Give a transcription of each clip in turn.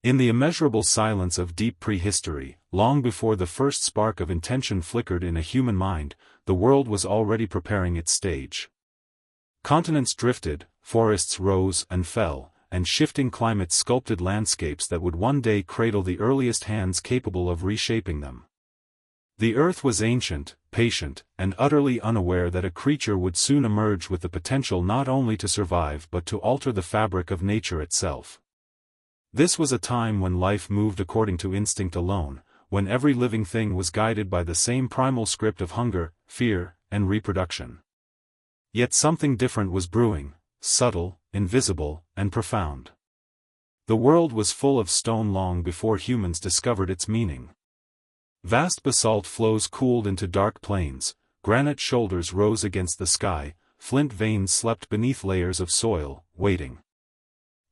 In the immeasurable silence of deep prehistory, long before the first spark of intention flickered in a human mind, the world was already preparing its stage. Continents drifted, forests rose and fell, and shifting climates sculpted landscapes that would one day cradle the earliest hands capable of reshaping them. The earth was ancient, patient, and utterly unaware that a creature would soon emerge with the potential not only to survive but to alter the fabric of nature itself. This was a time when life moved according to instinct alone, when every living thing was guided by the same primal script of hunger, fear, and reproduction. Yet something different was brewing, subtle, invisible, and profound. The world was full of stone long before humans discovered its meaning. Vast basalt flows cooled into dark plains, granite shoulders rose against the sky, flint veins slept beneath layers of soil, waiting.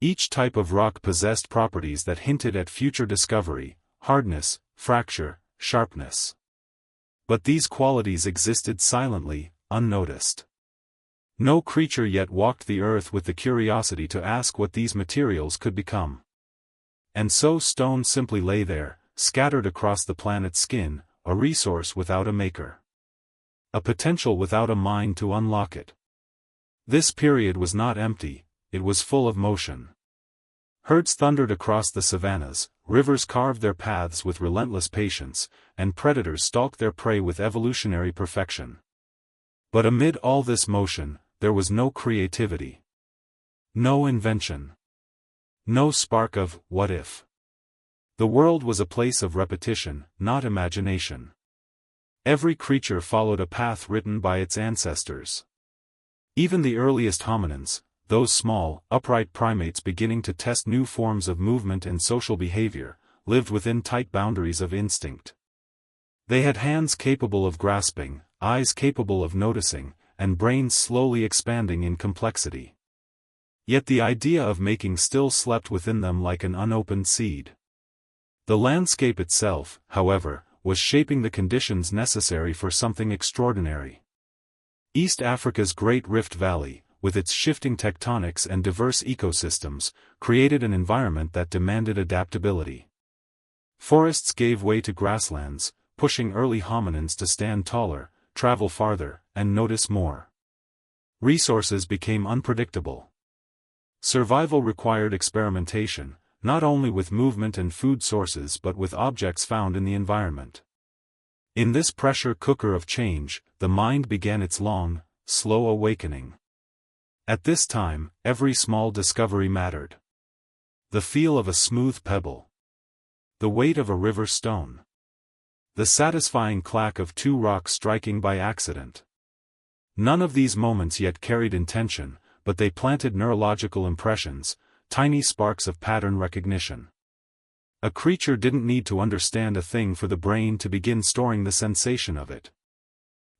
Each type of rock possessed properties that hinted at future discovery: hardness, fracture, sharpness. But these qualities existed silently, unnoticed. No creature yet walked the earth with the curiosity to ask what these materials could become. And so stone simply lay there, scattered across the planet's skin, a resource without a maker. A potential without a mind to unlock it. This period was not empty, it was full of motion. Herds thundered across the savannas, rivers carved their paths with relentless patience, and predators stalked their prey with evolutionary perfection. But amid all this motion, there was no creativity. No invention. No spark of what if. The world was a place of repetition, not imagination. Every creature followed a path written by its ancestors. Even the earliest hominins, those small, upright primates beginning to test new forms of movement and social behavior, lived within tight boundaries of instinct. They had hands capable of grasping, eyes capable of noticing, and brains slowly expanding in complexity. Yet the idea of making still slept within them like an unopened seed. The landscape itself, however, was shaping the conditions necessary for something extraordinary. East Africa's Great Rift Valley, with its shifting tectonics and diverse ecosystems, created an environment that demanded adaptability. Forests gave way to grasslands, pushing early hominins to stand taller, travel farther, and notice more. Resources became unpredictable. Survival required experimentation, not only with movement and food sources but with objects found in the environment. In this pressure cooker of change, the mind began its long, slow awakening. At this time, every small discovery mattered. The feel of a smooth pebble. The weight of a river stone. The satisfying clack of two rocks striking by accident. None of these moments yet carried intention, but they planted neurological impressions, tiny sparks of pattern recognition. A creature didn't need to understand a thing for the brain to begin storing the sensation of it.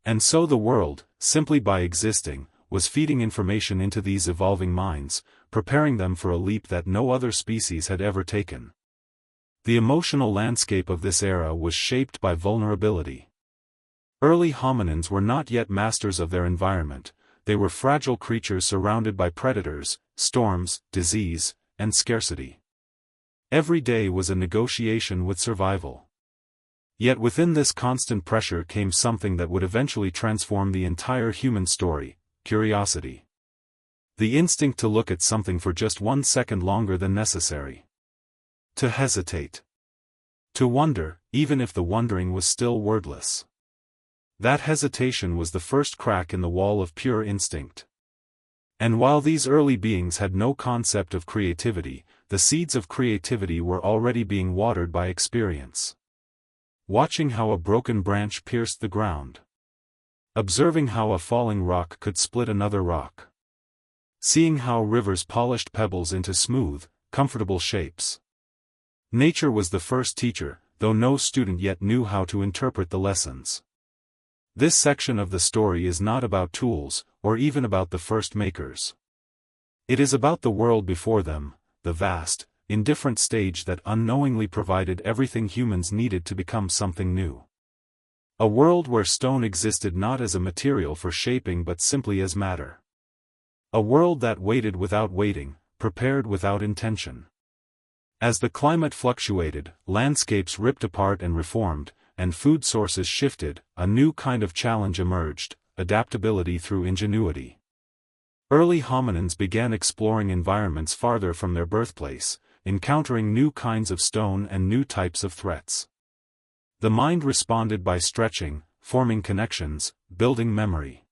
And so the world, simply by existing, was feeding information into these evolving minds, preparing them for a leap that no other species had ever taken. The emotional landscape of this era was shaped by vulnerability. Early hominins were not yet masters of their environment, they were fragile creatures surrounded by predators, storms, disease, and scarcity. Every day was a negotiation with survival. Yet within this constant pressure came something that would eventually transform the entire human story: curiosity. The instinct to look at something for just 1 second longer than necessary. To hesitate. To wonder, even if the wondering was still wordless. That hesitation was the first crack in the wall of pure instinct. And while these early beings had no concept of creativity, the seeds of creativity were already being watered by experience. Watching how a broken branch pierced the ground. Observing how a falling rock could split another rock. Seeing how rivers polished pebbles into smooth, comfortable shapes. Nature was the first teacher, though no student yet knew how to interpret the lessons. This section of the story is not about tools, or even about the first makers. It is about the world before them, the vast, indifferent stage that unknowingly provided everything humans needed to become something new. A world where stone existed not as a material for shaping but simply as matter. A world that waited without waiting, prepared without intention. As the climate fluctuated, landscapes ripped apart and reformed, and food sources shifted, a new kind of challenge emerged: adaptability through ingenuity. Early hominins began exploring environments farther from their birthplace, encountering new kinds of stone and new types of threats. The mind responded by stretching, forming connections, building memory.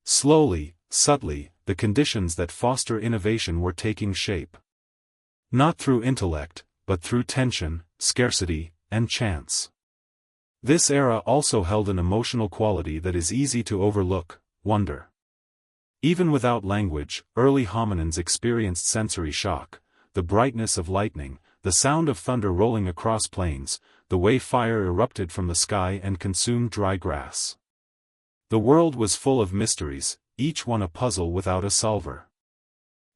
Slowly, subtly, the conditions that foster innovation were taking shape. Not through intellect, but through tension, scarcity, and chance. This era also held an emotional quality that is easy to overlook: wonder. Even without language, early hominins experienced sensory shock: the brightness of lightning, the sound of thunder rolling across plains, the way fire erupted from the sky and consumed dry grass. The world was full of mysteries, each one a puzzle without a solver.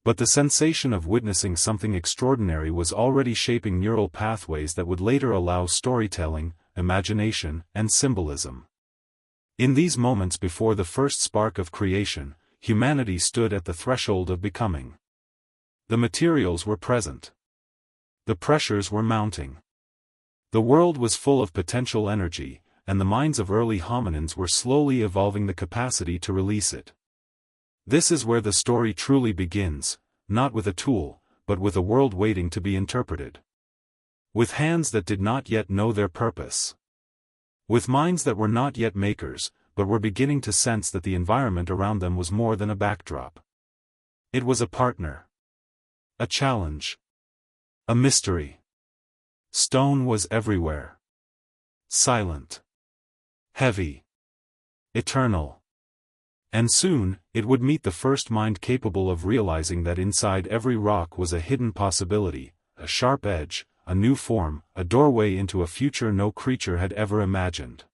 But the sensation of witnessing something extraordinary was already shaping neural pathways that would later allow storytelling, imagination, and symbolism. In these moments before the first spark of creation, humanity stood at the threshold of becoming. The materials were present. The pressures were mounting. The world was full of potential energy, and the minds of early hominins were slowly evolving the capacity to release it. This is where the story truly begins, not with a tool, but with a world waiting to be interpreted. With hands that did not yet know their purpose. With minds that were not yet makers, but were beginning to sense that the environment around them was more than a backdrop. It was a partner. A challenge. A mystery. Stone was everywhere. Silent. Heavy. Eternal. And soon, it would meet the first mind capable of realizing that inside every rock was a hidden possibility, a sharp edge, a new form, a doorway into a future no creature had ever imagined.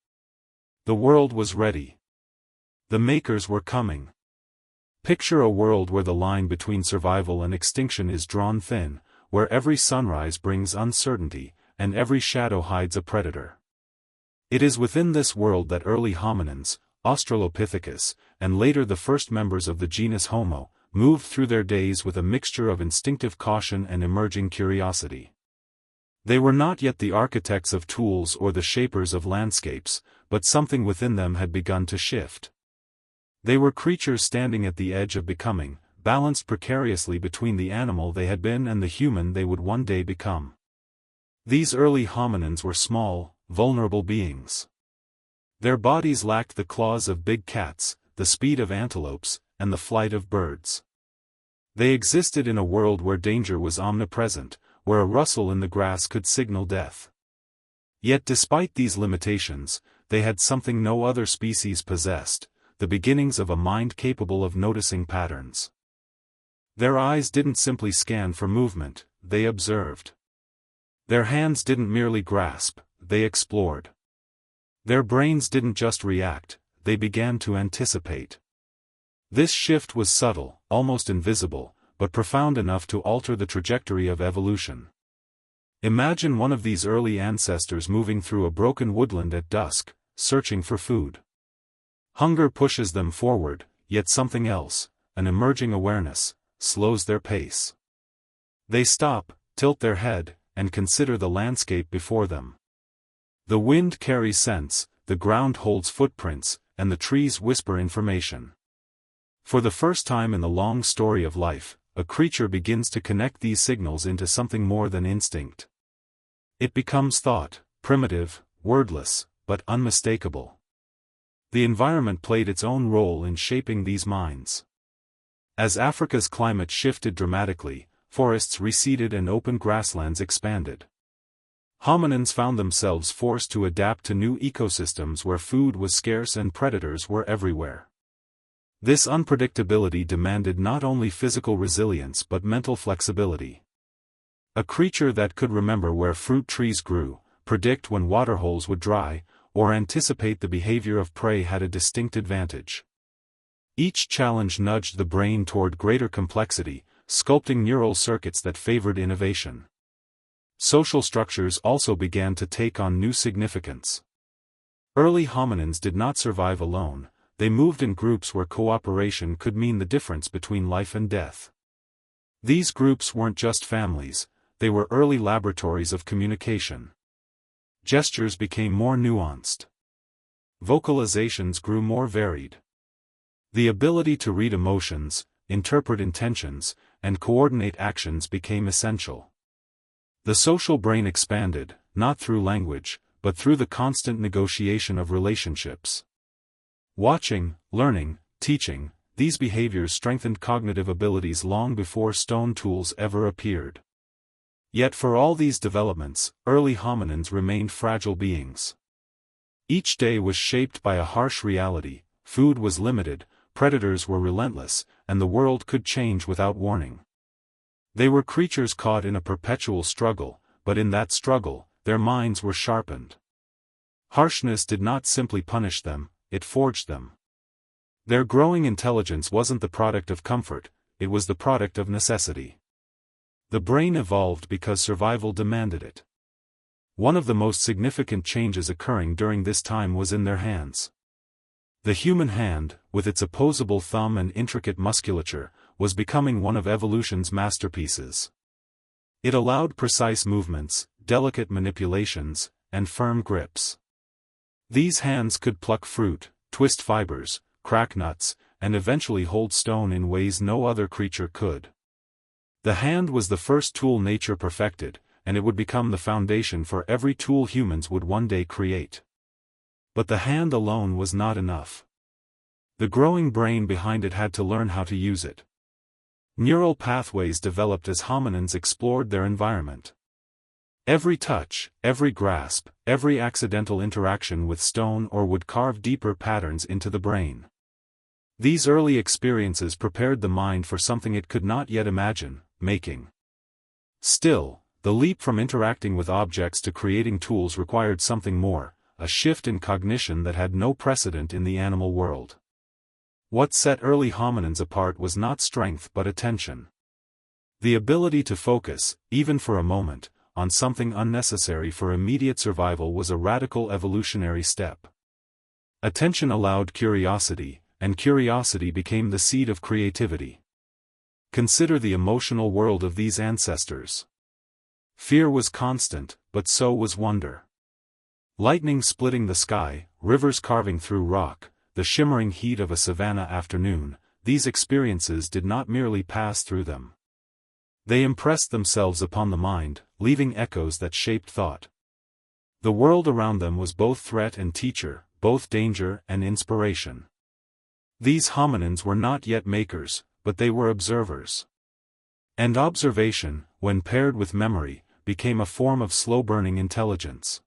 The world was ready. The makers were coming. Picture a world where the line between survival and extinction is drawn thin, where every sunrise brings uncertainty, and every shadow hides a predator. It is within this world that early hominins, Australopithecus, and later the first members of the genus Homo, moved through their days with a mixture of instinctive caution and emerging curiosity. They were not yet the architects of tools or the shapers of landscapes, but something within them had begun to shift. They were creatures standing at the edge of becoming, balanced precariously between the animal they had been and the human they would one day become. These early hominins were small, vulnerable beings. Their bodies lacked the claws of big cats, the speed of antelopes, and the flight of birds. They existed in a world where danger was omnipresent, where a rustle in the grass could signal death. Yet despite these limitations, they had something no other species possessed: the beginnings of a mind capable of noticing patterns. Their eyes didn't simply scan for movement, they observed. Their hands didn't merely grasp, they explored. Their brains didn't just react, they began to anticipate. This shift was subtle, almost invisible, but profound enough to alter the trajectory of evolution. Imagine one of these early ancestors moving through a broken woodland at dusk, searching for food. Hunger pushes them forward, yet something else, an emerging awareness, slows their pace. They stop, tilt their head, and consider the landscape before them. The wind carries scents, the ground holds footprints, and the trees whisper information. For the first time in the long story of life, a creature begins to connect these signals into something more than instinct. It becomes thought, primitive, wordless, but unmistakable. The environment played its own role in shaping these minds. As Africa's climate shifted dramatically, forests receded and open grasslands expanded. Hominins found themselves forced to adapt to new ecosystems where food was scarce and predators were everywhere. This unpredictability demanded not only physical resilience but mental flexibility. A creature that could remember where fruit trees grew, predict when waterholes would dry, or anticipate the behavior of prey had a distinct advantage. Each challenge nudged the brain toward greater complexity, sculpting neural circuits that favored innovation. Social structures also began to take on new significance. Early hominins did not survive alone. They moved in groups where cooperation could mean the difference between life and death. These groups weren't just families, they were early laboratories of communication. Gestures became more nuanced. Vocalizations grew more varied. The ability to read emotions, interpret intentions, and coordinate actions became essential. The social brain expanded, not through language, but through the constant negotiation of relationships. Watching, learning, teaching, these behaviors strengthened cognitive abilities long before stone tools ever appeared. Yet for all these developments, early hominins remained fragile beings. Each day was shaped by a harsh reality: food was limited, predators were relentless, and the world could change without warning. They were creatures caught in a perpetual struggle, but in that struggle, their minds were sharpened. Harshness did not simply punish them, it forged them. Their growing intelligence wasn't the product of comfort, it was the product of necessity. The brain evolved because survival demanded it. One of the most significant changes occurring during this time was in their hands. The human hand, with its opposable thumb and intricate musculature, was becoming one of evolution's masterpieces. It allowed precise movements, delicate manipulations, and firm grips. These hands could pluck fruit, twist fibers, crack nuts, and eventually hold stone in ways no other creature could. The hand was the first tool nature perfected, and it would become the foundation for every tool humans would one day create. But the hand alone was not enough. The growing brain behind it had to learn how to use it. Neural pathways developed as hominins explored their environment. Every touch, every grasp, every accidental interaction with stone or wood carved deeper patterns into the brain. These early experiences prepared the mind for something it could not yet imagine: making. Still, the leap from interacting with objects to creating tools required something more, a shift in cognition that had no precedent in the animal world. What set early hominins apart was not strength but attention. The ability to focus, even for a moment, on something unnecessary for immediate survival was a radical evolutionary step. Attention allowed curiosity, and curiosity became the seed of creativity. Consider the emotional world of these ancestors. Fear was constant, but so was wonder. Lightning splitting the sky, rivers carving through rock, the shimmering heat of a savanna afternoon, these experiences did not merely pass through them. They impressed themselves upon the mind, leaving echoes that shaped thought. The world around them was both threat and teacher, both danger and inspiration. These hominins were not yet makers, but they were observers. And observation, when paired with memory, became a form of slow-burning intelligence.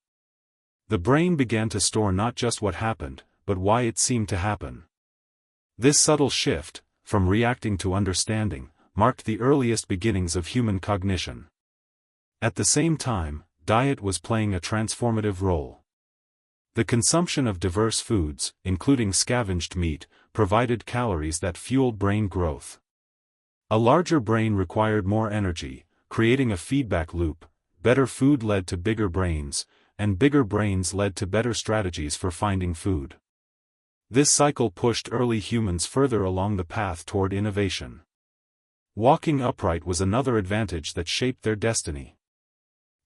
The brain began to store not just what happened, but why it seemed to happen. This subtle shift, from reacting to understanding, marked the earliest beginnings of human cognition. At the same time, diet was playing a transformative role. The consumption of diverse foods, including scavenged meat, provided calories that fueled brain growth. A larger brain required more energy, creating a feedback loop. Better food led to bigger brains, and bigger brains led to better strategies for finding food. This cycle pushed early humans further along the path toward innovation. Walking upright was another advantage that shaped their destiny.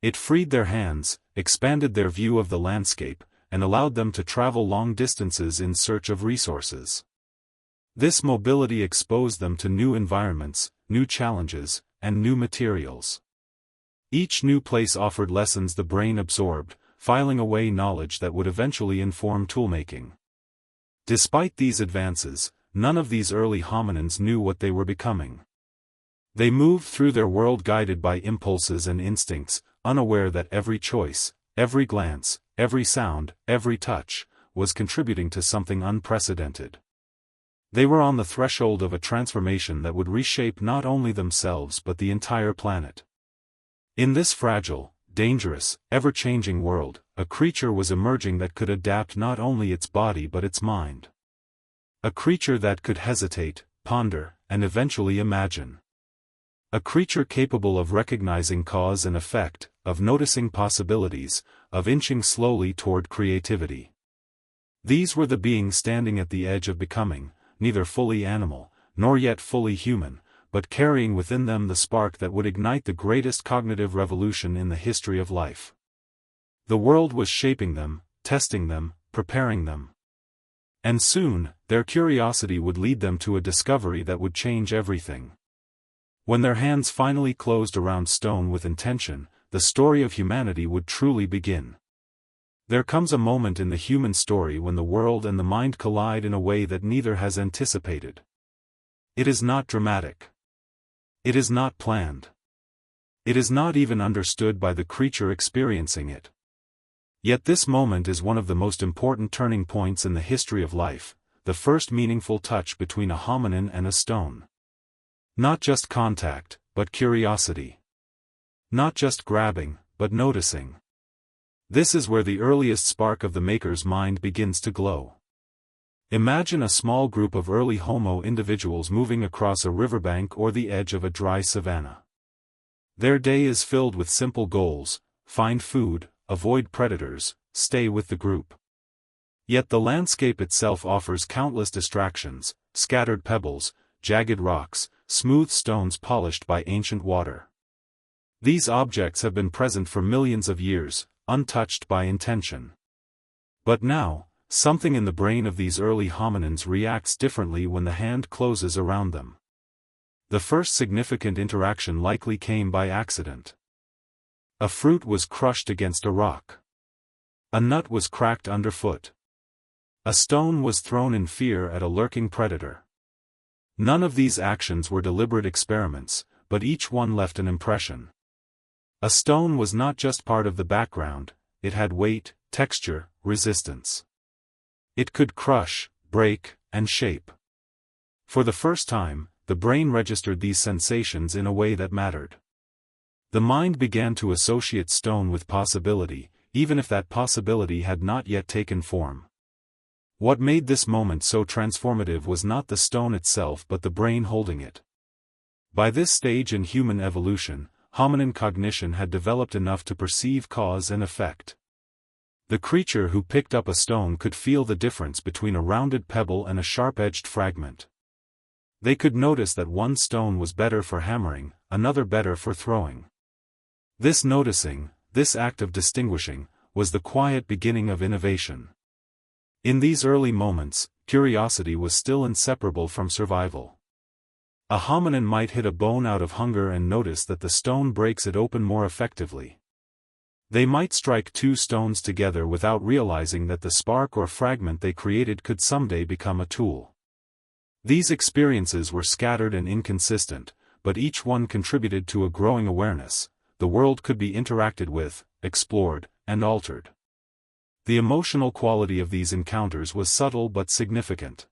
It freed their hands, expanded their view of the landscape, and allowed them to travel long distances in search of resources. This mobility exposed them to new environments, new challenges, and new materials. Each new place offered lessons the brain absorbed, filing away knowledge that would eventually inform toolmaking. Despite these advances, none of these early hominins knew what they were becoming. They moved through their world guided by impulses and instincts, unaware that every choice, every glance, every sound, every touch, was contributing to something unprecedented. They were on the threshold of a transformation that would reshape not only themselves but the entire planet. In this fragile, dangerous, ever-changing world, a creature was emerging that could adapt not only its body but its mind. A creature that could hesitate, ponder, and eventually imagine. A creature capable of recognizing cause and effect, of noticing possibilities, of inching slowly toward creativity. These were the beings standing at the edge of becoming, neither fully animal, nor yet fully human, but carrying within them the spark that would ignite the greatest cognitive revolution in the history of life. The world was shaping them, testing them, preparing them. And soon, their curiosity would lead them to a discovery that would change everything. When their hands finally closed around stone with intention, the story of humanity would truly begin. There comes a moment in the human story when the world and the mind collide in a way that neither has anticipated. It is not dramatic. It is not planned. It is not even understood by the creature experiencing it. Yet this moment is one of the most important turning points in the history of life, the first meaningful touch between a hominin and a stone. Not just contact, but curiosity. Not just grabbing, but noticing. This is where the earliest spark of the maker's mind begins to glow. Imagine a small group of early Homo individuals moving across a riverbank or the edge of a dry savanna. Their day is filled with simple goals: find food, avoid predators, stay with the group. Yet the landscape itself offers countless distractions: scattered pebbles, jagged rocks, smooth stones polished by ancient water. These objects have been present for millions of years, untouched by intention. But now, something in the brain of these early hominins reacts differently when the hand closes around them. The first significant interaction likely came by accident. A fruit was crushed against a rock. A nut was cracked underfoot. A stone was thrown in fear at a lurking predator. None of these actions were deliberate experiments, but each one left an impression. A stone was not just part of the background, it had weight, texture, resistance. It could crush, break, and shape. For the first time, the brain registered these sensations in a way that mattered. The mind began to associate stone with possibility, even if that possibility had not yet taken form. What made this moment so transformative was not the stone itself but the brain holding it. By this stage in human evolution, hominin cognition had developed enough to perceive cause and effect. The creature who picked up a stone could feel the difference between a rounded pebble and a sharp-edged fragment. They could notice that one stone was better for hammering, another better for throwing. This noticing, this act of distinguishing, was the quiet beginning of innovation. In these early moments, curiosity was still inseparable from survival. A hominin might hit a bone out of hunger and notice that the stone breaks it open more effectively. They might strike two stones together without realizing that the spark or fragment they created could someday become a tool. These experiences were scattered and inconsistent, but each one contributed to a growing awareness: the world could be interacted with, explored, and altered. The emotional quality of these encounters was subtle but significant.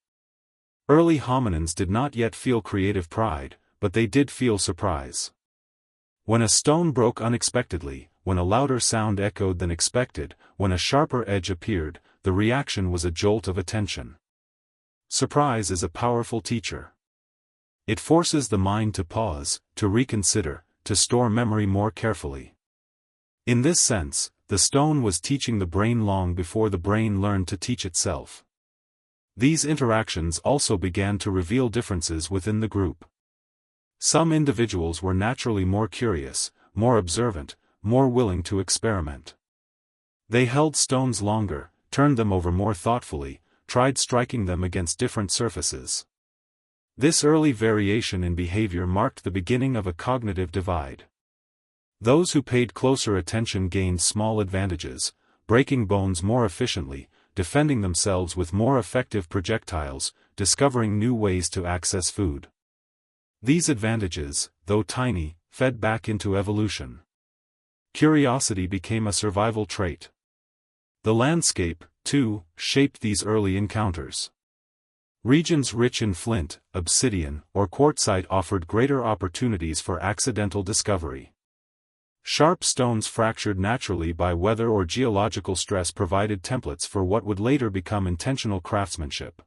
Early hominins did not yet feel creative pride, but they did feel surprise. When a stone broke unexpectedly, when a louder sound echoed than expected, when a sharper edge appeared, the reaction was a jolt of attention. Surprise is a powerful teacher. It forces the mind to pause, to reconsider, to store memory more carefully. In this sense, the stone was teaching the brain long before the brain learned to teach itself. These interactions also began to reveal differences within the group. Some individuals were naturally more curious, more observant, more willing to experiment. They held stones longer, turned them over more thoughtfully, tried striking them against different surfaces. This early variation in behavior marked the beginning of a cognitive divide. Those who paid closer attention gained small advantages, breaking bones more efficiently, defending themselves with more effective projectiles, discovering new ways to access food. These advantages, though tiny, fed back into evolution. Curiosity became a survival trait. The landscape, too, shaped these early encounters. Regions rich in flint, obsidian, or quartzite offered greater opportunities for accidental discovery. Sharp stones fractured naturally by weather or geological stress provided templates for what would later become intentional craftsmanship.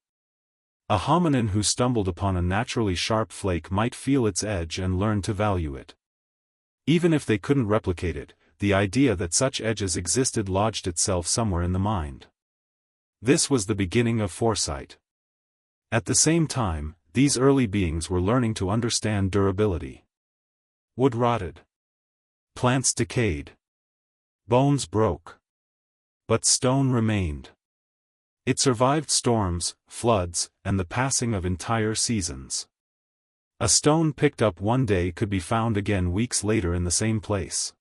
A hominin who stumbled upon a naturally sharp flake might feel its edge and learn to value it. Even if they couldn't replicate it, the idea that such edges existed lodged itself somewhere in the mind. This was the beginning of foresight. At the same time, these early beings were learning to understand durability. Wood rotted. Plants decayed. Bones broke. But stone remained. It survived storms, floods, and the passing of entire seasons. A stone picked up one day could be found again weeks later in the same place.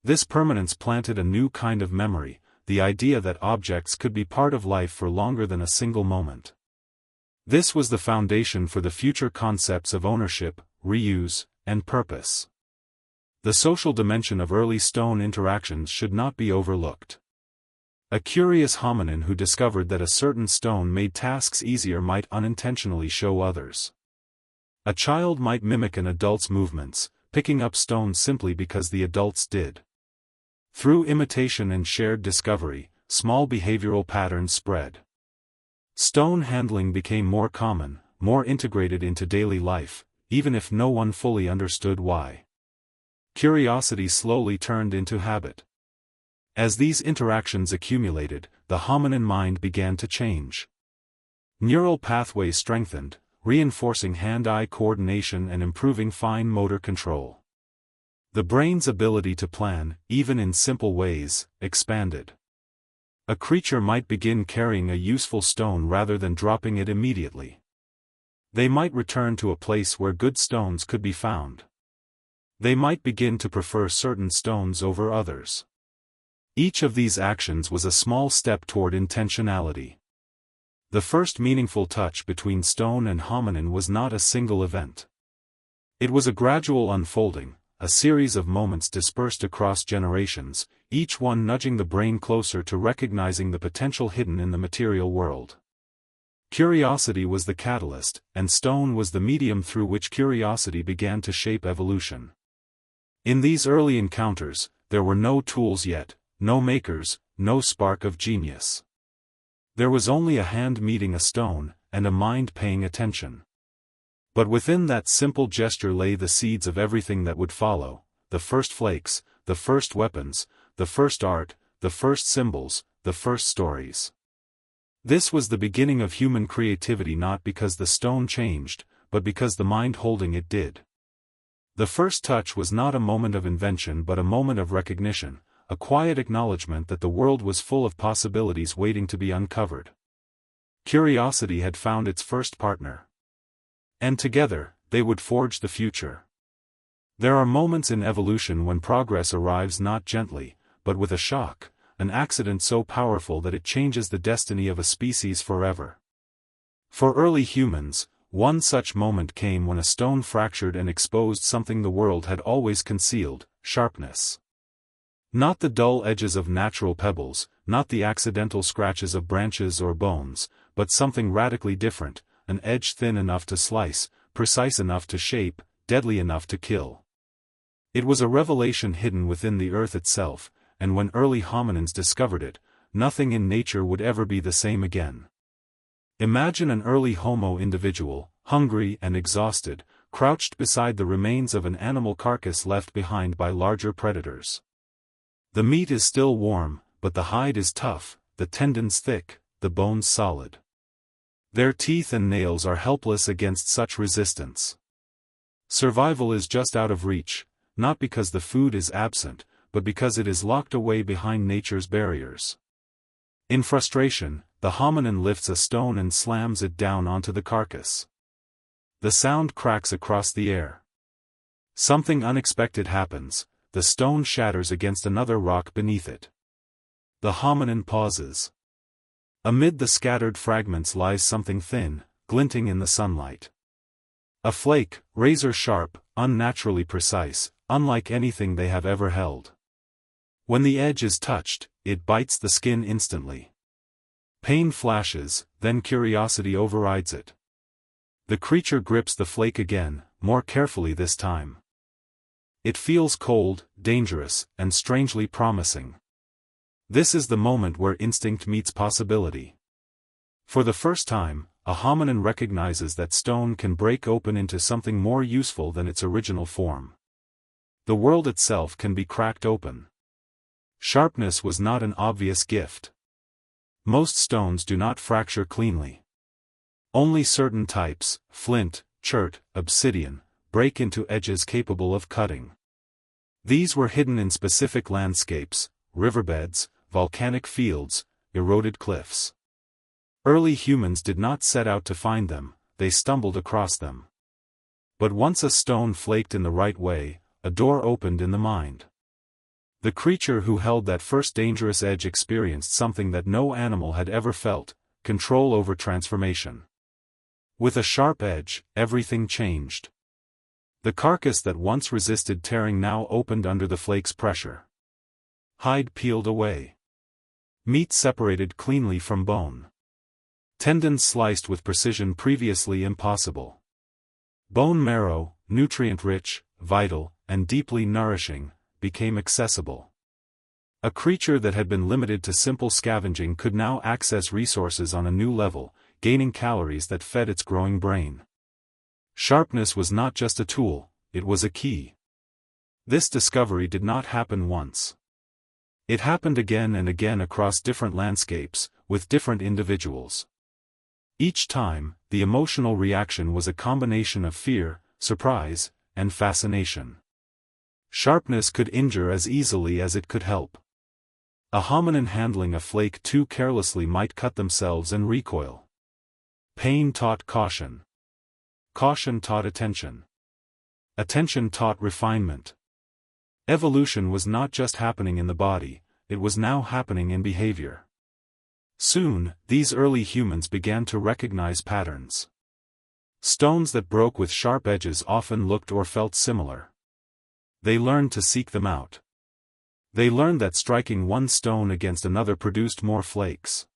This permanence planted a new kind of memory, the idea that objects could be part of life for longer than a single moment. This was the foundation for the future concepts of ownership, reuse, and purpose. The social dimension of early stone interactions should not be overlooked. A curious hominin who discovered that a certain stone made tasks easier might unintentionally show others. A child might mimic an adult's movements, picking up stones simply because the adults did. Through imitation and shared discovery, small behavioral patterns spread. Stone handling became more common, more integrated into daily life, even if no one fully understood why. Curiosity slowly turned into habit. As these interactions accumulated, the hominin mind began to change. Neural pathways strengthened, reinforcing hand-eye coordination and improving fine motor control. The brain's ability to plan, even in simple ways, expanded. A creature might begin carrying a useful stone rather than dropping it immediately. They might return to a place where good stones could be found. They might begin to prefer certain stones over others. Each of these actions was a small step toward intentionality. The first meaningful touch between stone and hominin was not a single event. It was a gradual unfolding, a series of moments dispersed across generations, each one nudging the brain closer to recognizing the potential hidden in the material world. Curiosity was the catalyst, and stone was the medium through which curiosity began to shape evolution. In these early encounters, there were no tools yet, no makers, no spark of genius. There was only a hand meeting a stone, and a mind paying attention. But within that simple gesture lay the seeds of everything that would follow, the first flakes, the first weapons, the first art, the first symbols, the first stories. This was the beginning of human creativity, not because the stone changed, but because the mind holding it did. The first touch was not a moment of invention but a moment of recognition, a quiet acknowledgement that the world was full of possibilities waiting to be uncovered. Curiosity had found its first partner. And together, they would forge the future. There are moments in evolution when progress arrives not gently, but with a shock, an accident so powerful that it changes the destiny of a species forever. For early humans, one such moment came when a stone fractured and exposed something the world had always concealed: sharpness. Not the dull edges of natural pebbles, not the accidental scratches of branches or bones, but something radically different, an edge thin enough to slice, precise enough to shape, deadly enough to kill. It was a revelation hidden within the earth itself, and when early hominins discovered it, nothing in nature would ever be the same again. Imagine an early Homo individual, hungry and exhausted, crouched beside the remains of an animal carcass left behind by larger predators. The meat is still warm, but the hide is tough, the tendons thick, the bones solid. Their teeth and nails are helpless against such resistance. Survival is just out of reach, not because the food is absent, but because it is locked away behind nature's barriers. In frustration, the hominin lifts a stone and slams it down onto the carcass. The sound cracks across the air. Something unexpected happens: the stone shatters against another rock beneath it. The hominin pauses. Amid the scattered fragments lies something thin, glinting in the sunlight. A flake, razor-sharp, unnaturally precise, unlike anything they have ever held. When the edge is touched, it bites the skin instantly. Pain flashes, then curiosity overrides it. The creature grips the flake again, more carefully this time. It feels cold, dangerous, and strangely promising. This is the moment where instinct meets possibility. For the first time, a hominin recognizes that stone can break open into something more useful than its original form. The world itself can be cracked open. Sharpness was not an obvious gift. Most stones do not fracture cleanly. Only certain types, flint, chert, obsidian, break into edges capable of cutting. These were hidden in specific landscapes, riverbeds, volcanic fields, eroded cliffs. Early humans did not set out to find them, they stumbled across them. But once a stone flaked in the right way, a door opened in the mind. The creature who held that first dangerous edge experienced something that no animal had ever felt: control over transformation. With a sharp edge, everything changed. The carcass that once resisted tearing now opened under the flake's pressure. Hide peeled away. Meat separated cleanly from bone. Tendons sliced with precision previously impossible. Bone marrow, nutrient-rich, vital, and deeply nourishing, became accessible. A creature that had been limited to simple scavenging could now access resources on a new level, gaining calories that fed its growing brain. Sharpness was not just a tool, it was a key. This discovery did not happen once. It happened again and again across different landscapes, with different individuals. Each time, the emotional reaction was a combination of fear, surprise, and fascination. Sharpness could injure as easily as it could help. A hominin handling a flake too carelessly might cut themselves and recoil. Pain taught caution. Caution taught attention. Attention taught refinement. Evolution was not just happening in the body, it was now happening in behavior. Soon, these early humans began to recognize patterns. Stones that broke with sharp edges often looked or felt similar. They learned to seek them out. They learned that striking one stone against another produced more flakes.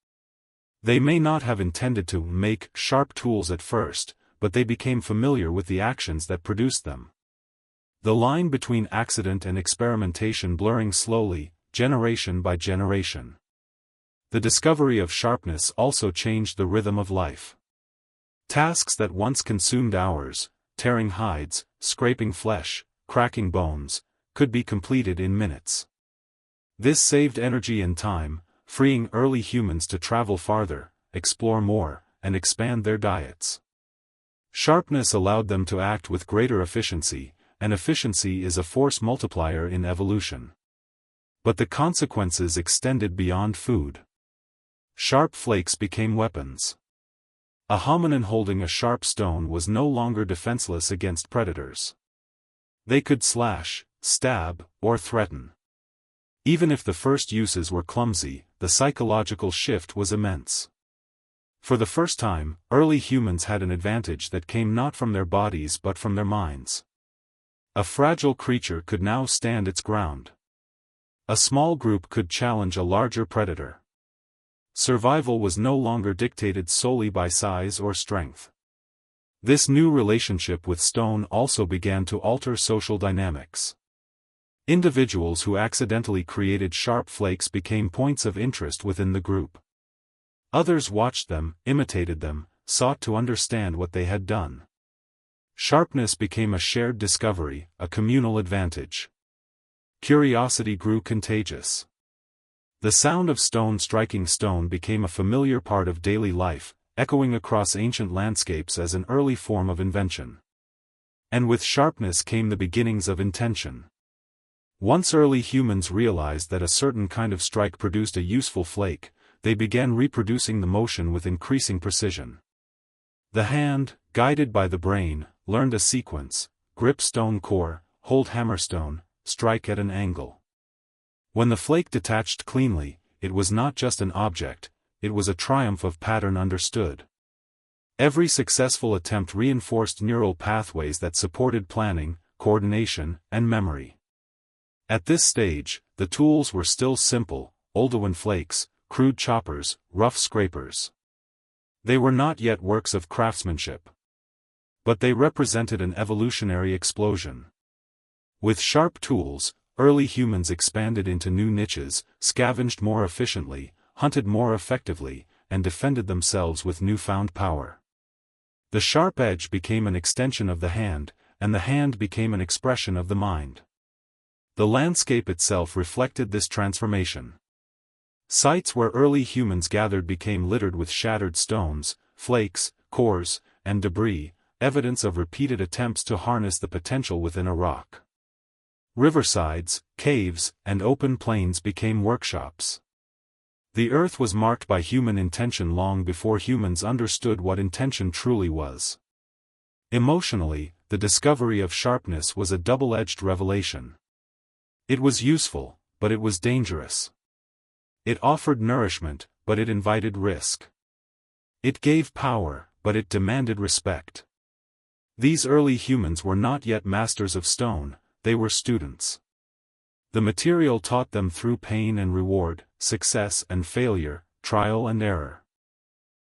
They may not have intended to make sharp tools at first, but they became familiar with the actions that produced them. The line between accident and experimentation blurring slowly, generation by generation. The discovery of sharpness also changed the rhythm of life. Tasks that once consumed hours, tearing hides, scraping flesh, cracking bones, could be completed in minutes. This saved energy and time, freeing early humans to travel farther, explore more, and expand their diets. Sharpness allowed them to act with greater efficiency, and efficiency is a force multiplier in evolution. But the consequences extended beyond food. Sharp flakes became weapons. A hominin holding a sharp stone was no longer defenseless against predators. They could slash, stab, or threaten. Even if the first uses were clumsy, the psychological shift was immense. For the first time, early humans had an advantage that came not from their bodies but from their minds. A fragile creature could now stand its ground. A small group could challenge a larger predator. Survival was no longer dictated solely by size or strength. This new relationship with stone also began to alter social dynamics. Individuals who accidentally created sharp flakes became points of interest within the group. Others watched them, imitated them, sought to understand what they had done. Sharpness became a shared discovery, a communal advantage. Curiosity grew contagious. The sound of stone striking stone became a familiar part of daily life, echoing across ancient landscapes as an early form of invention. And with sharpness came the beginnings of intention. Once early humans realized that a certain kind of strike produced a useful flake, they began reproducing the motion with increasing precision. The hand, guided by the brain, learned a sequence: grip stone core, hold hammerstone, strike at an angle. When the flake detached cleanly, it was not just an object, it was a triumph of pattern understood. Every successful attempt reinforced neural pathways that supported planning, coordination, and memory. At this stage, the tools were still simple: Oldowan flakes, crude choppers, rough scrapers. They were not yet works of craftsmanship. But they represented an evolutionary explosion. With sharp tools, early humans expanded into new niches, scavenged more efficiently, hunted more effectively, and defended themselves with newfound power. The sharp edge became an extension of the hand, and the hand became an expression of the mind. The landscape itself reflected this transformation. Sites where early humans gathered became littered with shattered stones, flakes, cores, and debris, evidence of repeated attempts to harness the potential within a rock. Riversides, caves, and open plains became workshops. The earth was marked by human intention long before humans understood what intention truly was. Emotionally, the discovery of sharpness was a double-edged revelation. It was useful, but it was dangerous. It offered nourishment, but it invited risk. It gave power, but it demanded respect. These early humans were not yet masters of stone, they were students. The material taught them through pain and reward, success and failure, trial and error.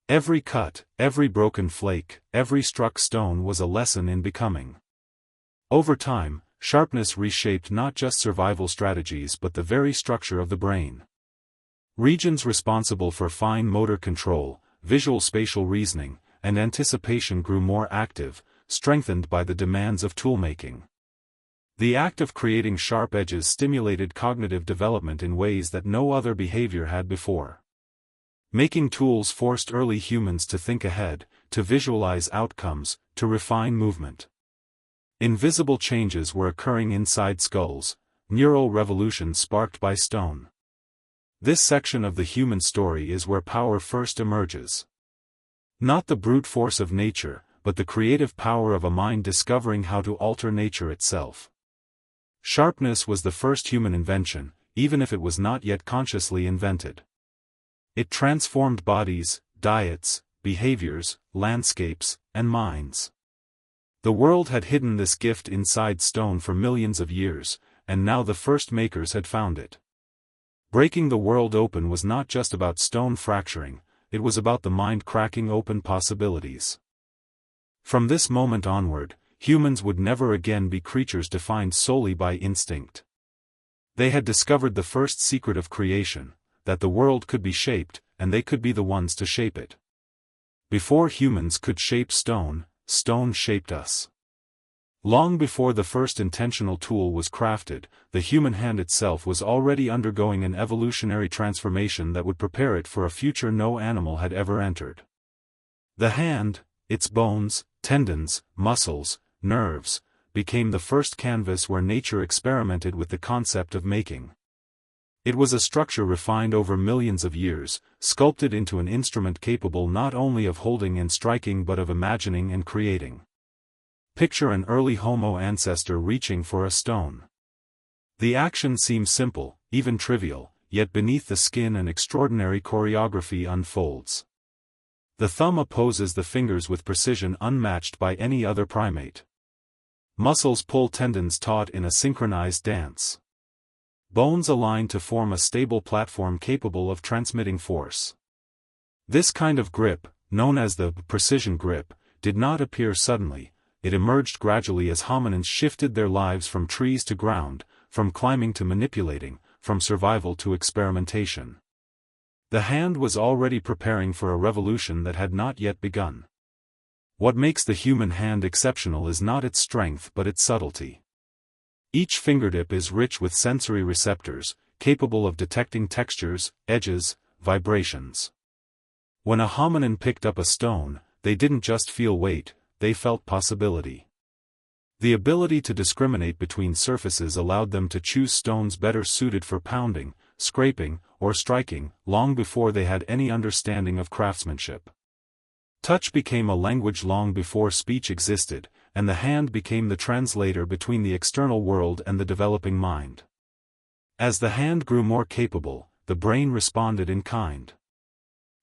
Every cut, every broken flake, every struck stone was a lesson in becoming. Over time, sharpness reshaped not just survival strategies but the very structure of the brain. Regions responsible for fine motor control, visual spatial reasoning, and anticipation grew more active, strengthened by the demands of toolmaking. The act of creating sharp edges stimulated cognitive development in ways that no other behavior had before. Making tools forced early humans to think ahead, to visualize outcomes, to refine movement. Invisible changes were occurring inside skulls, neural revolutions sparked by stone. This section of the human story is where power first emerges. Not the brute force of nature, but the creative power of a mind discovering how to alter nature itself. Sharpness was the first human invention, even if it was not yet consciously invented. It transformed bodies, diets, behaviors, landscapes, and minds. The world had hidden this gift inside stone for millions of years, and now the first makers had found it. Breaking the world open was not just about stone fracturing, it was about the mind cracking open possibilities. From this moment onward, humans would never again be creatures defined solely by instinct. They had discovered the first secret of creation, that the world could be shaped, and they could be the ones to shape it. Before humans could shape stone, stone shaped us. Long before the first intentional tool was crafted, the human hand itself was already undergoing an evolutionary transformation that would prepare it for a future no animal had ever entered. The hand, its bones, tendons, muscles, nerves, became the first canvas where nature experimented with the concept of making. It was a structure refined over millions of years, sculpted into an instrument capable not only of holding and striking but of imagining and creating. Picture an early Homo ancestor reaching for a stone. The action seems simple, even trivial, yet beneath the skin an extraordinary choreography unfolds. The thumb opposes the fingers with precision unmatched by any other primate. Muscles pull tendons taut in a synchronized dance. Bones align to form a stable platform capable of transmitting force. This kind of grip, known as the precision grip, did not appear suddenly, it emerged gradually as hominins shifted their lives from trees to ground, from climbing to manipulating, from survival to experimentation. The hand was already preparing for a revolution that had not yet begun. What makes the human hand exceptional is not its strength but its subtlety. Each fingertip is rich with sensory receptors, capable of detecting textures, edges, vibrations. When a hominin picked up a stone, they didn't just feel weight, they felt possibility. The ability to discriminate between surfaces allowed them to choose stones better suited for pounding, scraping, or striking, long before they had any understanding of craftsmanship. Touch became a language long before speech existed, and the hand became the translator between the external world and the developing mind. As the hand grew more capable, the brain responded in kind.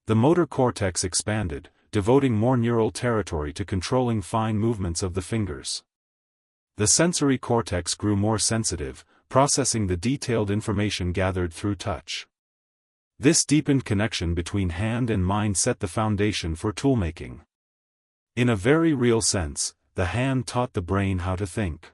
The motor cortex expanded, devoting more neural territory to controlling fine movements of the fingers. The sensory cortex grew more sensitive, processing the detailed information gathered through touch. This deepened connection between hand and mind set the foundation for toolmaking. In a very real sense, the hand taught the brain how to think.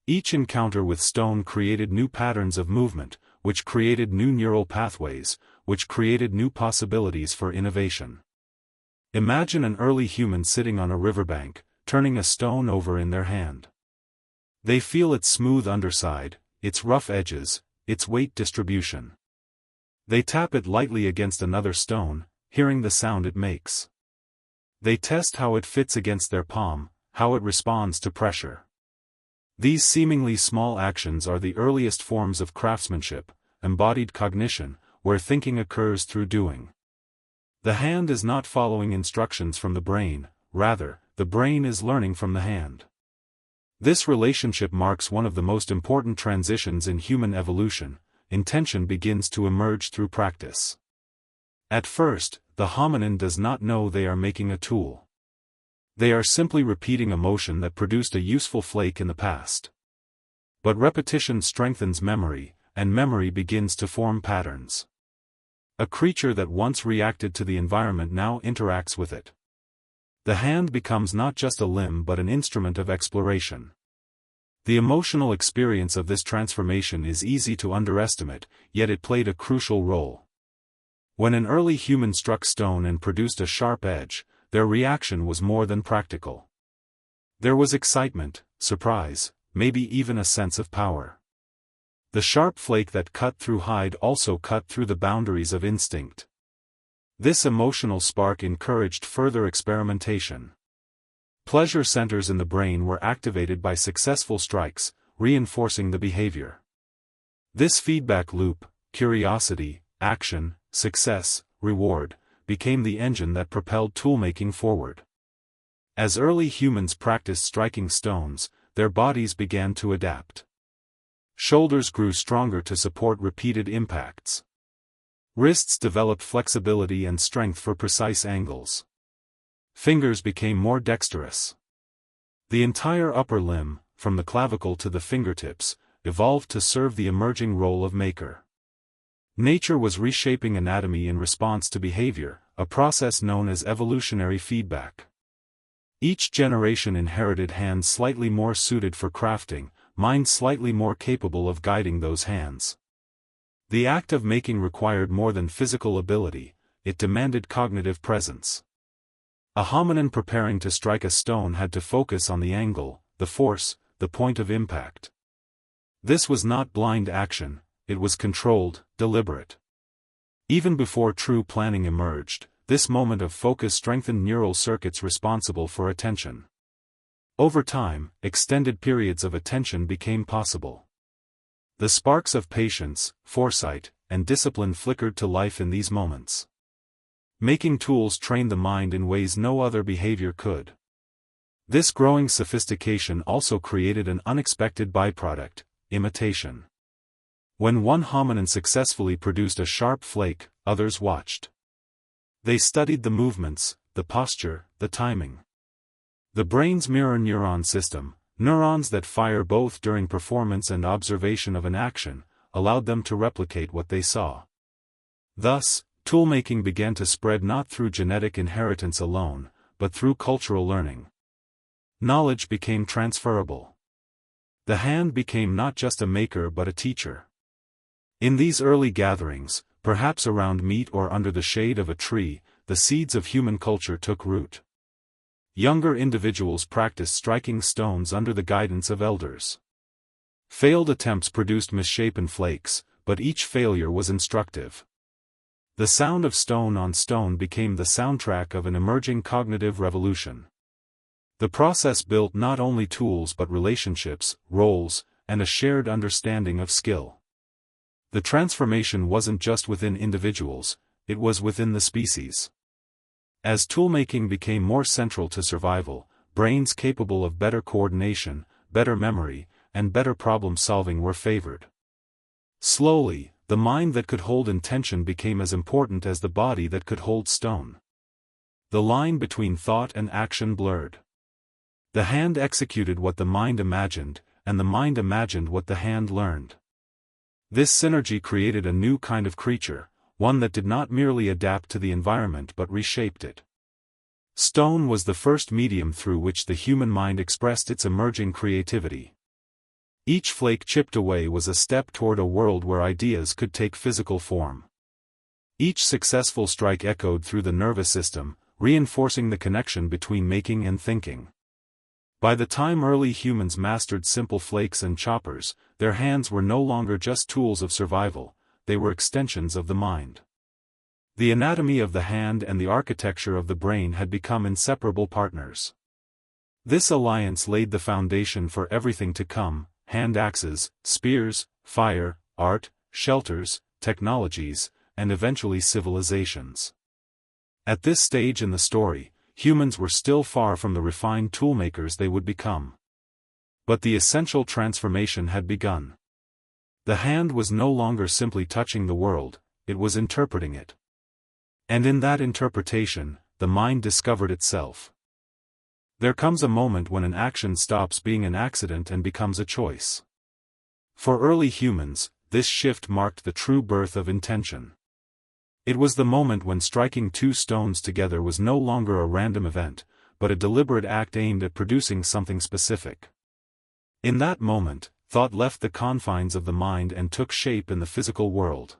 Each encounter with stone created new patterns of movement, which created new neural pathways, which created new possibilities for innovation. Imagine an early human sitting on a riverbank, turning a stone over in their hand. They feel its smooth underside, its rough edges, its weight distribution. They tap it lightly against another stone, hearing the sound it makes. They test how it fits against their palm, how it responds to pressure. These seemingly small actions are the earliest forms of craftsmanship, embodied cognition, where thinking occurs through doing. The hand is not following instructions from the brain, rather, the brain is learning from the hand. This relationship marks one of the most important transitions in human evolution. Intention begins to emerge through practice. At first, the hominin does not know they are making a tool. They are simply repeating a motion that produced a useful flake in the past. But repetition strengthens memory, and memory begins to form patterns. A creature that once reacted to the environment now interacts with it. The hand becomes not just a limb but an instrument of exploration. The emotional experience of this transformation is easy to underestimate, yet it played a crucial role. When an early human struck stone and produced a sharp edge, their reaction was more than practical. There was excitement, surprise, maybe even a sense of power. The sharp flake that cut through hide also cut through the boundaries of instinct. This emotional spark encouraged further experimentation. Pleasure centers in the brain were activated by successful strikes, reinforcing the behavior. This feedback loop, curiosity, action, success, reward, became the engine that propelled toolmaking forward. As early humans practiced striking stones, their bodies began to adapt. Shoulders grew stronger to support repeated impacts. Wrists developed flexibility and strength for precise angles. Fingers became more dexterous. The entire upper limb, from the clavicle to the fingertips, evolved to serve the emerging role of maker. Nature was reshaping anatomy in response to behavior, a process known as evolutionary feedback. Each generation inherited hands slightly more suited for crafting, minds slightly more capable of guiding those hands. The act of making required more than physical ability, it demanded cognitive presence. A hominin preparing to strike a stone had to focus on the angle, the force, the point of impact. This was not blind action, it was controlled, deliberate. Even before true planning emerged, this moment of focus strengthened neural circuits responsible for attention. Over time, extended periods of attention became possible. The sparks of patience, foresight, and discipline flickered to life in these moments. Making tools trained the mind in ways no other behavior could. This growing sophistication also created an unexpected byproduct: imitation. When one hominin successfully produced a sharp flake, others watched. They studied the movements, the posture, the timing. The brain's mirror neuron system, neurons that fire both during performance and observation of an action, allowed them to replicate what they saw. Thus, toolmaking began to spread not through genetic inheritance alone, but through cultural learning. Knowledge became transferable. The hand became not just a maker but a teacher. In these early gatherings, perhaps around meat or under the shade of a tree, the seeds of human culture took root. Younger individuals practiced striking stones under the guidance of elders. Failed attempts produced misshapen flakes, but each failure was instructive. The sound of stone on stone became the soundtrack of an emerging cognitive revolution. The process built not only tools but relationships, roles, and a shared understanding of skill. The transformation wasn't just within individuals, it was within the species. As toolmaking became more central to survival, brains capable of better coordination, better memory, and better problem-solving were favored. Slowly, the mind that could hold intention became as important as the body that could hold stone. The line between thought and action blurred. The hand executed what the mind imagined, and the mind imagined what the hand learned. This synergy created a new kind of creature, one that did not merely adapt to the environment but reshaped it. Stone was the first medium through which the human mind expressed its emerging creativity. Each flake chipped away was a step toward a world where ideas could take physical form. Each successful strike echoed through the nervous system, reinforcing the connection between making and thinking. By the time early humans mastered simple flakes and choppers, their hands were no longer just tools of survival, they were extensions of the mind. The anatomy of the hand and the architecture of the brain had become inseparable partners. This alliance laid the foundation for everything to come: hand axes, spears, fire, art, shelters, technologies, and eventually civilizations. At this stage in the story, humans were still far from the refined toolmakers they would become. But the essential transformation had begun. The hand was no longer simply touching the world, it was interpreting it. And in that interpretation, the mind discovered itself. There comes a moment when an action stops being an accident and becomes a choice. For early humans, this shift marked the true birth of intention. It was the moment when striking two stones together was no longer a random event, but a deliberate act aimed at producing something specific. In that moment, thought left the confines of the mind and took shape in the physical world.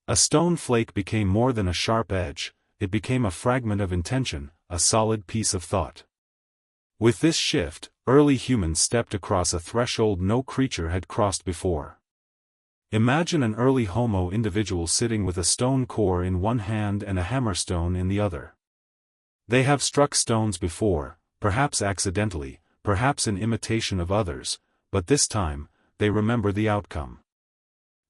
A stone flake became more than a sharp edge, it became a fragment of intention, a solid piece of thought. With this shift, early humans stepped across a threshold no creature had crossed before. Imagine an early Homo individual sitting with a stone core in one hand and a hammerstone in the other. They have struck stones before, perhaps accidentally, perhaps in imitation of others, but this time, they remember the outcome.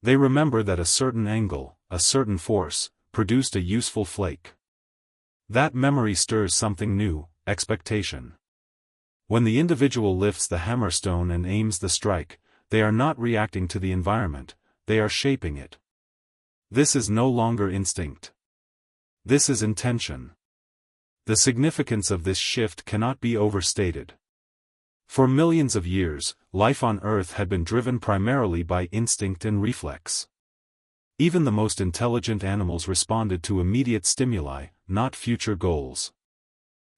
They remember that a certain angle, a certain force, produced a useful flake. That memory stirs something new: expectation. When the individual lifts the hammerstone and aims the strike, they are not reacting to the environment, they are shaping it. This is no longer instinct. This is intention. The significance of this shift cannot be overstated. For millions of years, life on Earth had been driven primarily by instinct and reflex. Even the most intelligent animals responded to immediate stimuli, not future goals.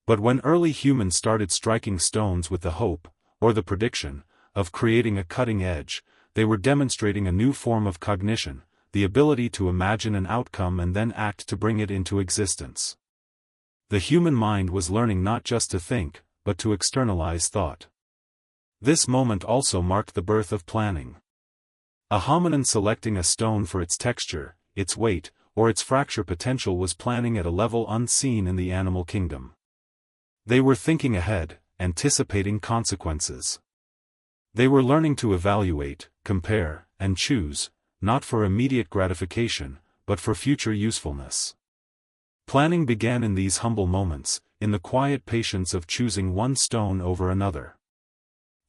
But when early humans started striking stones with the hope, or the prediction, of creating a cutting edge, they were demonstrating a new form of cognition, the ability to imagine an outcome and then act to bring it into existence. The human mind was learning not just to think, but to externalize thought. This moment also marked the birth of planning. A hominin selecting a stone for its texture, its weight, or its fracture potential was planning at a level unseen in the animal kingdom. They were thinking ahead, anticipating consequences. They were learning to evaluate, compare, and choose, not for immediate gratification, but for future usefulness. Planning began in these humble moments, in the quiet patience of choosing one stone over another.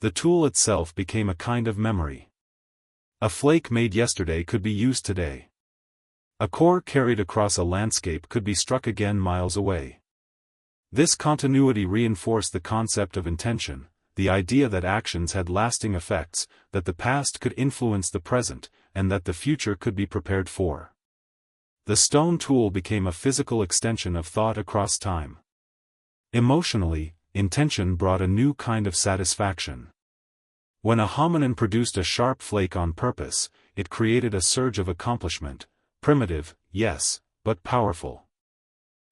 The tool itself became a kind of memory. A flake made yesterday could be used today. A core carried across a landscape could be struck again miles away. This continuity reinforced the concept of intention, the idea that actions had lasting effects, that the past could influence the present, and that the future could be prepared for. The stone tool became a physical extension of thought across time. Emotionally, intention brought a new kind of satisfaction. When a hominin produced a sharp flake on purpose, it created a surge of accomplishment, primitive, yes, but powerful.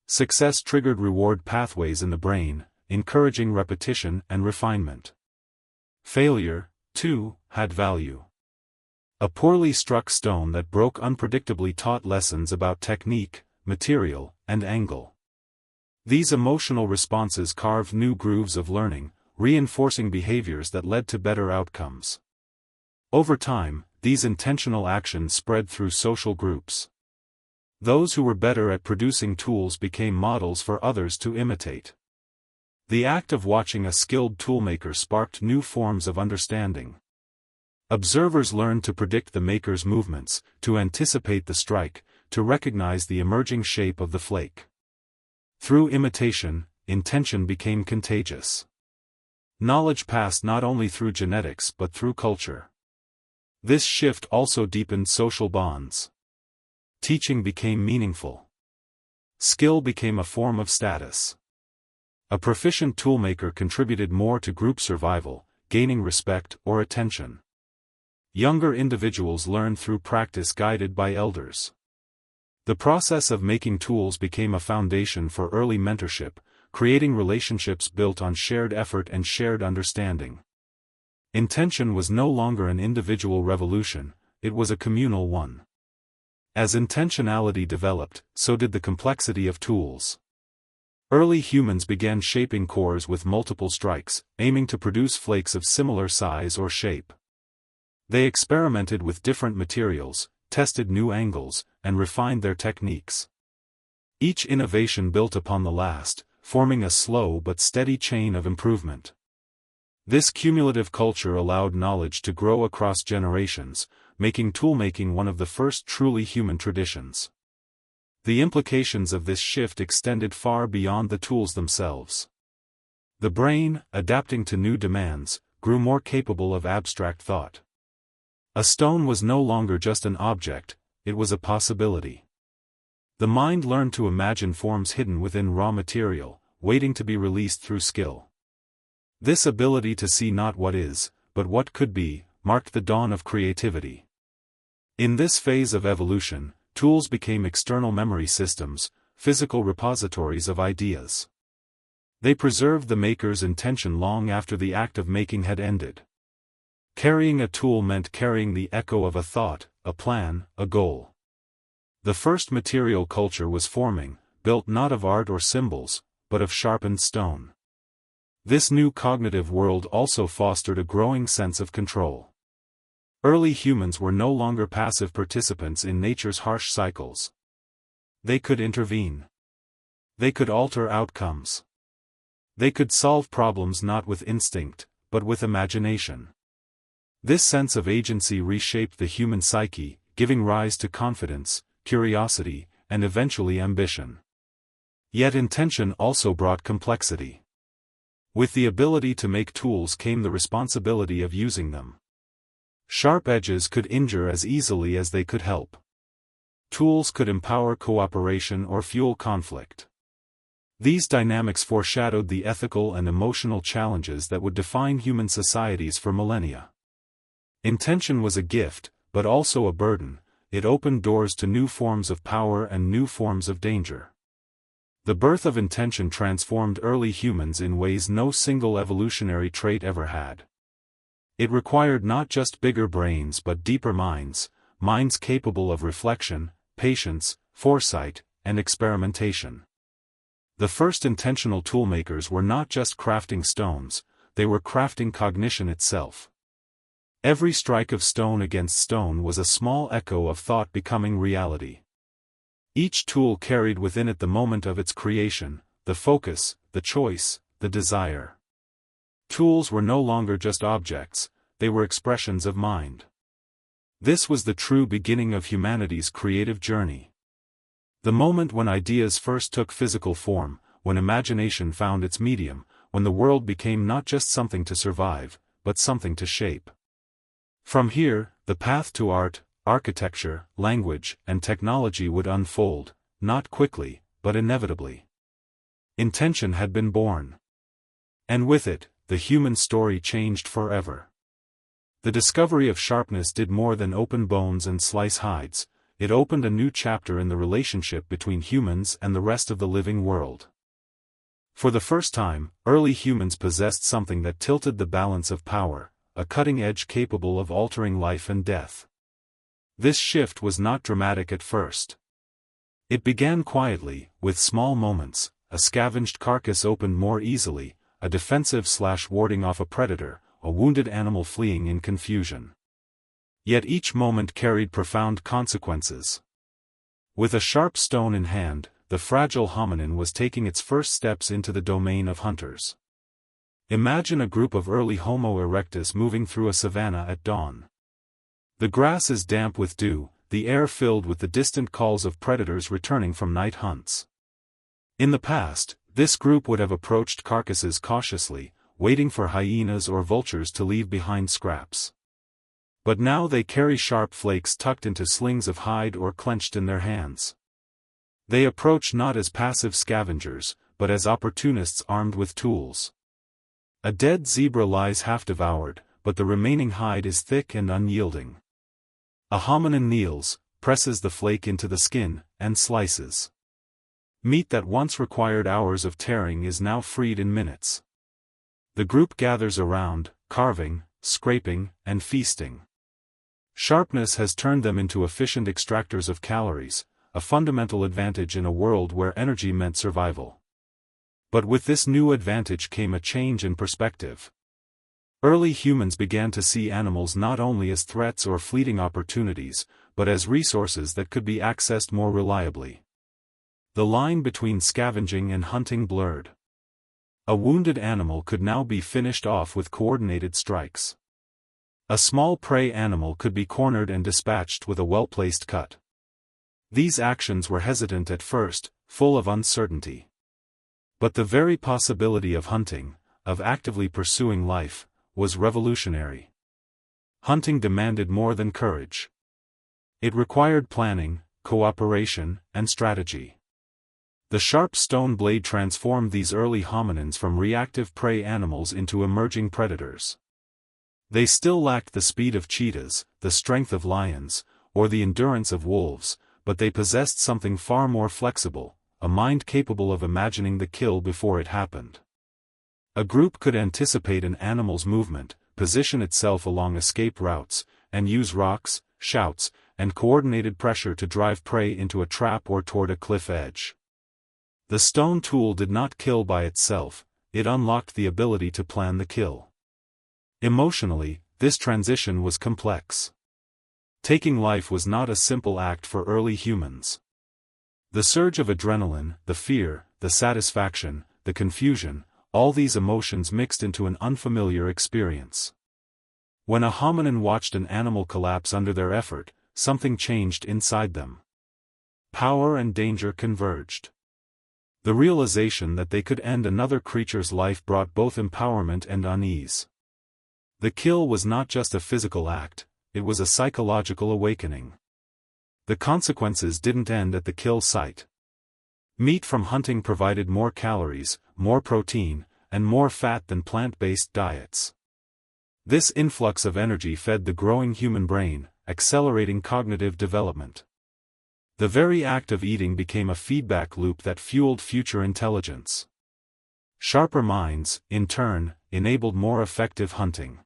Success triggered reward pathways in the brain, encouraging repetition and refinement. Failure, too, had value. A poorly struck stone that broke unpredictably taught lessons about technique, material, and angle. These emotional responses carved new grooves of learning, reinforcing behaviors that led to better outcomes. Over time, these intentional actions spread through social groups. Those who were better at producing tools became models for others to imitate. The act of watching a skilled toolmaker sparked new forms of understanding. Observers learned to predict the maker's movements, to anticipate the strike, to recognize the emerging shape of the flake. Through imitation, intention became contagious. Knowledge passed not only through genetics but through culture. This shift also deepened social bonds. Teaching became meaningful. Skill became a form of status. A proficient toolmaker contributed more to group survival, gaining respect or attention. Younger individuals learned through practice guided by elders. The process of making tools became a foundation for early mentorship, creating relationships built on shared effort and shared understanding. Intention was no longer an individual revolution, it was a communal one. As intentionality developed, so did the complexity of tools. Early humans began shaping cores with multiple strikes, aiming to produce flakes of similar size or shape. They experimented with different materials, tested new angles, and refined their techniques. Each innovation built upon the last, forming a slow but steady chain of improvement. This cumulative culture allowed knowledge to grow across generations, making toolmaking one of the first truly human traditions. The implications of this shift extended far beyond the tools themselves. The brain, adapting to new demands, grew more capable of abstract thought. A stone was no longer just an object, it was a possibility. The mind learned to imagine forms hidden within raw material, waiting to be released through skill. This ability to see not what is, but what could be, marked the dawn of creativity. In this phase of evolution, tools became external memory systems, physical repositories of ideas. They preserved the maker's intention long after the act of making had ended. Carrying a tool meant carrying the echo of a thought, a plan, a goal. The first material culture was forming, built not of art or symbols, but of sharpened stone. This new cognitive world also fostered a growing sense of control. Early humans were no longer passive participants in nature's harsh cycles. They could intervene. They could alter outcomes. They could solve problems not with instinct, but with imagination. This sense of agency reshaped the human psyche, giving rise to confidence, curiosity, and eventually ambition. Yet intention also brought complexity. With the ability to make tools came the responsibility of using them. Sharp edges could injure as easily as they could help. Tools could empower cooperation or fuel conflict. These dynamics foreshadowed the ethical and emotional challenges that would define human societies for millennia. Intention was a gift, but also a burden. It opened doors to new forms of power and new forms of danger. The birth of intention transformed early humans in ways no single evolutionary trait ever had. It required not just bigger brains but deeper minds, minds capable of reflection, patience, foresight, and experimentation. The first intentional toolmakers were not just crafting stones, they were crafting cognition itself. Every strike of stone against stone was a small echo of thought becoming reality. Each tool carried within it the moment of its creation, the focus, the choice, the desire. Tools were no longer just objects, they were expressions of mind. This was the true beginning of humanity's creative journey. The moment when ideas first took physical form, when imagination found its medium, when the world became not just something to survive, but something to shape. From here, the path to art, architecture, language, and technology would unfold, not quickly, but inevitably. Intention had been born. And with it, the human story changed forever. The discovery of sharpness did more than open bones and slice hides, it opened a new chapter in the relationship between humans and the rest of the living world. For the first time, early humans possessed something that tilted the balance of power, a cutting edge capable of altering life and death. This shift was not dramatic at first. It began quietly, with small moments: a scavenged carcass opened more easily, a defensive/warding off a predator, a wounded animal fleeing in confusion. Yet each moment carried profound consequences. With a sharp stone in hand, the fragile hominin was taking its first steps into the domain of hunters. Imagine a group of early Homo erectus moving through a savanna at dawn. The grass is damp with dew, the air filled with the distant calls of predators returning from night hunts. In the past, this group would have approached carcasses cautiously, waiting for hyenas or vultures to leave behind scraps. But now they carry sharp flakes tucked into slings of hide or clenched in their hands. They approach not as passive scavengers, but as opportunists armed with tools. A dead zebra lies half devoured, but the remaining hide is thick and unyielding. A hominin kneels, presses the flake into the skin, and slices. Meat that once required hours of tearing is now freed in minutes. The group gathers around, carving, scraping, and feasting. Sharpness has turned them into efficient extractors of calories, a fundamental advantage in a world where energy meant survival. But with this new advantage came a change in perspective. Early humans began to see animals not only as threats or fleeting opportunities, but as resources that could be accessed more reliably. The line between scavenging and hunting blurred. A wounded animal could now be finished off with coordinated strikes. A small prey animal could be cornered and dispatched with a well-placed cut. These actions were hesitant at first, full of uncertainty. But the very possibility of hunting, of actively pursuing life, was revolutionary. Hunting demanded more than courage. It required planning, cooperation, and strategy. The sharp stone blade transformed these early hominins from reactive prey animals into emerging predators. They still lacked the speed of cheetahs, the strength of lions, or the endurance of wolves, but they possessed something far more flexible, a mind capable of imagining the kill before it happened. A group could anticipate an animal's movement, position itself along escape routes, and use rocks, shouts, and coordinated pressure to drive prey into a trap or toward a cliff edge. The stone tool did not kill by itself, it unlocked the ability to plan the kill. Emotionally, this transition was complex. Taking life was not a simple act for early humans. The surge of adrenaline, the fear, the satisfaction, the confusion, all these emotions mixed into an unfamiliar experience. When a hominin watched an animal collapse under their effort, something changed inside them. Power and danger converged. The realization that they could end another creature's life brought both empowerment and unease. The kill was not just a physical act, it was a psychological awakening. The consequences didn't end at the kill site. Meat from hunting provided more calories, more protein, and more fat than plant-based diets. This influx of energy fed the growing human brain, accelerating cognitive development. The very act of eating became a feedback loop that fueled future intelligence. Sharper minds, in turn, enabled more effective hunting.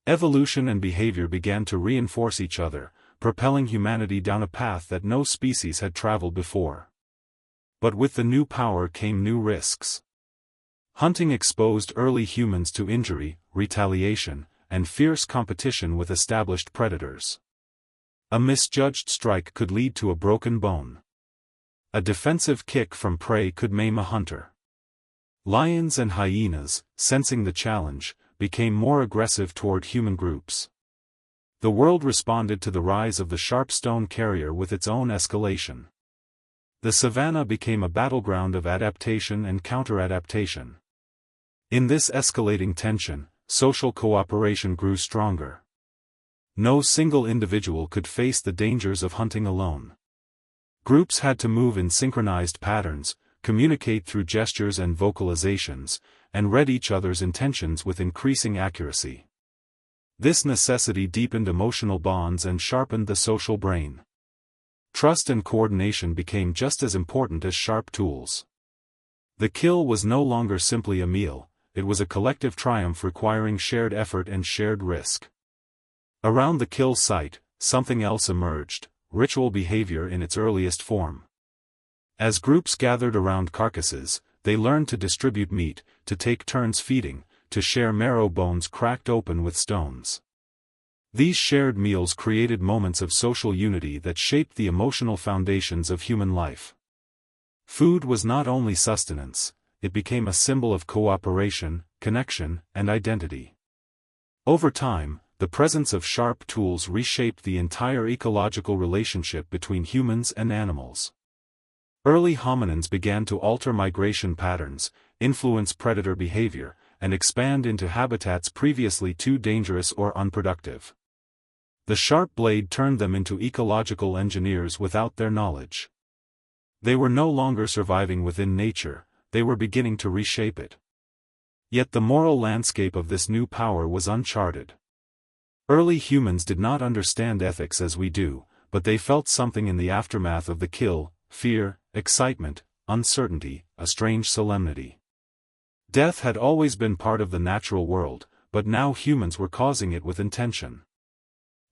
Evolution and behavior began to reinforce each other, propelling humanity down a path that no species had traveled before. But with the new power came new risks. Hunting exposed early humans to injury, retaliation, and fierce competition with established predators. A misjudged strike could lead to a broken bone. A defensive kick from prey could maim a hunter. Lions and hyenas, sensing the challenge, became more aggressive toward human groups. The world responded to the rise of the sharp stone carrier with its own escalation. The savanna became a battleground of adaptation and counter-adaptation. In this escalating tension, social cooperation grew stronger. No single individual could face the dangers of hunting alone. Groups had to move in synchronized patterns, communicate through gestures and vocalizations, and read each other's intentions with increasing accuracy. This necessity deepened emotional bonds and sharpened the social brain. Trust and coordination became just as important as sharp tools. The kill was no longer simply a meal, it was a collective triumph requiring shared effort and shared risk. Around the kill site, something else emerged, ritual behavior in its earliest form. As groups gathered around carcasses, they learned to distribute meat, to take turns feeding, to share marrow bones cracked open with stones. These shared meals created moments of social unity that shaped the emotional foundations of human life. Food was not only sustenance, it became a symbol of cooperation, connection, and identity. Over time, the presence of sharp tools reshaped the entire ecological relationship between humans and animals. Early hominins began to alter migration patterns, influence predator behavior, and expand into habitats previously too dangerous or unproductive. The sharp blade turned them into ecological engineers without their knowledge. They were no longer surviving within nature, they were beginning to reshape it. Yet the moral landscape of this new power was uncharted. Early humans did not understand ethics as we do, but they felt something in the aftermath of the kill: fear, excitement, uncertainty, a strange solemnity. Death had always been part of the natural world, but now humans were causing it with intention.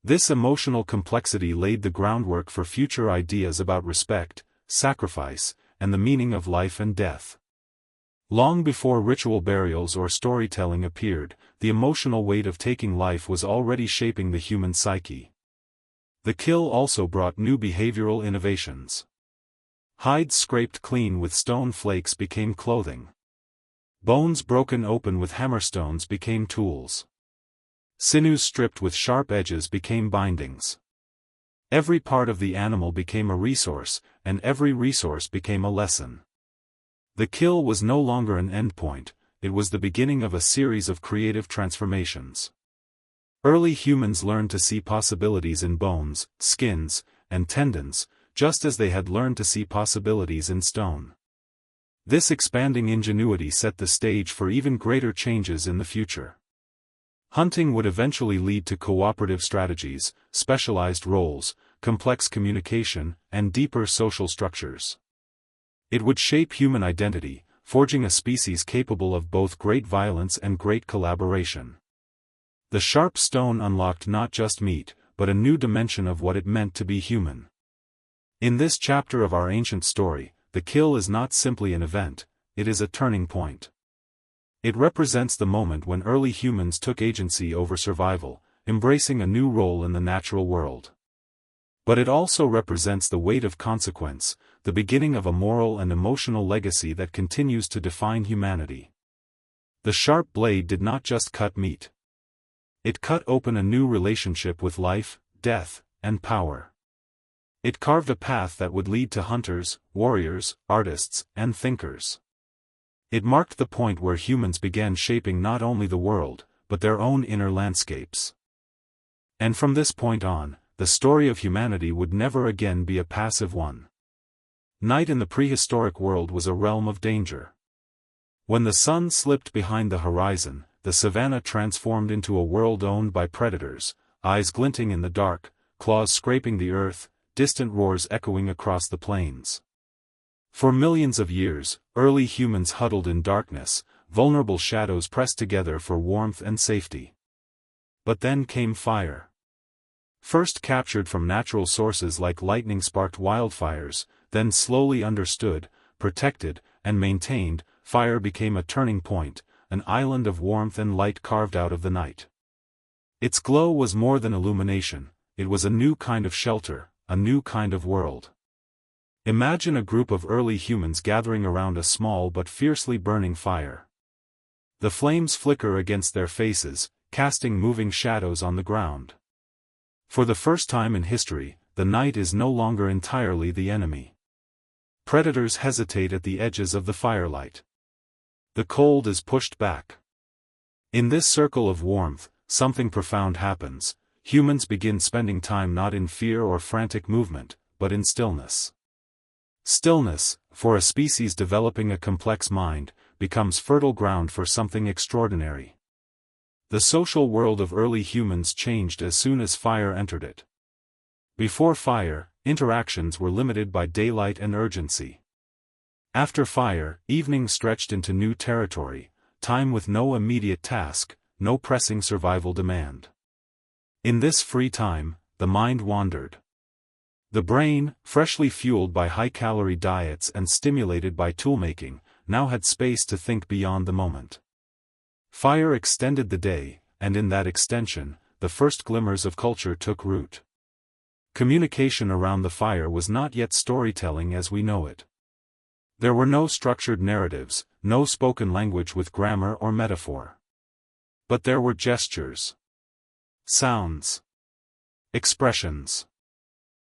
This emotional complexity laid the groundwork for future ideas about respect, sacrifice, and the meaning of life and death. Long before ritual burials or storytelling appeared, the emotional weight of taking life was already shaping the human psyche. The kill also brought new behavioral innovations. Hides scraped clean with stone flakes became clothing. Bones broken open with hammerstones became tools. Sinews stripped with sharp edges became bindings. Every part of the animal became a resource, and every resource became a lesson. The kill was no longer an endpoint, it was the beginning of a series of creative transformations. Early humans learned to see possibilities in bones, skins, and tendons, just as they had learned to see possibilities in stone. This expanding ingenuity set the stage for even greater changes in the future. Hunting would eventually lead to cooperative strategies, specialized roles, complex communication, and deeper social structures. It would shape human identity, forging a species capable of both great violence and great collaboration. The sharp stone unlocked not just meat, but a new dimension of what it meant to be human. In this chapter of our ancient story, the kill is not simply an event, it is a turning point. It represents the moment when early humans took agency over survival, embracing a new role in the natural world. But it also represents the weight of consequence, the beginning of a moral and emotional legacy that continues to define humanity. The sharp blade did not just cut meat. It cut open a new relationship with life, death, and power. It carved a path that would lead to hunters, warriors, artists, and thinkers. It marked the point where humans began shaping not only the world, but their own inner landscapes. And from this point on, the story of humanity would never again be a passive one. Night in the prehistoric world was a realm of danger. When the sun slipped behind the horizon, the savanna transformed into a world owned by predators, eyes glinting in the dark, claws scraping the earth, distant roars echoing across the plains. For millions of years, early humans huddled in darkness, vulnerable shadows pressed together for warmth and safety. But then came fire. First captured from natural sources like lightning-sparked wildfires, then slowly understood, protected, and maintained, fire became a turning point, an island of warmth and light carved out of the night. Its glow was more than illumination, it was a new kind of shelter, a new kind of world. Imagine a group of early humans gathering around a small but fiercely burning fire. The flames flicker against their faces, casting moving shadows on the ground. For the first time in history, the night is no longer entirely the enemy. Predators hesitate at the edges of the firelight. The cold is pushed back. In this circle of warmth, something profound happens. Humans begin spending time not in fear or frantic movement, but in stillness. Stillness, for a species developing a complex mind, becomes fertile ground for something extraordinary. The social world of early humans changed as soon as fire entered it. Before fire, interactions were limited by daylight and urgency. After fire, evening stretched into new territory, time with no immediate task, no pressing survival demand. In this free time, the mind wandered. The brain, freshly fueled by high-calorie diets and stimulated by toolmaking, now had space to think beyond the moment. Fire extended the day, and in that extension, the first glimmers of culture took root. Communication around the fire was not yet storytelling as we know it. There were no structured narratives, no spoken language with grammar or metaphor. But there were gestures. Sounds. Expressions.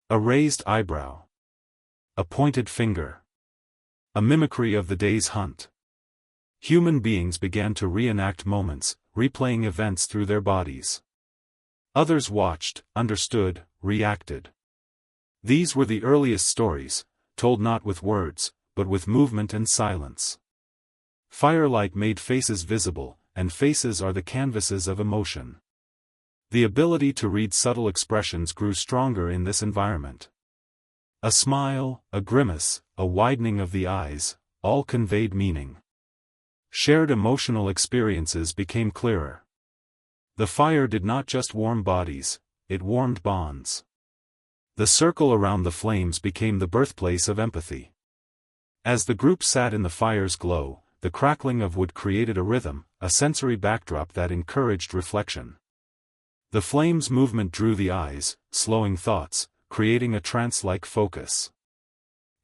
A raised eyebrow. A pointed finger. A mimicry of the day's hunt. Human beings began to reenact moments, replaying events through their bodies. Others watched, understood, reacted. These were the earliest stories, told not with words, but with movement and silence. Firelight made faces visible, and faces are the canvases of emotion. The ability to read subtle expressions grew stronger in this environment. A smile, a grimace, a widening of the eyes, all conveyed meaning. Shared emotional experiences became clearer. The fire did not just warm bodies, it warmed bonds. The circle around the flames became the birthplace of empathy. As the group sat in the fire's glow, the crackling of wood created a rhythm, a sensory backdrop that encouraged reflection. The flame's movement drew the eyes, slowing thoughts, creating a trance-like focus.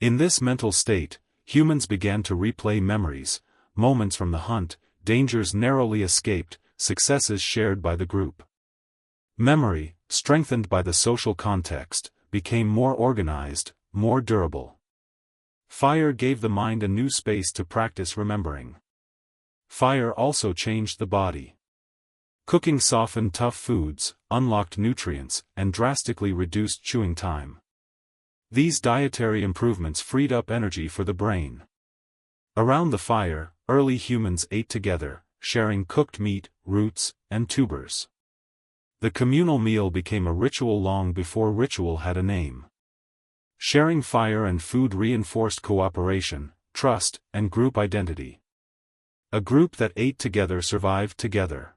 In this mental state, humans began to replay memories, moments from the hunt, dangers narrowly escaped, successes shared by the group. Memory, strengthened by the social context, became more organized, more durable. Fire gave the mind a new space to practice remembering. Fire also changed the body. Cooking softened tough foods, unlocked nutrients, and drastically reduced chewing time. These dietary improvements freed up energy for the brain. Around the fire, early humans ate together, sharing cooked meat, roots, and tubers. The communal meal became a ritual long before ritual had a name. Sharing fire and food reinforced cooperation, trust, and group identity. A group that ate together survived together.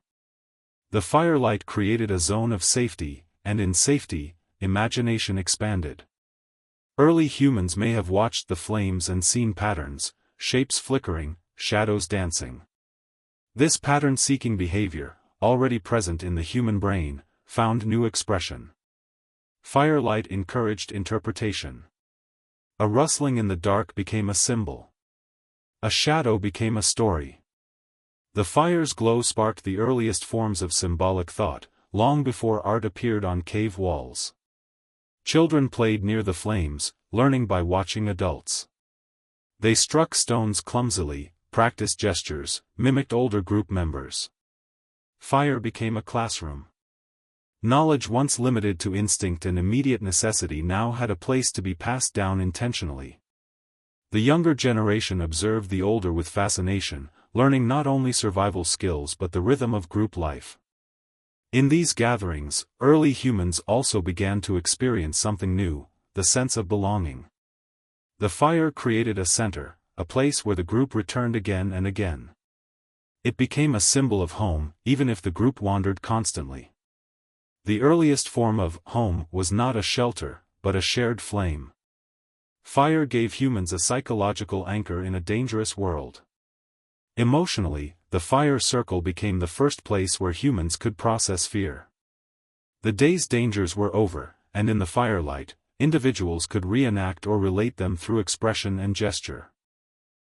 The firelight created a zone of safety, and in safety, imagination expanded. Early humans may have watched the flames and seen patterns, shapes flickering, shadows dancing. This pattern-seeking behavior, already present in the human brain, found new expression. Firelight encouraged interpretation. A rustling in the dark became a symbol. A shadow became a story. The fire's glow sparked the earliest forms of symbolic thought, long before art appeared on cave walls. Children played near the flames, learning by watching adults. They struck stones clumsily, practiced gestures, mimicked older group members. Fire became a classroom. Knowledge once limited to instinct and immediate necessity now had a place to be passed down intentionally. The younger generation observed the older with fascination, learning not only survival skills but the rhythm of group life. In these gatherings, early humans also began to experience something new, the sense of belonging. The fire created a center, a place where the group returned again and again. It became a symbol of home, even if the group wandered constantly. The earliest form of home was not a shelter, but a shared flame. Fire gave humans a psychological anchor in a dangerous world. Emotionally, the fire circle became the first place where humans could process fear. The day's dangers were over, and in the firelight, individuals could reenact or relate them through expression and gesture.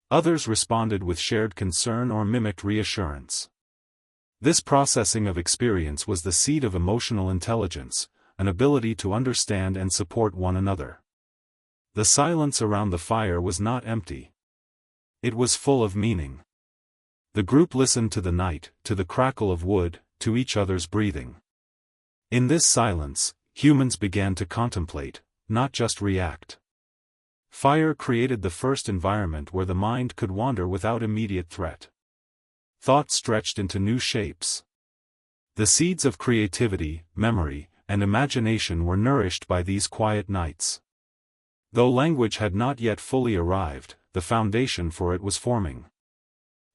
Others responded with shared concern or mimicked reassurance. This processing of experience was the seed of emotional intelligence, an ability to understand and support one another. The silence around the fire was not empty. It was full of meaning. The group listened to the night, to the crackle of wood, to each other's breathing. In this silence, humans began to contemplate, not just react. Fire created the first environment where the mind could wander without immediate threat. Thought stretched into new shapes. The seeds of creativity, memory, and imagination were nourished by these quiet nights. Though language had not yet fully arrived, the foundation for it was forming.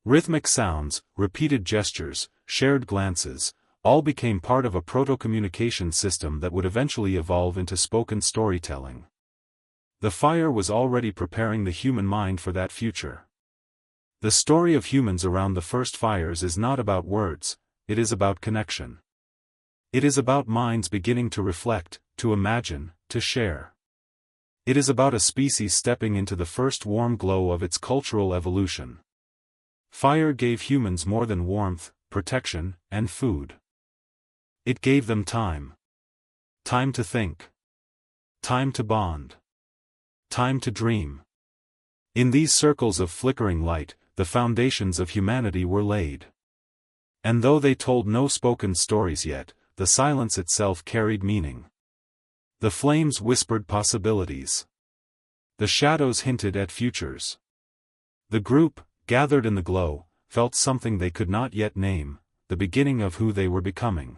Rhythmic sounds, repeated gestures, shared glances, all became part of a proto-communication system that would eventually evolve into spoken storytelling. The fire was already preparing the human mind for that future. The story of humans around the first fires is not about words, it is about connection. It is about minds beginning to reflect, to imagine, to share. It is about a species stepping into the first warm glow of its cultural evolution. Fire gave humans more than warmth, protection, and food. It gave them time. Time to think. Time to bond. Time to dream. In these circles of flickering light, the foundations of humanity were laid. And though they told no spoken stories yet, the silence itself carried meaning. The flames whispered possibilities. The shadows hinted at futures. The group, gathered in the glow, felt something they could not yet name, the beginning of who they were becoming.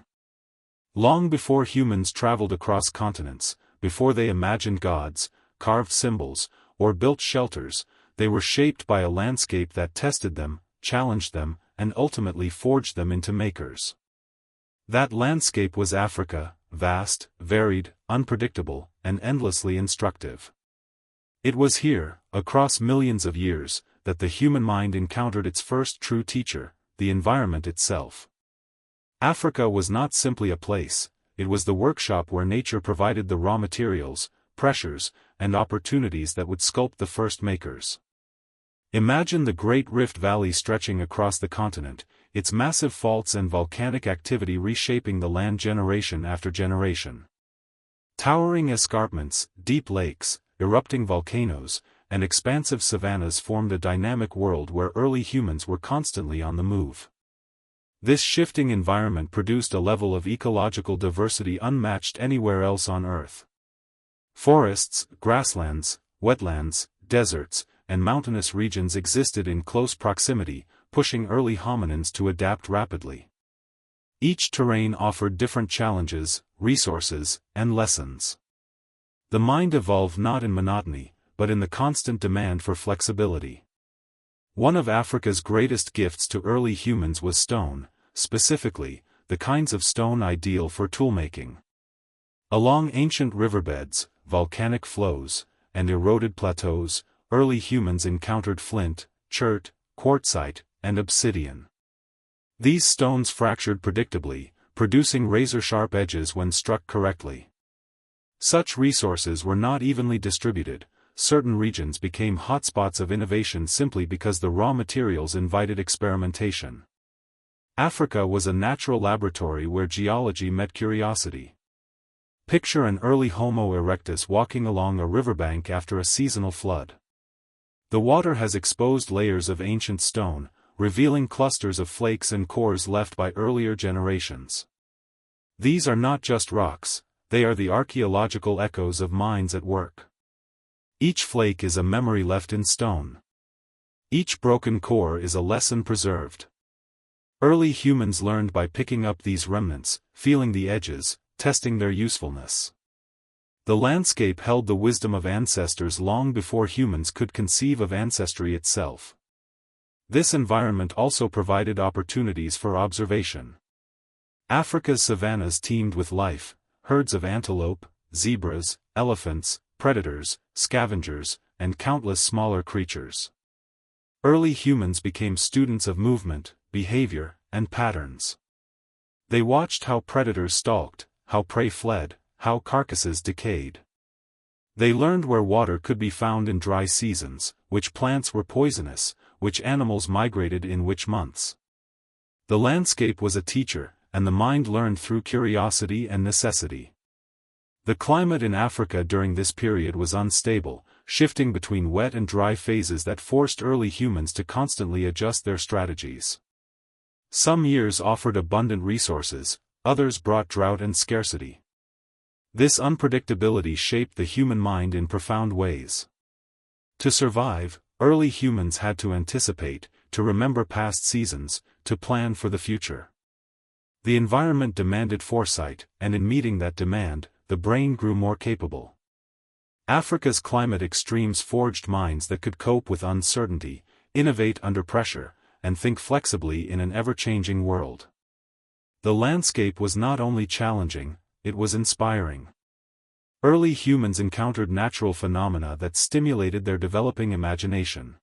Long before humans traveled across continents, before they imagined gods, carved symbols, or built shelters, they were shaped by a landscape that tested them, challenged them, and ultimately forged them into makers. That landscape was Africa, vast, varied, unpredictable, and endlessly instructive. It was here, across millions of years, that the human mind encountered its first true teacher, the environment itself. Africa was not simply a place, it was the workshop where nature provided the raw materials, pressures, and opportunities that would sculpt the first makers. Imagine the Great Rift Valley stretching across the continent, its massive faults and volcanic activity reshaping the land generation after generation. Towering escarpments, deep lakes, erupting volcanoes, and expansive savannas formed a dynamic world where early humans were constantly on the move. This shifting environment produced a level of ecological diversity unmatched anywhere else on Earth. Forests, grasslands, wetlands, deserts, and mountainous regions existed in close proximity, pushing early hominins to adapt rapidly. Each terrain offered different challenges, resources, and lessons. The mind evolved not in monotony, but in the constant demand for flexibility. One of Africa's greatest gifts to early humans was stone, specifically, the kinds of stone ideal for toolmaking. Along ancient riverbeds, volcanic flows, and eroded plateaus, early humans encountered flint, chert, quartzite, and obsidian. These stones fractured predictably, producing razor-sharp edges when struck correctly. Such resources were not evenly distributed. Certain regions became hotspots of innovation simply because the raw materials invited experimentation. Africa was a natural laboratory where geology met curiosity. Picture an early Homo erectus walking along a riverbank after a seasonal flood. The water has exposed layers of ancient stone, revealing clusters of flakes and cores left by earlier generations. These are not just rocks, they are the archaeological echoes of minds at work. Each flake is a memory left in stone. Each broken core is a lesson preserved. Early humans learned by picking up these remnants, feeling the edges, testing their usefulness. The landscape held the wisdom of ancestors long before humans could conceive of ancestry itself. This environment also provided opportunities for observation. Africa's savannas teemed with life, herds of antelope, zebras, elephants, predators, scavengers, and countless smaller creatures. Early humans became students of movement, behavior, and patterns. They watched how predators stalked, how prey fled, how carcasses decayed. They learned where water could be found in dry seasons, which plants were poisonous, which animals migrated in which months. The landscape was a teacher, and the mind learned through curiosity and necessity. The climate in Africa during this period was unstable, shifting between wet and dry phases that forced early humans to constantly adjust their strategies. Some years offered abundant resources, others brought drought and scarcity. This unpredictability shaped the human mind in profound ways. To survive, early humans had to anticipate, to remember past seasons, to plan for the future. The environment demanded foresight, and in meeting that demand, the brain grew more capable. Africa's climate extremes forged minds that could cope with uncertainty, innovate under pressure, and think flexibly in an ever-changing world. The landscape was not only challenging, it was inspiring. Early humans encountered natural phenomena that stimulated their developing imagination.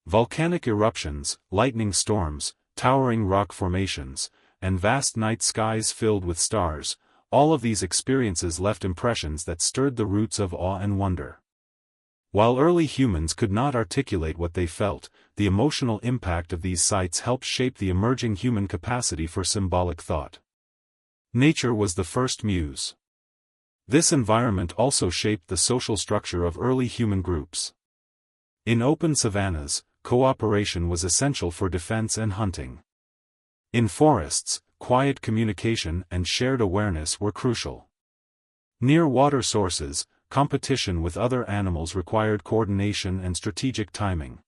Volcanic eruptions, lightning storms, towering rock formations, and vast night skies filled with stars, all of these experiences left impressions that stirred the roots of awe and wonder. While early humans could not articulate what they felt, the emotional impact of these sights helped shape the emerging human capacity for symbolic thought. Nature was the first muse. This environment also shaped the social structure of early human groups. In open savannas, cooperation was essential for defense and hunting. In forests, quiet communication and shared awareness were crucial. Near water sources, competition with other animals required coordination and strategic timing.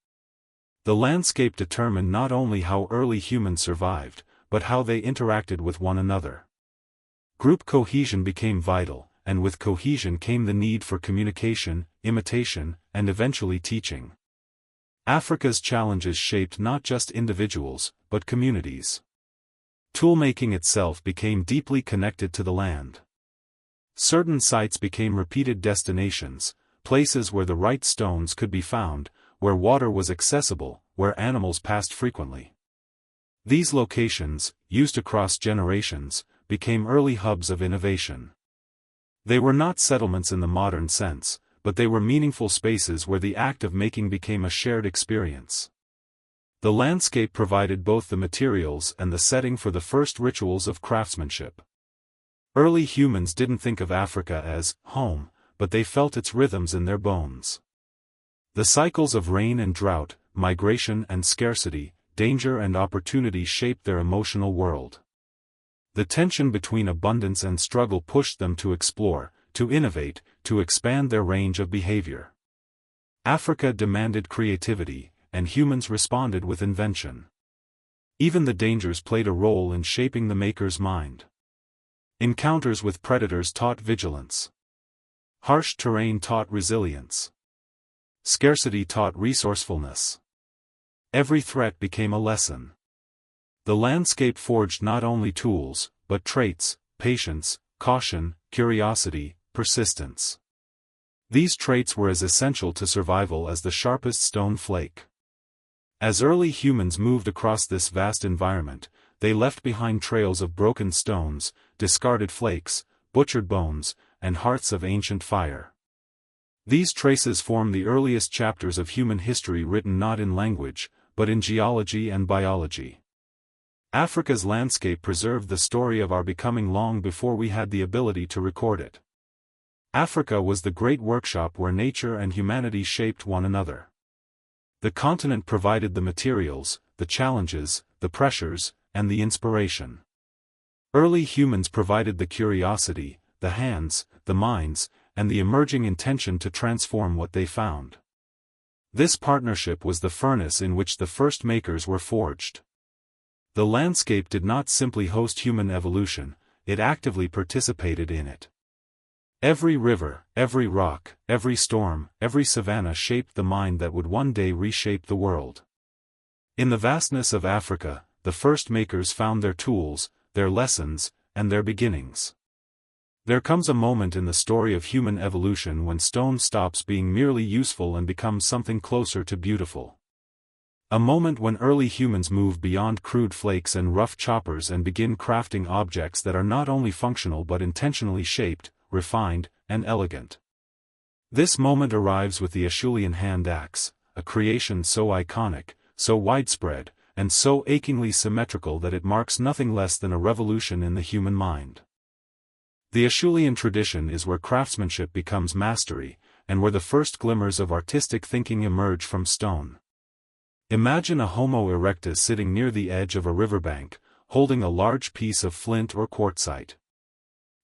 The landscape determined not only how early humans survived, but how they interacted with one another. Group cohesion became vital, and with cohesion came the need for communication, imitation, and eventually teaching. Africa's challenges shaped not just individuals, but communities. Toolmaking itself became deeply connected to the land. Certain sites became repeated destinations, places where the right stones could be found, where water was accessible, where animals passed frequently. These locations, used across generations, became early hubs of innovation. They were not settlements in the modern sense, but they were meaningful spaces where the act of making became a shared experience. The landscape provided both the materials and the setting for the first rituals of craftsmanship. Early humans didn't think of Africa as home, but they felt its rhythms in their bones. The cycles of rain and drought, migration and scarcity, danger and opportunity shaped their emotional world. The tension between abundance and struggle pushed them to explore, to innovate, to expand their range of behavior. Africa demanded creativity, and humans responded with invention. Even the dangers played a role in shaping the maker's mind. Encounters with predators taught vigilance. Harsh terrain taught resilience. Scarcity taught resourcefulness. Every threat became a lesson. The landscape forged not only tools, but traits: patience, caution, curiosity, persistence. These traits were as essential to survival as the sharpest stone flake. As early humans moved across this vast environment, they left behind trails of broken stones, discarded flakes, butchered bones, and hearts of ancient fire. These traces form the earliest chapters of human history written not in language, but in geology and biology. Africa's landscape preserved the story of our becoming long before we had the ability to record it. Africa was the great workshop where nature and humanity shaped one another. The continent provided the materials, the challenges, the pressures, and the inspiration. Early humans provided the curiosity, the hands, the minds, and the emerging intention to transform what they found. This partnership was the furnace in which the first makers were forged. The landscape did not simply host human evolution, it actively participated in it. Every river, every rock, every storm, every savanna shaped the mind that would one day reshape the world. In the vastness of Africa, the first makers found their tools, their lessons, and their beginnings. There comes a moment in the story of human evolution when stone stops being merely useful and becomes something closer to beautiful. A moment when early humans move beyond crude flakes and rough choppers and begin crafting objects that are not only functional but intentionally shaped, refined, and elegant. This moment arrives with the Acheulean hand axe, a creation so iconic, so widespread, and so achingly symmetrical that it marks nothing less than a revolution in the human mind. The Acheulean tradition is where craftsmanship becomes mastery, and where the first glimmers of artistic thinking emerge from stone. Imagine a Homo erectus sitting near the edge of a riverbank, holding a large piece of flint or quartzite.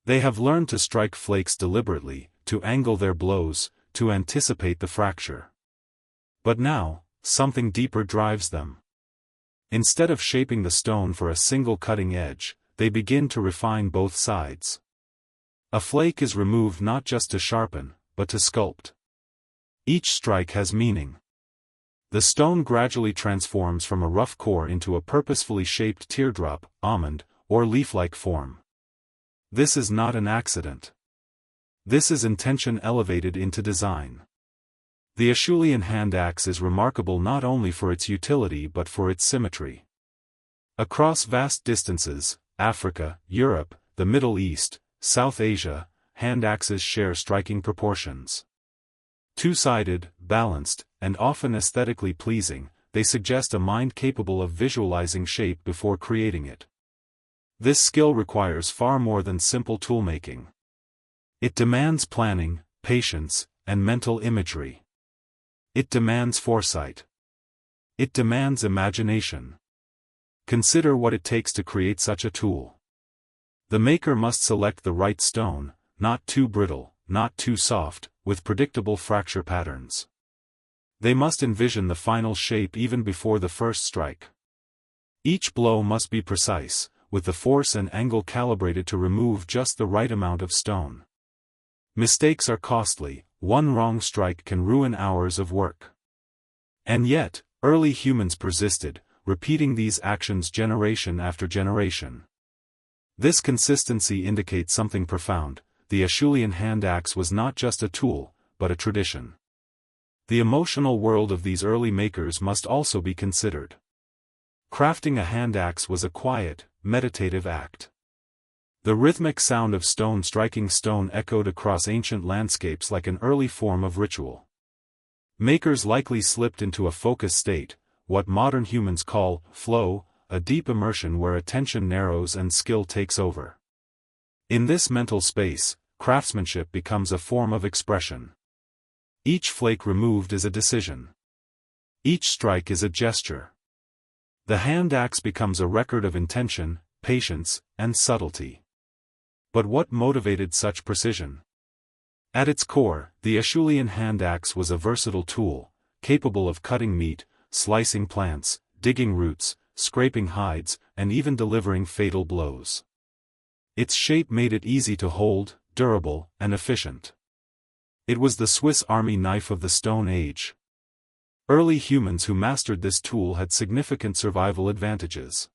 They have learned to strike flakes deliberately, to angle their blows, to anticipate the fracture. But now, something deeper drives them. Instead of shaping the stone for a single cutting edge, they begin to refine both sides. A flake is removed not just to sharpen, but to sculpt. Each strike has meaning. The stone gradually transforms from a rough core into a purposefully shaped teardrop, almond, or leaf-like form. This is not an accident. This is intention elevated into design. The Acheulean hand axe is remarkable not only for its utility but for its symmetry. Across vast distances, Africa, Europe, the Middle East, South Asia, hand axes share striking proportions. Two-sided, balanced, and often aesthetically pleasing, they suggest a mind capable of visualizing shape before creating it. This skill requires far more than simple toolmaking. It demands planning, patience, and mental imagery. It demands foresight. It demands imagination. Consider what it takes to create such a tool. The maker must select the right stone, not too brittle, not too soft, with predictable fracture patterns. They must envision the final shape even before the first strike. Each blow must be precise, with the force and angle calibrated to remove just the right amount of stone. Mistakes are costly, one wrong strike can ruin hours of work. And yet, early humans persisted, repeating these actions generation after generation. This consistency indicates something profound. the Acheulean hand axe was not just a tool, but a tradition. The emotional world of these early makers must also be considered. Crafting a hand axe was a quiet, meditative act. The rhythmic sound of stone striking stone echoed across ancient landscapes like an early form of ritual. Makers likely slipped into a focused state, what modern humans call flow, a deep immersion where attention narrows and skill takes over. In this mental space, craftsmanship becomes a form of expression. Each flake removed is a decision. Each strike is a gesture. The hand axe becomes a record of intention, patience, and subtlety. But what motivated such precision? At its core, the Acheulean hand axe was a versatile tool, capable of cutting meat, slicing plants, digging roots, scraping hides, and even delivering fatal blows. Its shape made it easy to hold, durable, and efficient. It was the Swiss Army knife of the Stone Age. Early humans who mastered this tool had significant survival advantages.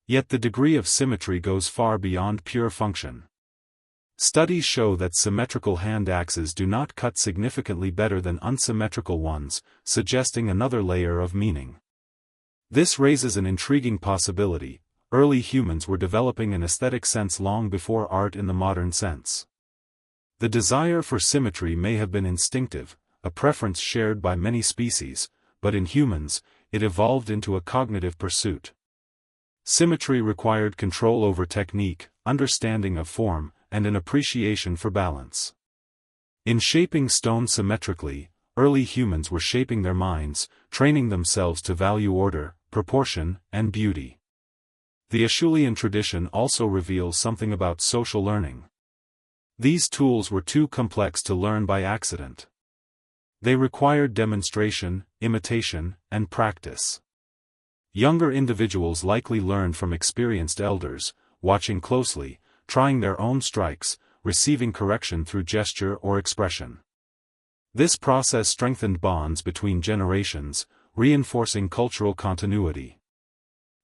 Yet the degree of symmetry goes far beyond pure function. Studies show that symmetrical hand axes do not cut significantly better than unsymmetrical ones, suggesting another layer of meaning. This raises an intriguing possibility: early humans were developing an aesthetic sense long before art in the modern sense. The desire for symmetry may have been instinctive, a preference shared by many species, but in humans, it evolved into a cognitive pursuit. Symmetry required control over technique, understanding of form, and an appreciation for balance. In shaping stone symmetrically, early humans were shaping their minds, training themselves to value order, proportion, and beauty. The Acheulean tradition also reveals something about social learning. These tools were too complex to learn by accident. They required demonstration, imitation, and practice. Younger individuals likely learned from experienced elders, watching closely, trying their own strikes, receiving correction through gesture or expression. This process strengthened bonds between generations, reinforcing cultural continuity.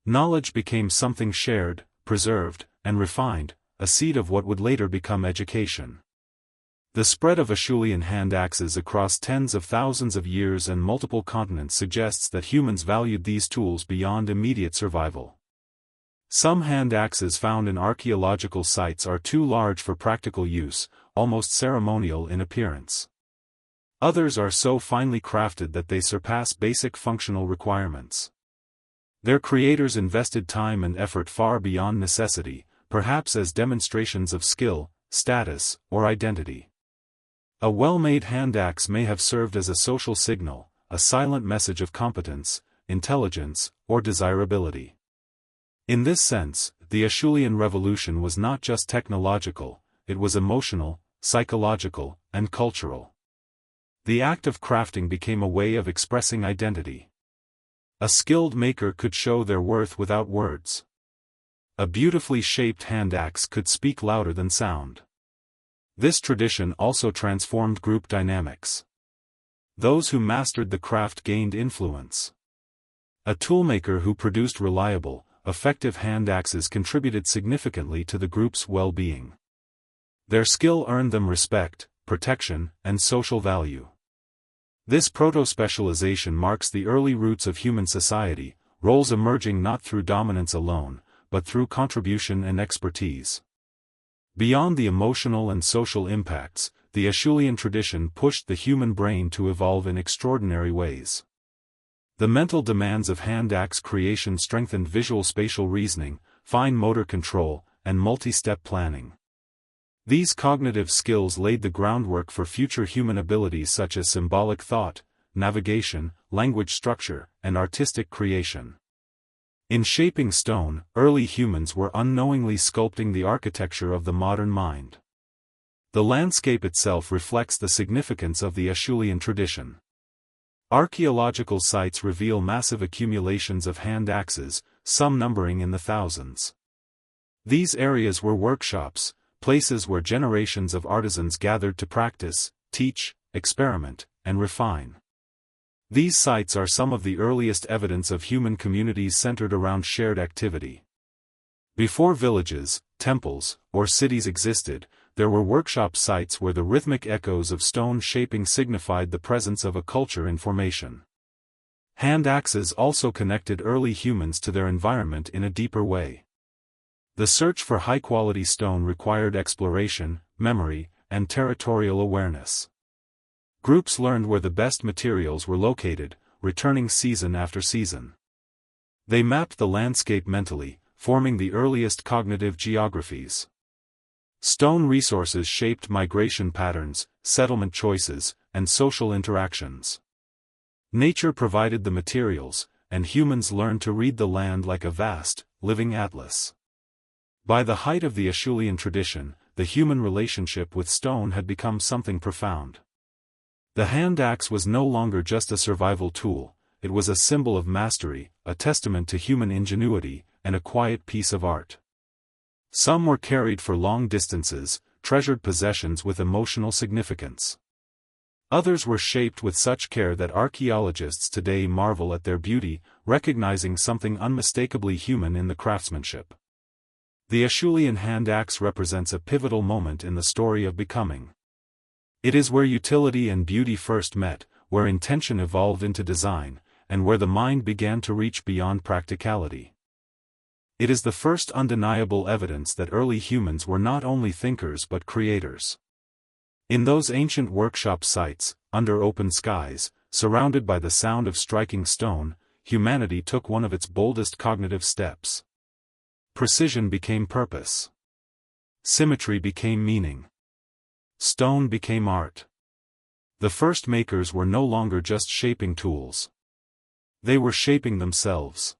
Knowledge became something shared, preserved, and refined, a seed of what would later become education. The spread of Acheulean hand axes across tens of thousands of years and multiple continents suggests that humans valued these tools beyond immediate survival. Some hand axes found in archaeological sites are too large for practical use, almost ceremonial in appearance. Others are so finely crafted that they surpass basic functional requirements. Their creators invested time and effort far beyond necessity, perhaps as demonstrations of skill, status, or identity. A well-made hand axe may have served as a social signal, a silent message of competence, intelligence, or desirability. In this sense, the Acheulean Revolution was not just technological, it was emotional, psychological, and cultural. The act of crafting became a way of expressing identity. A skilled maker could show their worth without words. A beautifully shaped hand axe could speak louder than sound. This tradition also transformed group dynamics. Those who mastered the craft gained influence. A toolmaker who produced reliable, effective hand axes contributed significantly to the group's well-being. Their skill earned them respect, protection, and social value. This proto-specialization marks the early roots of human society, roles emerging not through dominance alone, but through contribution and expertise. Beyond the emotional and social impacts, the Acheulean tradition pushed the human brain to evolve in extraordinary ways. The mental demands of hand axe creation strengthened visual spatial reasoning, fine motor control, and multi-step planning. These cognitive skills laid the groundwork for future human abilities such as symbolic thought, navigation, language structure, and artistic creation. In shaping stone, early humans were unknowingly sculpting the architecture of the modern mind. The landscape itself reflects the significance of the Acheulean tradition. Archaeological sites reveal massive accumulations of hand axes, some numbering in the thousands. These areas were workshops, places where generations of artisans gathered to practice, teach, experiment, and refine. These sites are some of the earliest evidence of human communities centered around shared activity. Before villages, temples, or cities existed, there were workshop sites where the rhythmic echoes of stone shaping signified the presence of a culture in formation. Hand axes also connected early humans to their environment in a deeper way. The search for high-quality stone required exploration, memory, and territorial awareness. Groups learned where the best materials were located, returning season after season. They mapped the landscape mentally, forming the earliest cognitive geographies. Stone resources shaped migration patterns, settlement choices, and social interactions. Nature provided the materials, and humans learned to read the land like a vast, living atlas. By the height of the Acheulean tradition, the human relationship with stone had become something profound. The hand axe was no longer just a survival tool, it was a symbol of mastery, a testament to human ingenuity, and a quiet piece of art. Some were carried for long distances, treasured possessions with emotional significance. Others were shaped with such care that archaeologists today marvel at their beauty, recognizing something unmistakably human in the craftsmanship. The Acheulean hand axe represents a pivotal moment in the story of becoming. It is where utility and beauty first met, where intention evolved into design, and where the mind began to reach beyond practicality. It is the first undeniable evidence that early humans were not only thinkers but creators. In those ancient workshop sites, under open skies, surrounded by the sound of striking stone, humanity took one of its boldest cognitive steps. Precision became purpose. Symmetry became meaning. Stone became art. The first makers were no longer just shaping tools. They were shaping themselves.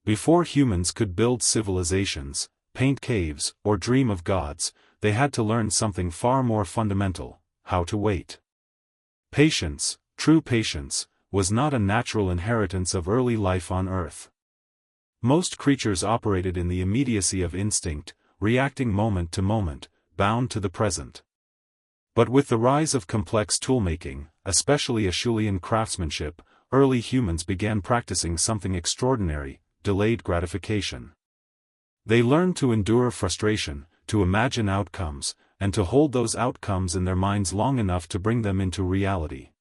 Before humans could build civilizations, paint caves, or dream of gods, they had to learn something far more fundamental: how to wait. Patience, true patience, was not a natural inheritance of early life on Earth. Most creatures operated in the immediacy of instinct, reacting moment to moment, bound to the present. But with the rise of complex toolmaking, especially Acheulean craftsmanship, early humans began practicing something extraordinary: delayed gratification. They learned to endure frustration, to imagine outcomes, and to hold those outcomes in their minds long enough to bring them into reality.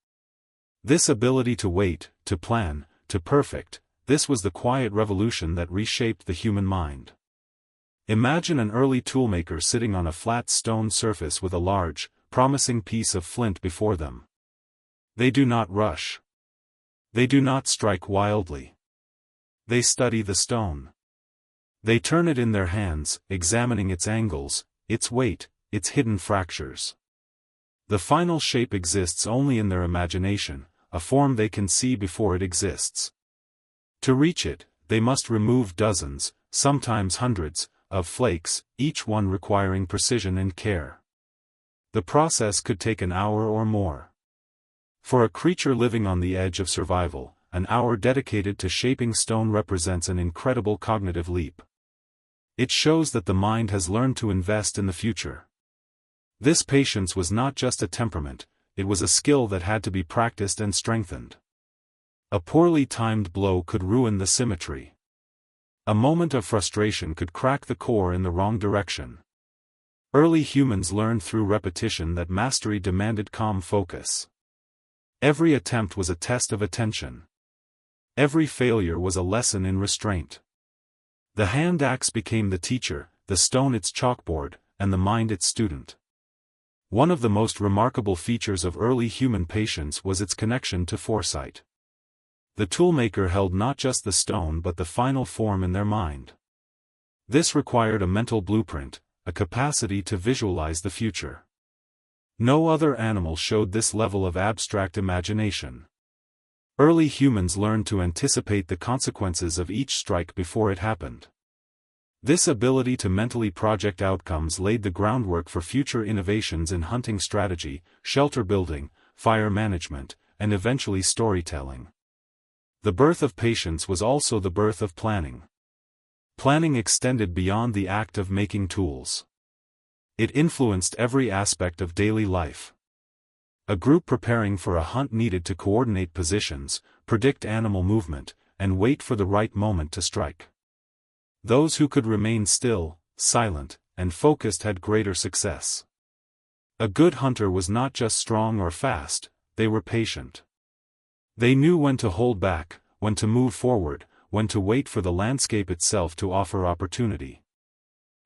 This ability to wait, to plan, to perfect, this was the quiet revolution that reshaped the human mind. Imagine an early toolmaker sitting on a flat stone surface with a large, promising piece of flint before them. They do not rush. They do not strike wildly. They study the stone. They turn it in their hands, examining its angles, its weight, its hidden fractures. The final shape exists only in their imagination, a form they can see before it exists. To reach it, they must remove dozens, sometimes hundreds, of flakes, each one requiring precision and care. The process could take an hour or more. For a creature living on the edge of survival, an hour dedicated to shaping stone represents an incredible cognitive leap. It shows that the mind has learned to invest in the future. This patience was not just a temperament, it was a skill that had to be practiced and strengthened. A poorly timed blow could ruin the symmetry. A moment of frustration could crack the core in the wrong direction. Early humans learned through repetition that mastery demanded calm focus. Every attempt was a test of attention. Every failure was a lesson in restraint. The hand axe became the teacher, the stone its chalkboard, and the mind its student. One of the most remarkable features of early human patience was its connection to foresight. The toolmaker held not just the stone but the final form in their mind. This required a mental blueprint, a capacity to visualize the future. No other animal showed this level of abstract imagination. Early humans learned to anticipate the consequences of each strike before it happened. This ability to mentally project outcomes laid the groundwork for future innovations in hunting strategy, shelter building, fire management, and eventually storytelling. The birth of patience was also the birth of planning. Planning extended beyond the act of making tools. It influenced every aspect of daily life. A group preparing for a hunt needed to coordinate positions, predict animal movement, and wait for the right moment to strike. Those who could remain still, silent, and focused had greater success. A good hunter was not just strong or fast, they were patient. They knew when to hold back, when to move forward, when to wait for the landscape itself to offer opportunity.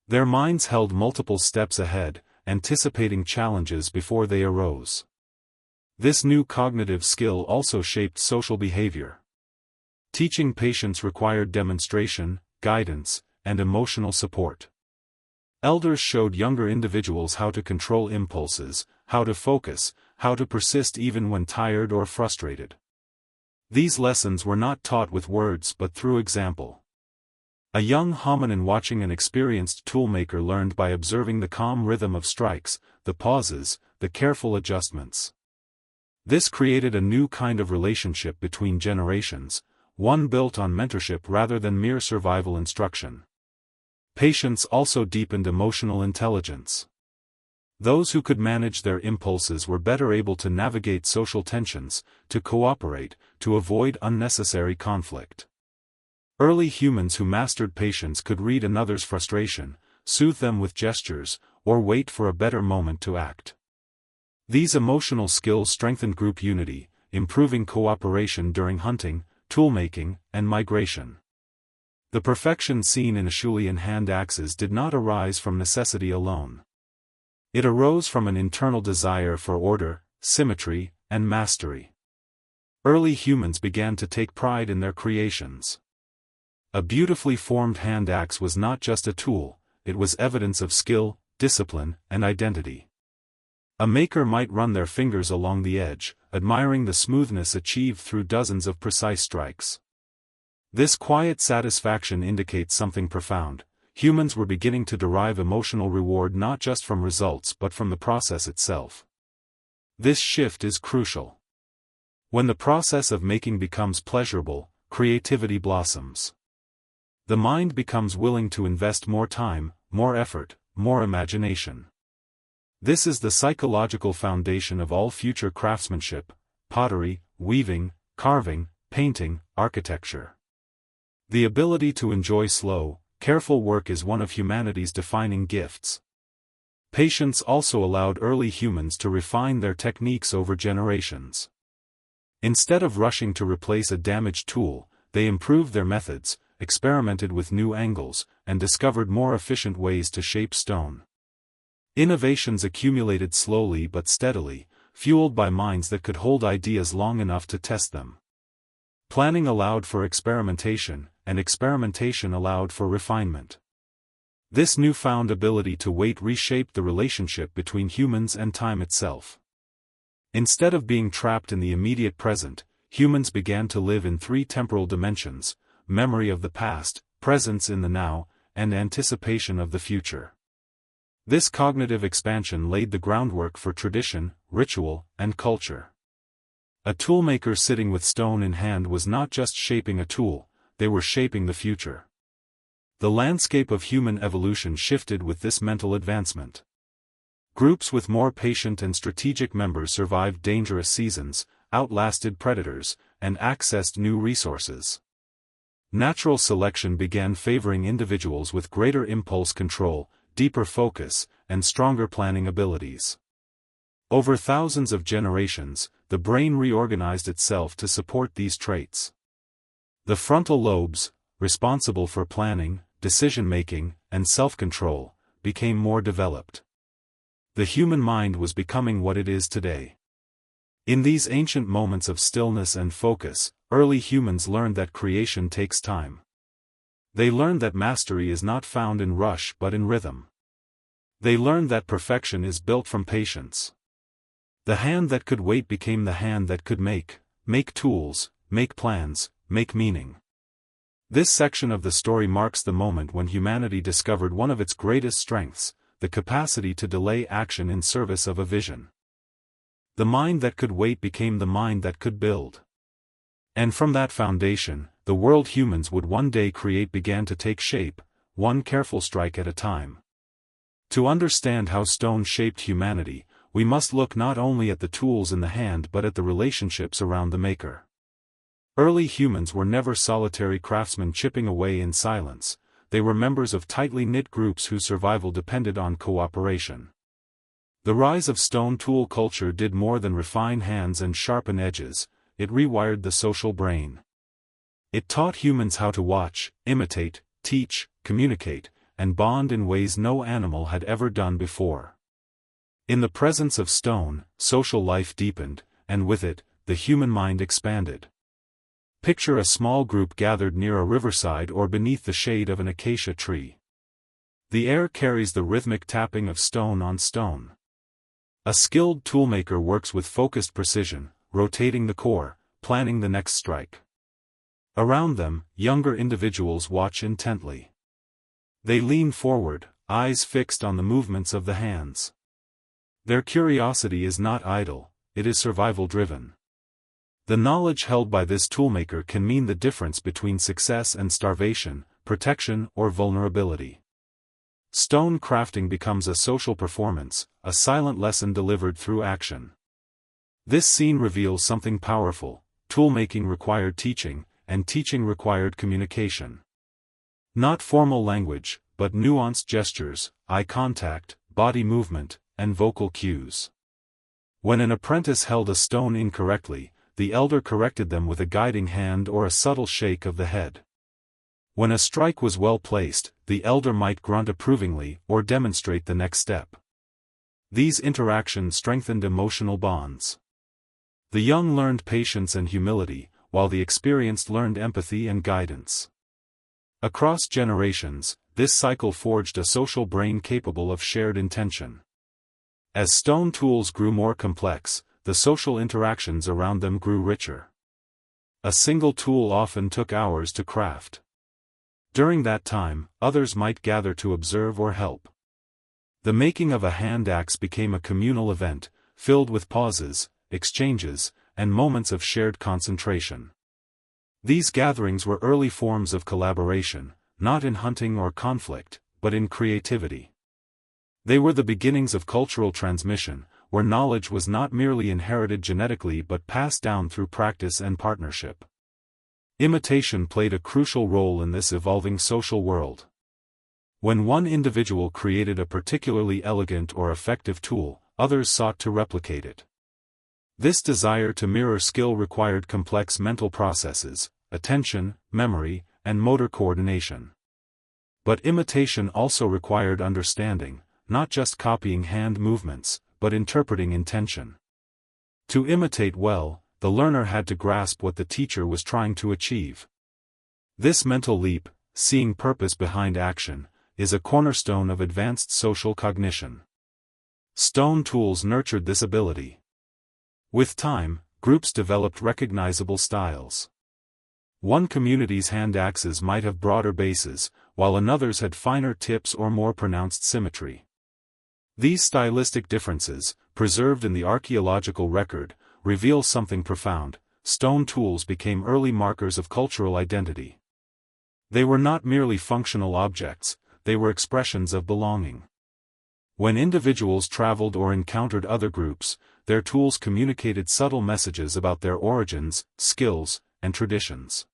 Their minds held multiple steps ahead, anticipating challenges before they arose. This new cognitive skill also shaped social behavior. Teaching patience required demonstration, guidance, and emotional support. Elders showed younger individuals how to control impulses, how to focus, how to persist even when tired or frustrated. These lessons were not taught with words but through example. A young hominin watching an experienced toolmaker learned by observing the calm rhythm of strikes, the pauses, the careful adjustments. This created a new kind of relationship between generations, one built on mentorship rather than mere survival instruction. Patience also deepened emotional intelligence. Those who could manage their impulses were better able to navigate social tensions, to cooperate, to avoid unnecessary conflict. Early humans who mastered patience could read another's frustration, soothe them with gestures, or wait for a better moment to act. These emotional skills strengthened group unity, improving cooperation during hunting, toolmaking, and migration. The perfection seen in Acheulean hand axes did not arise from necessity alone. It arose from an internal desire for order, symmetry, and mastery. Early humans began to take pride in their creations. A beautifully formed hand axe was not just a tool, it was evidence of skill, discipline, and identity. A maker might run their fingers along the edge, admiring the smoothness achieved through dozens of precise strikes. This quiet satisfaction indicates something profound. Humans were beginning to derive emotional reward not just from results but from the process itself. This shift is crucial. When the process of making becomes pleasurable, creativity blossoms. The mind becomes willing to invest more time, more effort, more imagination. This is the psychological foundation of all future craftsmanship: pottery, weaving, carving, painting, architecture. The ability to enjoy slow, careful work is one of humanity's defining gifts. Patience also allowed early humans to refine their techniques over generations. Instead of rushing to replace a damaged tool, they improved their methods, experimented with new angles, and discovered more efficient ways to shape stone. Innovations accumulated slowly but steadily, fueled by minds that could hold ideas long enough to test them. Planning allowed for experimentation, and experimentation allowed for refinement. This newfound ability to wait reshaped the relationship between humans and time itself. Instead of being trapped in the immediate present, humans began to live in three temporal dimensions: memory of the past, presence in the now, and anticipation of the future. This cognitive expansion laid the groundwork for tradition, ritual, and culture. A toolmaker sitting with stone in hand was not just shaping a tool, they were shaping the future. The landscape of human evolution shifted with this mental advancement. Groups with more patient and strategic members survived dangerous seasons, outlasted predators, and accessed new resources. Natural selection began favoring individuals with greater impulse control, deeper focus, and stronger planning abilities. Over thousands of generations, the brain reorganized itself to support these traits. The frontal lobes, responsible for planning, decision-making, and self-control, became more developed. The human mind was becoming what it is today. In these ancient moments of stillness and focus, early humans learned that creation takes time. They learned that mastery is not found in rush but in rhythm. They learned that perfection is built from patience. The hand that could wait became the hand that could make tools, make plans, make meaning. This section of the story marks the moment when humanity discovered one of its greatest strengths: the capacity to delay action in service of a vision. The mind that could wait became the mind that could build. And from that foundation, the world humans would one day create began to take shape, one careful strike at a time. To understand how stone shaped humanity, we must look not only at the tools in the hand but at the relationships around the maker. Early humans were never solitary craftsmen chipping away in silence, they were members of tightly knit groups whose survival depended on cooperation. The rise of stone tool culture did more than refine hands and sharpen edges, it rewired the social brain. It taught humans how to watch, imitate, teach, communicate, and bond in ways no animal had ever done before. In the presence of stone, social life deepened, and with it, the human mind expanded. Picture a small group gathered near a riverside or beneath the shade of an acacia tree. The air carries the rhythmic tapping of stone on stone. A skilled toolmaker works with focused precision, rotating the core, planning the next strike. Around them, younger individuals watch intently. They lean forward, eyes fixed on the movements of the hands. Their curiosity is not idle, it is survival-driven. The knowledge held by this toolmaker can mean the difference between success and starvation, protection or vulnerability. Stone crafting becomes a social performance, a silent lesson delivered through action. This scene reveals something powerful: toolmaking required teaching, and teaching required communication. Not formal language, but nuanced gestures, eye contact, body movement, and vocal cues. When an apprentice held a stone incorrectly, the elder corrected them with a guiding hand or a subtle shake of the head. When a strike was well placed, the elder might grunt approvingly or demonstrate the next step. These interactions strengthened emotional bonds. The young learned patience and humility, while the experienced learned empathy and guidance. Across generations, this cycle forged a social brain capable of shared intention. As stone tools grew more complex, the social interactions around them grew richer. A single tool often took hours to craft. During that time, others might gather to observe or help. The making of a hand axe became a communal event, filled with pauses, exchanges, and moments of shared concentration. These gatherings were early forms of collaboration, not in hunting or conflict, but in creativity. They were the beginnings of cultural transmission, where knowledge was not merely inherited genetically but passed down through practice and partnership. Imitation played a crucial role in this evolving social world. When one individual created a particularly elegant or effective tool, others sought to replicate it. This desire to mirror skill required complex mental processes, attention, memory, and motor coordination. But imitation also required understanding, not just copying hand movements, but interpreting intention. To imitate well, the learner had to grasp what the teacher was trying to achieve. This mental leap, seeing purpose behind action, is a cornerstone of advanced social cognition. Stone tools nurtured this ability. With time, groups developed recognizable styles. One community's hand axes might have broader bases, while another's had finer tips or more pronounced symmetry. These stylistic differences, preserved in the archaeological record, reveal something profound: stone tools became early markers of cultural identity. They were not merely functional objects, they were expressions of belonging. When individuals traveled or encountered other groups, their tools communicated subtle messages about their origins, skills, and traditions.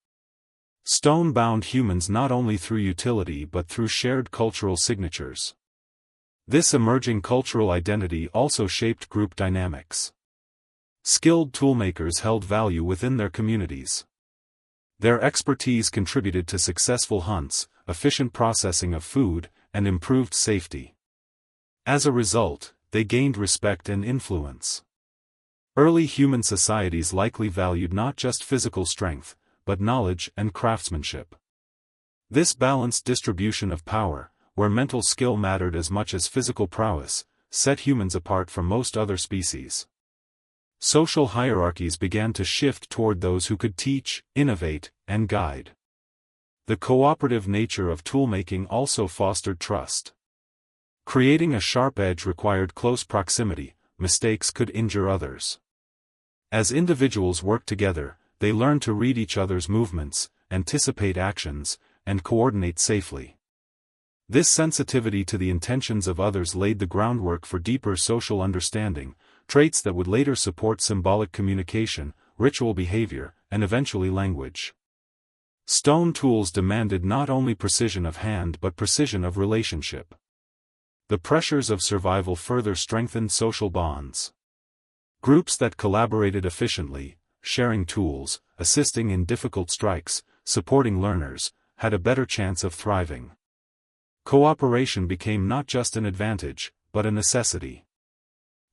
Stone bound humans not only through utility but through shared cultural signatures. This emerging cultural identity also shaped group dynamics. Skilled toolmakers held value within their communities. Their expertise contributed to successful hunts, efficient processing of food, and improved safety. As a result, they gained respect and influence. Early human societies likely valued not just physical strength, but knowledge and craftsmanship. This balanced distribution of power, where mental skill mattered as much as physical prowess, set humans apart from most other species. Social hierarchies began to shift toward those who could teach, innovate, and guide. The cooperative nature of toolmaking also fostered trust. Creating a sharp edge required close proximity, mistakes could injure others. As individuals worked together, they learned to read each other's movements, anticipate actions, and coordinate safely. This sensitivity to the intentions of others laid the groundwork for deeper social understanding, traits that would later support symbolic communication, ritual behavior, and eventually language. Stone tools demanded not only precision of hand but precision of relationship. The pressures of survival further strengthened social bonds. Groups that collaborated efficiently, sharing tools, assisting in difficult strikes, supporting learners, had a better chance of thriving. Cooperation became not just an advantage, but a necessity.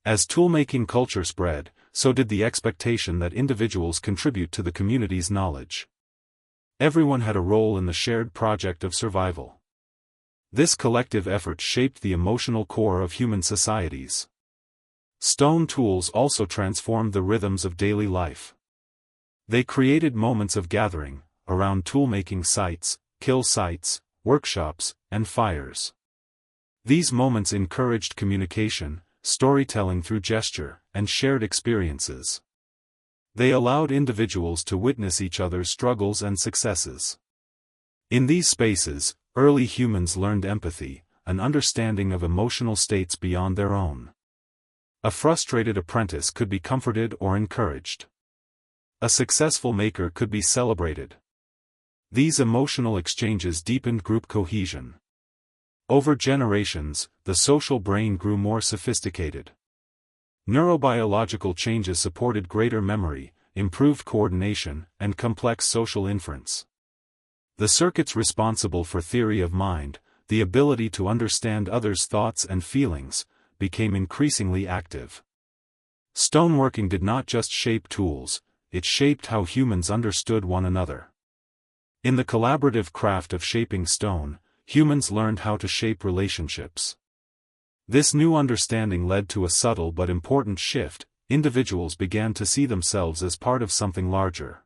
As toolmaking culture spread, so did the expectation that individuals contribute to the community's knowledge. Everyone had a role in the shared project of survival. This collective effort shaped the emotional core of human societies. Stone tools also transformed the rhythms of daily life. They created moments of gathering, around toolmaking sites, kill sites, workshops, and fires. These moments encouraged communication, storytelling through gesture, and shared experiences. They allowed individuals to witness each other's struggles and successes. In these spaces, early humans learned empathy, an understanding of emotional states beyond their own. A frustrated apprentice could be comforted or encouraged. A successful maker could be celebrated. These emotional exchanges deepened group cohesion. Over generations, the social brain grew more sophisticated. Neurobiological changes supported greater memory, improved coordination, and complex social inference. The circuits responsible for theory of mind, the ability to understand others' thoughts and feelings, became increasingly active. Stoneworking did not just shape tools, it shaped how humans understood one another. In the collaborative craft of shaping stone, humans learned how to shape relationships. This new understanding led to a subtle but important shift. Individuals began to see themselves as part of something larger.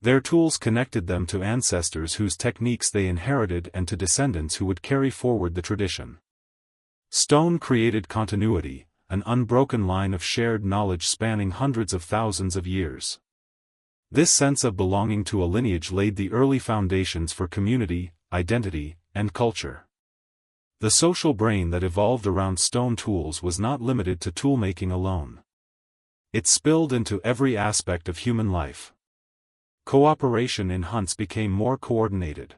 Their tools connected them to ancestors whose techniques they inherited and to descendants who would carry forward the tradition. Stone created continuity, an unbroken line of shared knowledge spanning hundreds of thousands of years. This sense of belonging to a lineage laid the early foundations for community, identity, and culture. The social brain that evolved around stone tools was not limited to toolmaking alone. It spilled into every aspect of human life. Cooperation in hunts became more coordinated.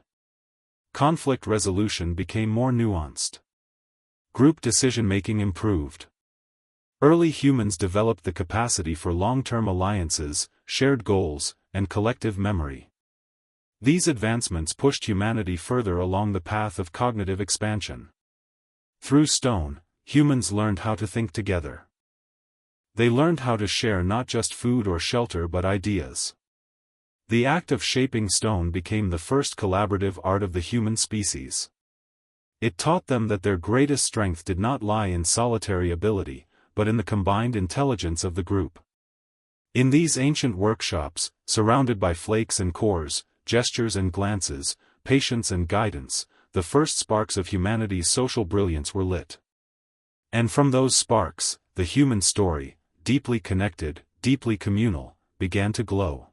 Conflict resolution became more nuanced. Group decision-making improved. Early humans developed the capacity for long-term alliances, shared goals, and collective memory. These advancements pushed humanity further along the path of cognitive expansion. Through stone, humans learned how to think together. They learned how to share not just food or shelter but ideas. The act of shaping stone became the first collaborative art of the human species. It taught them that their greatest strength did not lie in solitary ability, but in the combined intelligence of the group. In these ancient workshops, surrounded by flakes and cores, gestures and glances, patience and guidance, the first sparks of humanity's social brilliance were lit. And from those sparks, the human story, deeply connected, deeply communal, began to glow.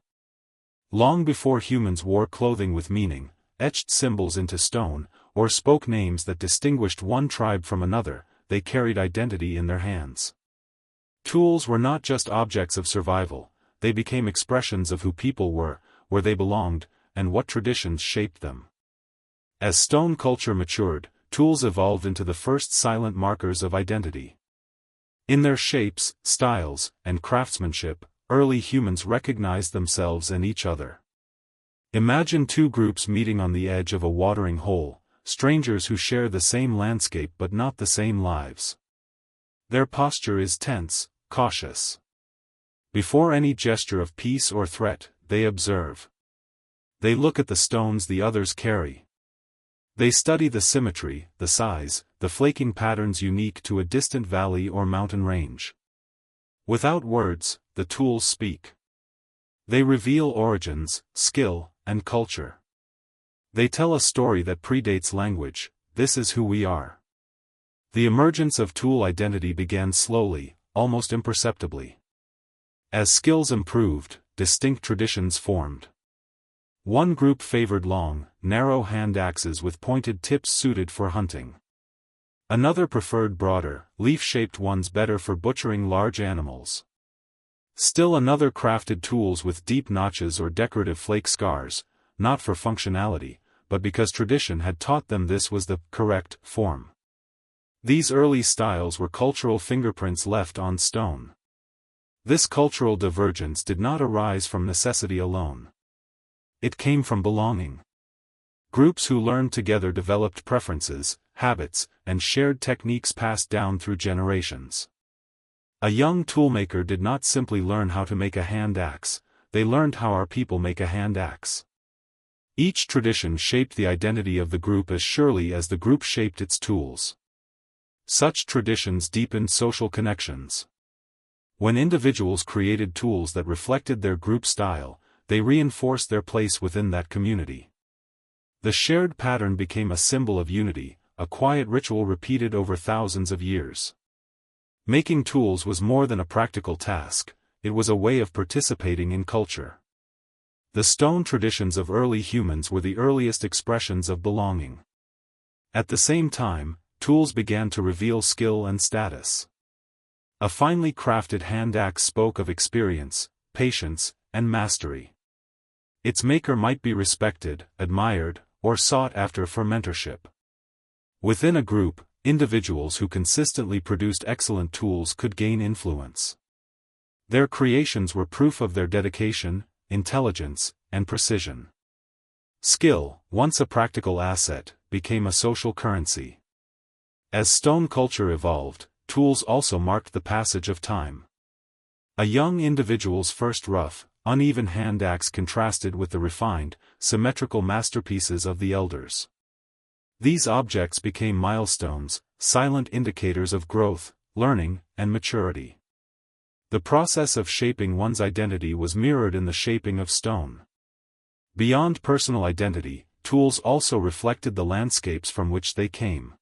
Long before humans wore clothing with meaning, etched symbols into stone, or spoke names that distinguished one tribe from another, they carried identity in their hands. Tools were not just objects of survival, they became expressions of who people were, where they belonged, and what traditions shaped them. As stone culture matured, tools evolved into the first silent markers of identity. In their shapes, styles, and craftsmanship, early humans recognized themselves and each other. Imagine two groups meeting on the edge of a watering hole, strangers who share the same landscape but not the same lives. Their posture is tense, cautious. Before any gesture of peace or threat, they observe. They look at the stones the others carry. They study the symmetry, the size, the flaking patterns unique to a distant valley or mountain range. Without words, the tools speak. They reveal origins, skill, and culture. They tell a story that predates language. This is who we are. The emergence of tool identity began slowly, almost imperceptibly. As skills improved, distinct traditions formed. One group favored long, narrow hand axes with pointed tips suited for hunting. Another preferred broader, leaf-shaped ones better for butchering large animals. Still another crafted tools with deep notches or decorative flake scars, not for functionality, but because tradition had taught them this was the correct form. These early styles were cultural fingerprints left on stone. This cultural divergence did not arise from necessity alone. It came from belonging. Groups who learned together developed preferences, habits, and shared techniques passed down through generations. A young toolmaker did not simply learn how to make a hand axe, they learned how our people make a hand axe. Each tradition shaped the identity of the group as surely as the group shaped its tools. Such traditions deepened social connections. When individuals created tools that reflected their group style, they reinforced their place within that community. The shared pattern became a symbol of unity, a quiet ritual repeated over thousands of years. Making tools was more than a practical task, it was a way of participating in culture. The stone traditions of early humans were the earliest expressions of belonging. At the same time, tools began to reveal skill and status. A finely crafted hand axe spoke of experience, patience, and mastery. Its maker might be respected, admired, or sought after for mentorship. Within a group, individuals who consistently produced excellent tools could gain influence. Their creations were proof of their dedication, intelligence, and precision. Skill, once a practical asset, became a social currency. As stone culture evolved, tools also marked the passage of time. A young individual's first rough, uneven hand axe contrasted with the refined, symmetrical masterpieces of the elders. These objects became milestones, silent indicators of growth, learning, and maturity. The process of shaping one's identity was mirrored in the shaping of stone. Beyond personal identity, tools also reflected the landscapes from which they came.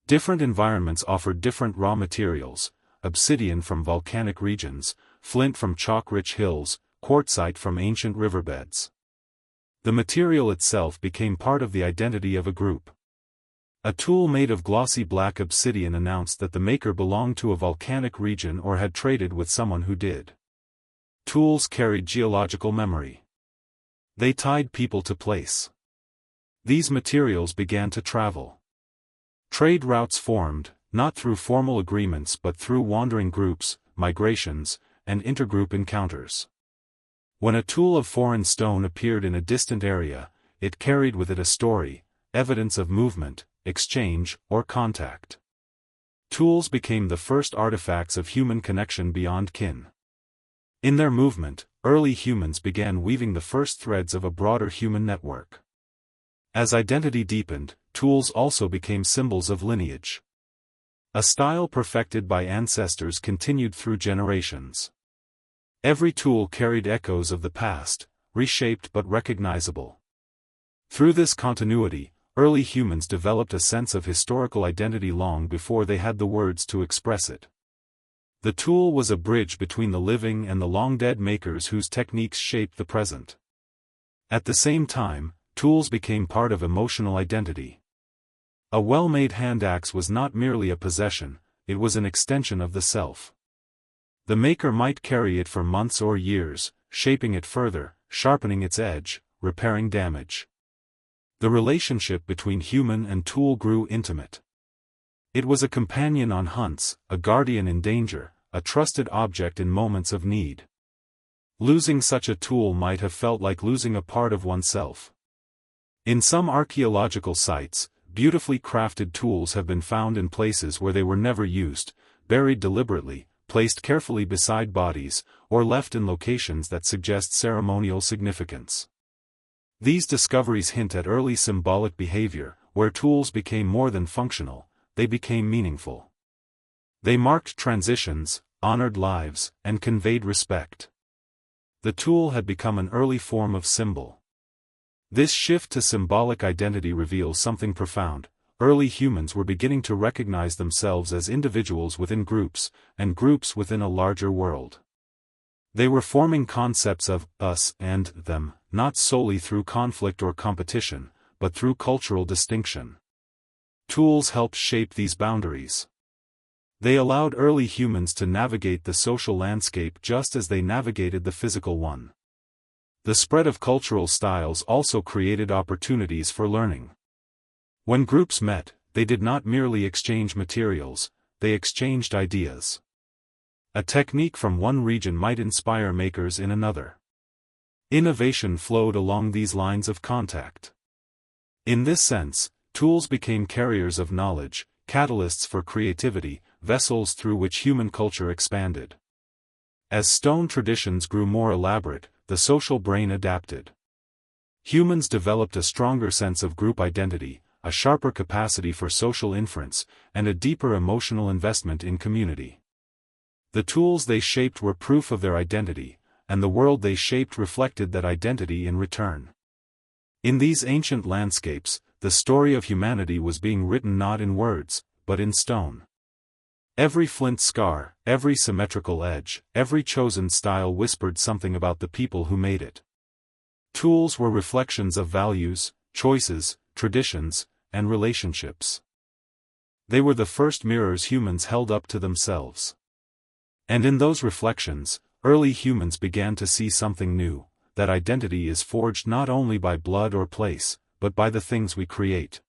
Different environments offered different raw materials: obsidian from volcanic regions, flint from chalk-rich hills, quartzite from ancient riverbeds. The material itself became part of the identity of a group. A tool made of glossy black obsidian announced that the maker belonged to a volcanic region or had traded with someone who did. Tools carried geological memory. They tied people to place. These materials began to travel. Trade routes formed, not through formal agreements but through wandering groups, migrations, and intergroup encounters. When a tool of foreign stone appeared in a distant area, it carried with it a story, evidence of movement, exchange, or contact. Tools became the first artifacts of human connection beyond kin. In their movement, early humans began weaving the first threads of a broader human network. As identity deepened, tools also became symbols of lineage. A style perfected by ancestors continued through generations. Every tool carried echoes of the past, reshaped but recognizable. Through this continuity, early humans developed a sense of historical identity long before they had the words to express it. The tool was a bridge between the living and the long-dead makers whose techniques shaped the present. At the same time, tools became part of emotional identity. A well-made hand axe was not merely a possession, it was an extension of the self. The maker might carry it for months or years, shaping it further, sharpening its edge, repairing damage. The relationship between human and tool grew intimate. It was a companion on hunts, a guardian in danger, a trusted object in moments of need. Losing such a tool might have felt like losing a part of oneself. In some archaeological sites, beautifully crafted tools have been found in places where they were never used, buried deliberately, placed carefully beside bodies, or left in locations that suggest ceremonial significance. These discoveries hint at early symbolic behavior, where tools became more than functional, they became meaningful. They marked transitions, honored lives, and conveyed respect. The tool had become an early form of symbol. This shift to symbolic identity reveals something profound. Early humans were beginning to recognize themselves as individuals within groups, and groups within a larger world. They were forming concepts of us and them, not solely through conflict or competition, but through cultural distinction. Tools helped shape these boundaries. They allowed early humans to navigate the social landscape just as they navigated the physical one. The spread of cultural styles also created opportunities for learning. When groups met, they did not merely exchange materials, they exchanged ideas. A technique from one region might inspire makers in another. Innovation flowed along these lines of contact. In this sense, tools became carriers of knowledge, catalysts for creativity, vessels through which human culture expanded. As stone traditions grew more elaborate, the social brain adapted. Humans developed a stronger sense of group identity, a sharper capacity for social inference, and a deeper emotional investment in community. The tools they shaped were proof of their identity, and the world they shaped reflected that identity in return. In these ancient landscapes, the story of humanity was being written not in words, but in stone. Every flint scar, every symmetrical edge, every chosen style whispered something about the people who made it. Tools were reflections of values, choices, traditions, and relationships. They were the first mirrors humans held up to themselves. And in those reflections, early humans began to see something new, that identity is forged not only by blood or place, but by the things we create.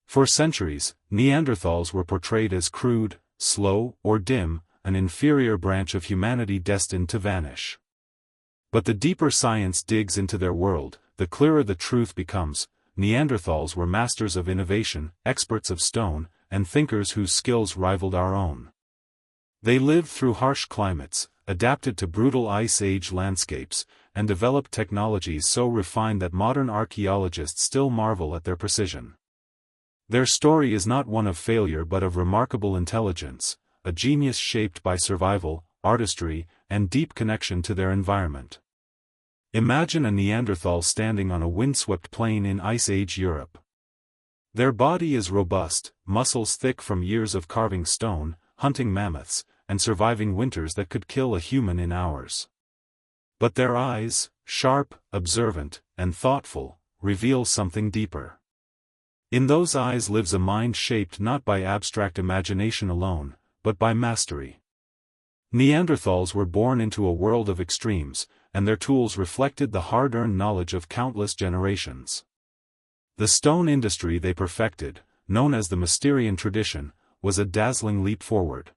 For centuries, Neanderthals were portrayed as crude, slow, or dim, an inferior branch of humanity destined to vanish. But the deeper science digs into their world, the clearer the truth becomes. Neanderthals were masters of innovation, experts of stone, and thinkers whose skills rivaled our own. They lived through harsh climates, adapted to brutal Ice Age landscapes, and developed technologies so refined that modern archaeologists still marvel at their precision. Their story is not one of failure but of remarkable intelligence, a genius shaped by survival, artistry, and deep connection to their environment. Imagine a Neanderthal standing on a windswept plain in Ice Age Europe. Their body is robust, muscles thick from years of carving stone, hunting mammoths, and surviving winters that could kill a human in hours. But their eyes, sharp, observant, and thoughtful, reveal something deeper. In those eyes lives a mind shaped not by abstract imagination alone, but by mastery. Neanderthals were born into a world of extremes, and their tools reflected the hard-earned knowledge of countless generations. The stone industry they perfected, known as the Mysterian tradition, was a dazzling leap forward.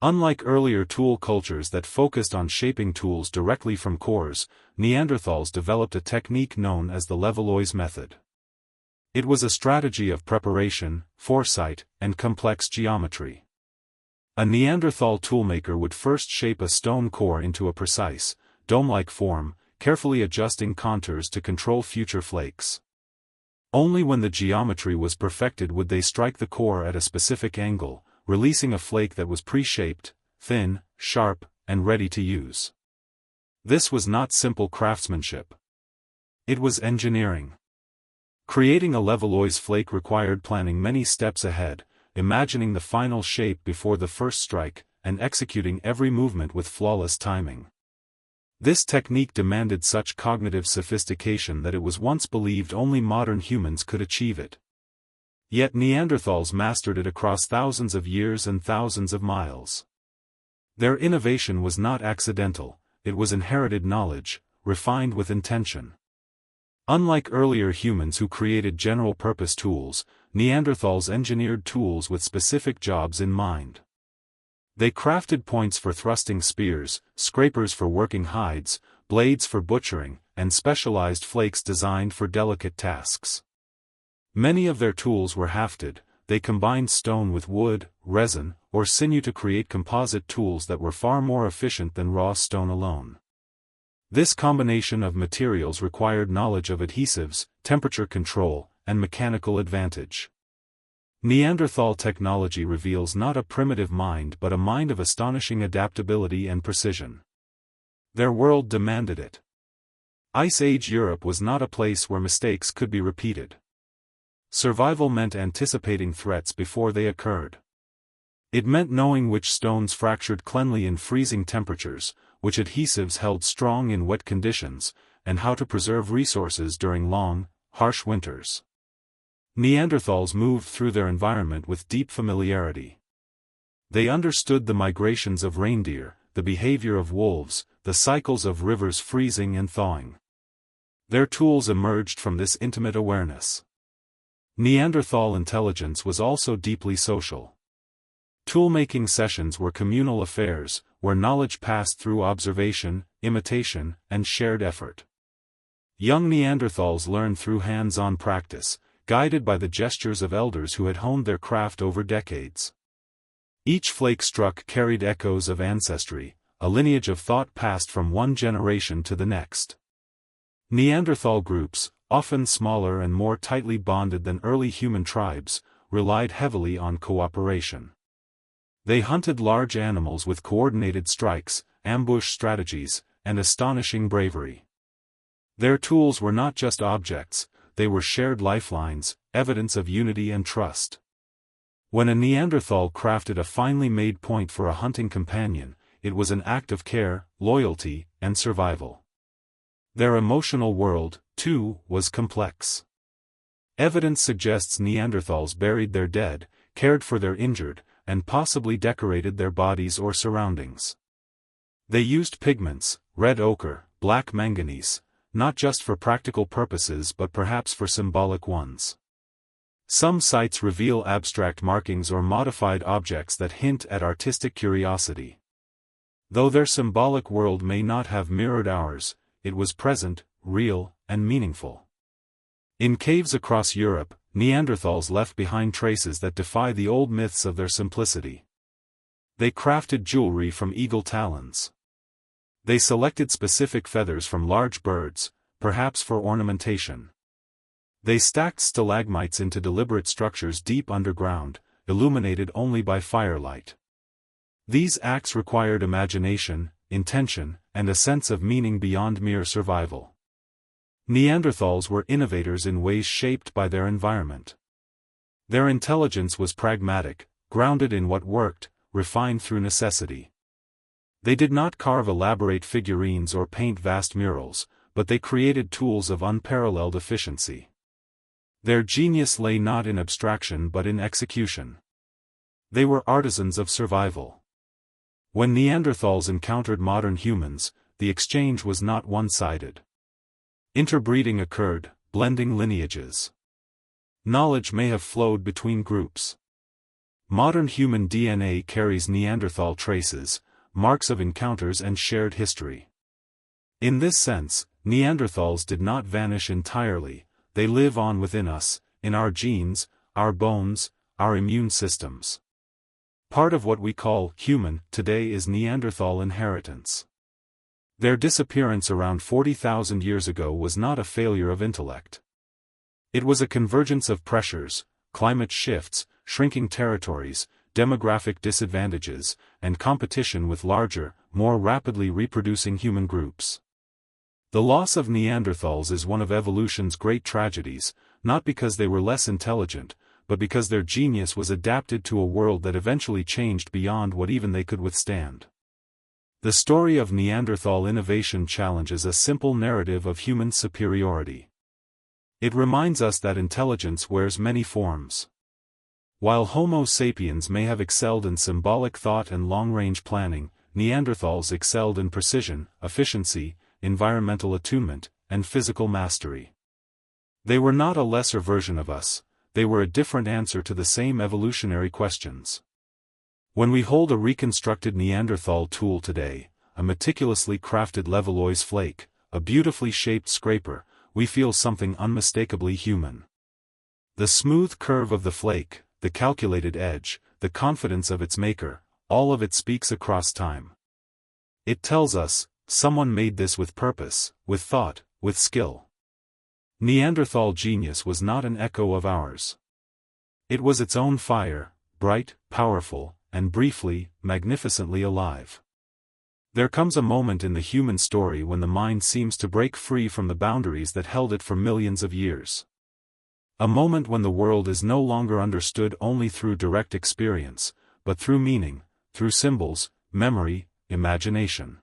Unlike earlier tool cultures that focused on shaping tools directly from cores, Neanderthals developed a technique known as the Levallois method. It was a strategy of preparation, foresight, and complex geometry. A Neanderthal toolmaker would first shape a stone core into a precise, dome-like form, carefully adjusting contours to control future flakes. Only when the geometry was perfected would they strike the core at a specific angle, releasing a flake that was pre-shaped, thin, sharp, and ready to use. This was not simple craftsmanship. It was engineering. Creating a Levallois flake required planning many steps ahead, imagining the final shape before the first strike, and executing every movement with flawless timing. This technique demanded such cognitive sophistication that it was once believed only modern humans could achieve it. Yet Neanderthals mastered it across thousands of years and thousands of miles. Their innovation was not accidental, it was inherited knowledge, refined with intention. Unlike earlier humans who created general-purpose tools, Neanderthals engineered tools with specific jobs in mind. They crafted points for thrusting spears, scrapers for working hides, blades for butchering, and specialized flakes designed for delicate tasks. Many of their tools were hafted, they combined stone with wood, resin, or sinew to create composite tools that were far more efficient than raw stone alone. This combination of materials required knowledge of adhesives, temperature control, and mechanical advantage. Neanderthal technology reveals not a primitive mind but a mind of astonishing adaptability and precision. Their world demanded it. Ice Age Europe was not a place where mistakes could be repeated. Survival meant anticipating threats before they occurred. It meant knowing which stones fractured cleanly in freezing temperatures, which adhesives held strong in wet conditions, and how to preserve resources during long, harsh winters. Neanderthals moved through their environment with deep familiarity. They understood the migrations of reindeer, the behavior of wolves, the cycles of rivers freezing and thawing. Their tools emerged from this intimate awareness. Neanderthal intelligence was also deeply social. Tool-making sessions were communal affairs, where knowledge passed through observation, imitation, and shared effort. Young Neanderthals learned through hands-on practice, guided by the gestures of elders who had honed their craft over decades. Each flake struck carried echoes of ancestry, a lineage of thought passed from one generation to the next. Neanderthal groups, often smaller and more tightly bonded than early human tribes, relied heavily on cooperation. They hunted large animals with coordinated strikes, ambush strategies, and astonishing bravery. Their tools were not just objects, they were shared lifelines, evidence of unity and trust. When a Neanderthal crafted a finely made point for a hunting companion, it was an act of care, loyalty, and survival. Their emotional world, too, was complex. Evidence suggests Neanderthals buried their dead, cared for their injured, and possibly decorated their bodies or surroundings. They used pigments, red ochre, black manganese, not just for practical purposes but perhaps for symbolic ones. Some sites reveal abstract markings or modified objects that hint at artistic curiosity. Though their symbolic world may not have mirrored ours, it was present, real, and meaningful. In caves across Europe, Neanderthals left behind traces that defy the old myths of their simplicity. They crafted jewelry from eagle talons. They selected specific feathers from large birds, perhaps for ornamentation. They stacked stalagmites into deliberate structures deep underground, illuminated only by firelight. These acts required imagination, intention, and a sense of meaning beyond mere survival. Neanderthals were innovators in ways shaped by their environment. Their intelligence was pragmatic, grounded in what worked, refined through necessity. They did not carve elaborate figurines or paint vast murals, but they created tools of unparalleled efficiency. Their genius lay not in abstraction but in execution. They were artisans of survival. When Neanderthals encountered modern humans, the exchange was not one-sided. Interbreeding occurred, blending lineages. Knowledge may have flowed between groups. Modern human DNA carries Neanderthal traces, marks of encounters and shared history. In this sense, Neanderthals did not vanish entirely, they live on within us, in our genes, our bones, our immune systems. Part of what we call human today is Neanderthal inheritance. Their disappearance around 40,000 years ago was not a failure of intellect. It was a convergence of pressures, climate shifts, shrinking territories, demographic disadvantages, and competition with larger, more rapidly reproducing human groups. The loss of Neanderthals is one of evolution's great tragedies, not because they were less intelligent, but because their genius was adapted to a world that eventually changed beyond what even they could withstand. The story of Neanderthal innovation challenges a simple narrative of human superiority. It reminds us that intelligence wears many forms. While Homo sapiens may have excelled in symbolic thought and long-range planning, Neanderthals excelled in precision, efficiency, environmental attunement, and physical mastery. They were not a lesser version of us, they were a different answer to the same evolutionary questions. When we hold a reconstructed Neanderthal tool today, a meticulously crafted Levallois flake, a beautifully shaped scraper, we feel something unmistakably human. The smooth curve of the flake, the calculated edge, the confidence of its maker, all of it speaks across time. It tells us, someone made this with purpose, with thought, with skill. Neanderthal genius was not an echo of ours. It was its own fire, bright, powerful, and briefly, magnificently alive. There comes a moment in the human story when the mind seems to break free from the boundaries that held it for millions of years. A moment when the world is no longer understood only through direct experience, but through meaning, through symbols, memory, imagination.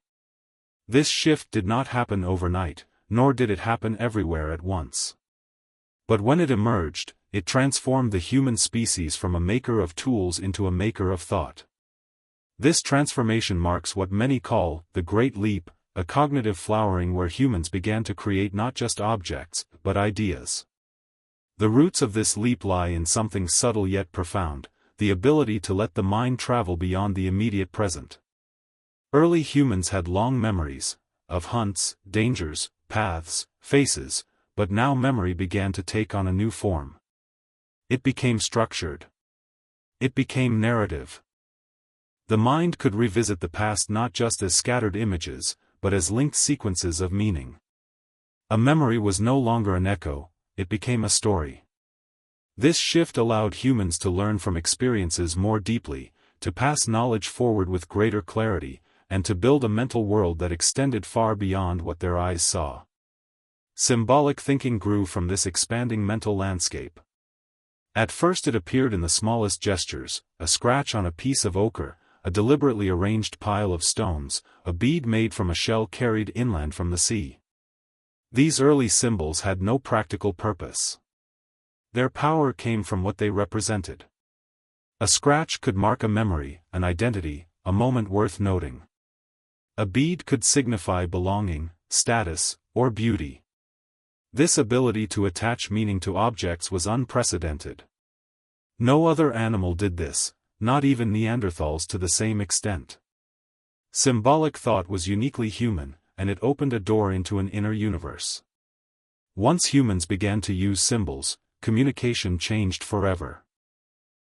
This shift did not happen overnight, nor did it happen everywhere at once. But when it emerged, it transformed the human species from a maker of tools into a maker of thought. This transformation marks what many call the Great Leap, a cognitive flowering where humans began to create not just objects, but ideas. The roots of this leap lie in something subtle yet profound, the ability to let the mind travel beyond the immediate present. Early humans had long memories, of hunts, dangers, paths, faces, but now memory began to take on a new form. It became structured. It became narrative. The mind could revisit the past not just as scattered images, but as linked sequences of meaning. A memory was no longer an echo, it became a story. This shift allowed humans to learn from experiences more deeply, to pass knowledge forward with greater clarity, and to build a mental world that extended far beyond what their eyes saw. Symbolic thinking grew from this expanding mental landscape. At first it appeared in the smallest gestures, a scratch on a piece of ochre, a deliberately arranged pile of stones, a bead made from a shell carried inland from the sea. These early symbols had no practical purpose. Their power came from what they represented. A scratch could mark a memory, an identity, a moment worth noting. A bead could signify belonging, status, or beauty. This ability to attach meaning to objects was unprecedented. No other animal did this, not even Neanderthals to the same extent. Symbolic thought was uniquely human, and it opened a door into an inner universe. Once humans began to use symbols, communication changed forever.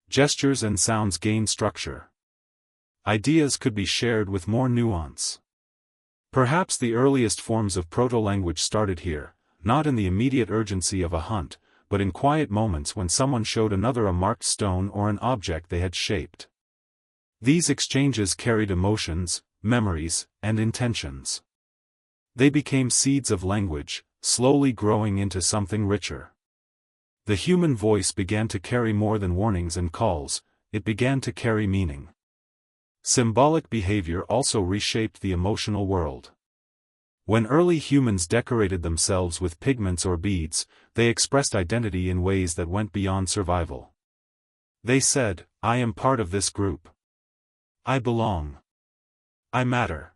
Gestures and sounds gained structure. Ideas could be shared with more nuance. Perhaps the earliest forms of proto-language started here, not in the immediate urgency of a hunt, but in quiet moments when someone showed another a marked stone or an object they had shaped. These exchanges carried emotions, memories, and intentions. They became seeds of language, slowly growing into something richer. The human voice began to carry more than warnings and calls, it began to carry meaning. Symbolic behavior also reshaped the emotional world. When early humans decorated themselves with pigments or beads, they expressed identity in ways that went beyond survival. They said, "I am part of this group. I belong. I matter."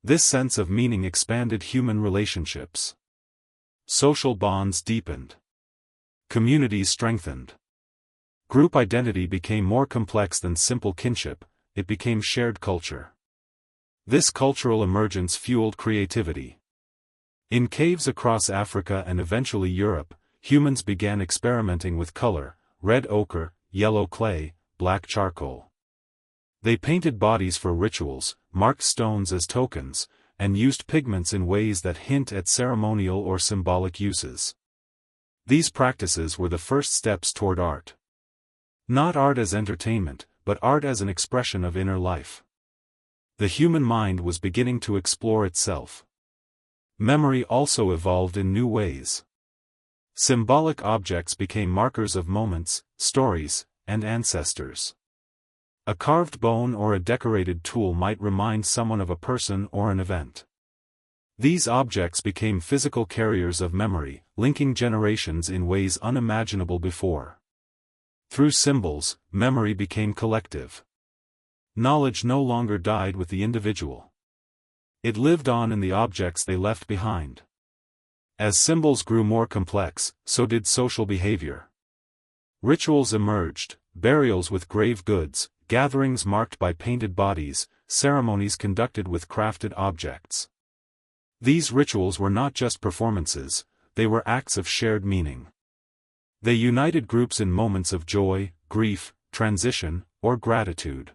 This sense of meaning expanded human relationships. Social bonds deepened. Communities strengthened. Group identity became more complex than simple kinship, it became shared culture. This cultural emergence fueled creativity. In caves across Africa and eventually Europe, humans began experimenting with color, red ochre, yellow clay, black charcoal. They painted bodies for rituals, marked stones as tokens, and used pigments in ways that hint at ceremonial or symbolic uses. These practices were the first steps toward art. Not art as entertainment, but art as an expression of inner life. The human mind was beginning to explore itself. Memory also evolved in new ways. Symbolic objects became markers of moments, stories, and ancestors. A carved bone or a decorated tool might remind someone of a person or an event. These objects became physical carriers of memory, linking generations in ways unimaginable before. Through symbols, memory became collective. Knowledge no longer died with the individual. It lived on in the objects they left behind. As symbols grew more complex, so did social behavior. Rituals emerged, burials with grave goods, gatherings marked by painted bodies, ceremonies conducted with crafted objects. These rituals were not just performances, they were acts of shared meaning. They united groups in moments of joy, grief, transition, or gratitude.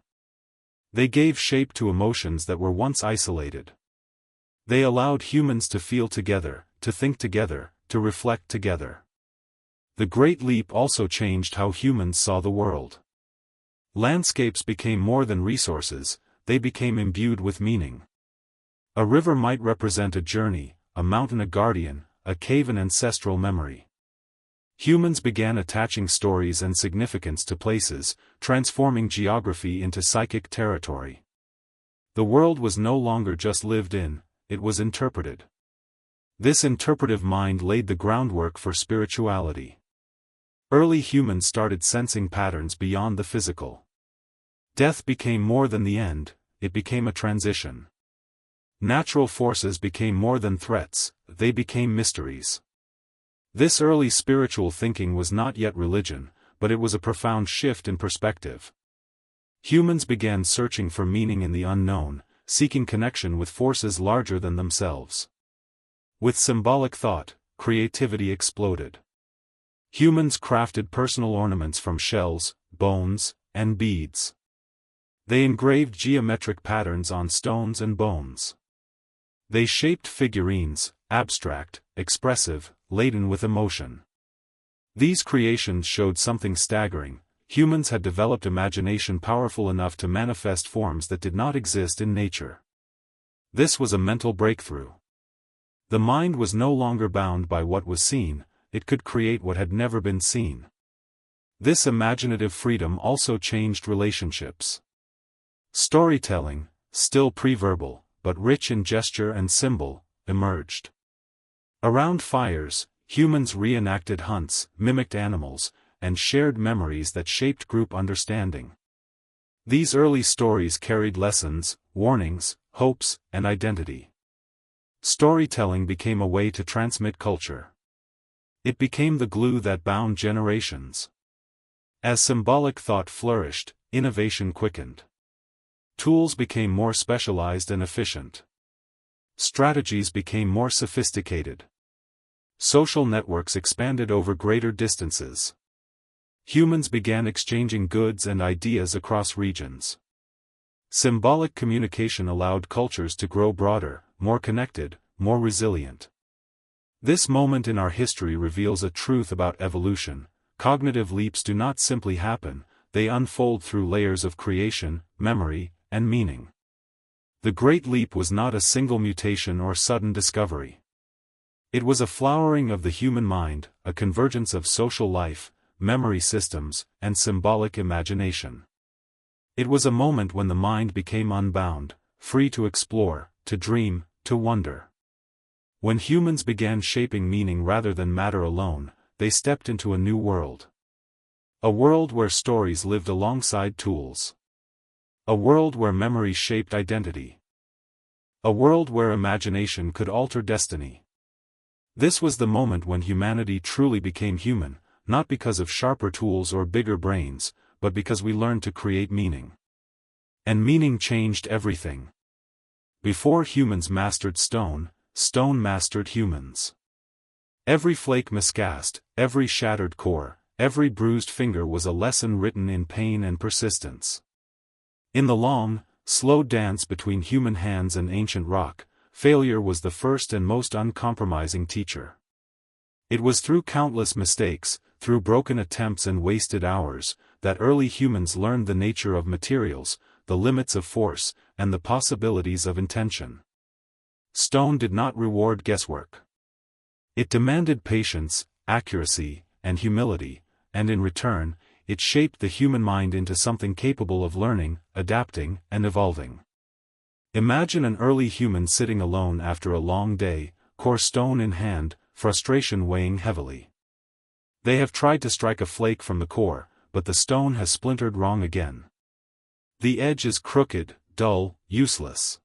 They gave shape to emotions that were once isolated. They allowed humans to feel together, to think together, to reflect together. The Great Leap also changed how humans saw the world. Landscapes became more than resources, they became imbued with meaning. A river might represent a journey, a mountain a guardian, a cave an ancestral memory. Humans began attaching stories and significance to places, transforming geography into psychic territory. The world was no longer just lived in, it was interpreted. This interpretive mind laid the groundwork for spirituality. Early humans started sensing patterns beyond the physical. Death became more than the end, it became a transition. Natural forces became more than threats, they became mysteries. This early spiritual thinking was not yet religion, but it was a profound shift in perspective. Humans began searching for meaning in the unknown, seeking connection with forces larger than themselves. With symbolic thought, creativity exploded. Humans crafted personal ornaments from shells, bones, and beads. They engraved geometric patterns on stones and bones. They shaped figurines, abstract, expressive, laden with emotion. These creations showed something staggering: humans had developed imagination powerful enough to manifest forms that did not exist in nature. This was a mental breakthrough. The mind was no longer bound by what was seen, it could create what had never been seen. This imaginative freedom also changed relationships. Storytelling, still pre-verbal, but rich in gesture and symbol, emerged. Around fires, humans reenacted hunts, mimicked animals, and shared memories that shaped group understanding. These early stories carried lessons, warnings, hopes, and identity. Storytelling became a way to transmit culture. It became the glue that bound generations. As symbolic thought flourished, innovation quickened. Tools became more specialized and efficient. Strategies became more sophisticated. Social networks expanded over greater distances. Humans began exchanging goods and ideas across regions. Symbolic communication allowed cultures to grow broader, more connected, more resilient. This moment in our history reveals a truth about evolution: cognitive leaps do not simply happen, they unfold through layers of creation, memory, and meaning. The Great Leap was not a single mutation or sudden discovery. It was a flowering of the human mind, a convergence of social life, memory systems, and symbolic imagination. It was a moment when the mind became unbound, free to explore, to dream, to wonder. When humans began shaping meaning rather than matter alone, they stepped into a new world. A world where stories lived alongside tools. A world where memory shaped identity. A world where imagination could alter destiny. This was the moment when humanity truly became human, not because of sharper tools or bigger brains, but because we learned to create meaning. And meaning changed everything. Before humans mastered stone, stone mastered humans. Every flake miscast, every shattered core, every bruised finger was a lesson written in pain and persistence. In the long, slow dance between human hands and ancient rock, failure was the first and most uncompromising teacher. It was through countless mistakes, through broken attempts and wasted hours, that early humans learned the nature of materials, the limits of force, and the possibilities of intention. Stone did not reward guesswork. It demanded patience, accuracy, and humility, and in return, it shaped the human mind into something capable of learning, adapting, and evolving. Imagine an early human sitting alone after a long day, core stone in hand, frustration weighing heavily. They have tried to strike a flake from the core, but the stone has splintered wrong again. The edge is crooked, dull, useless.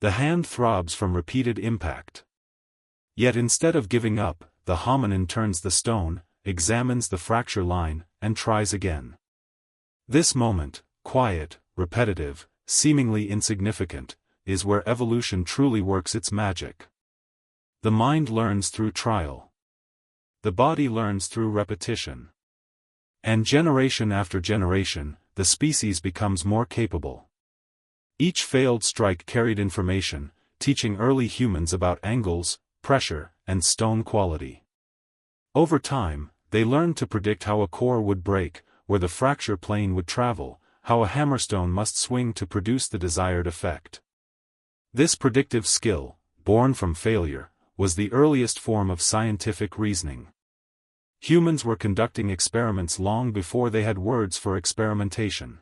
The hand throbs from repeated impact. Yet instead of giving up, the hominin turns the stone, examines the fracture line, and tries again. This moment, quiet, repetitive, seemingly insignificant, is where evolution truly works its magic. The mind learns through trial. The body learns through repetition. And generation after generation, the species becomes more capable. Each failed strike carried information, teaching early humans about angles, pressure, and stone quality. Over time, they learned to predict how a core would break, where the fracture plane would travel, how a hammerstone must swing to produce the desired effect. This predictive skill, born from failure, was the earliest form of scientific reasoning. Humans were conducting experiments long before they had words for experimentation.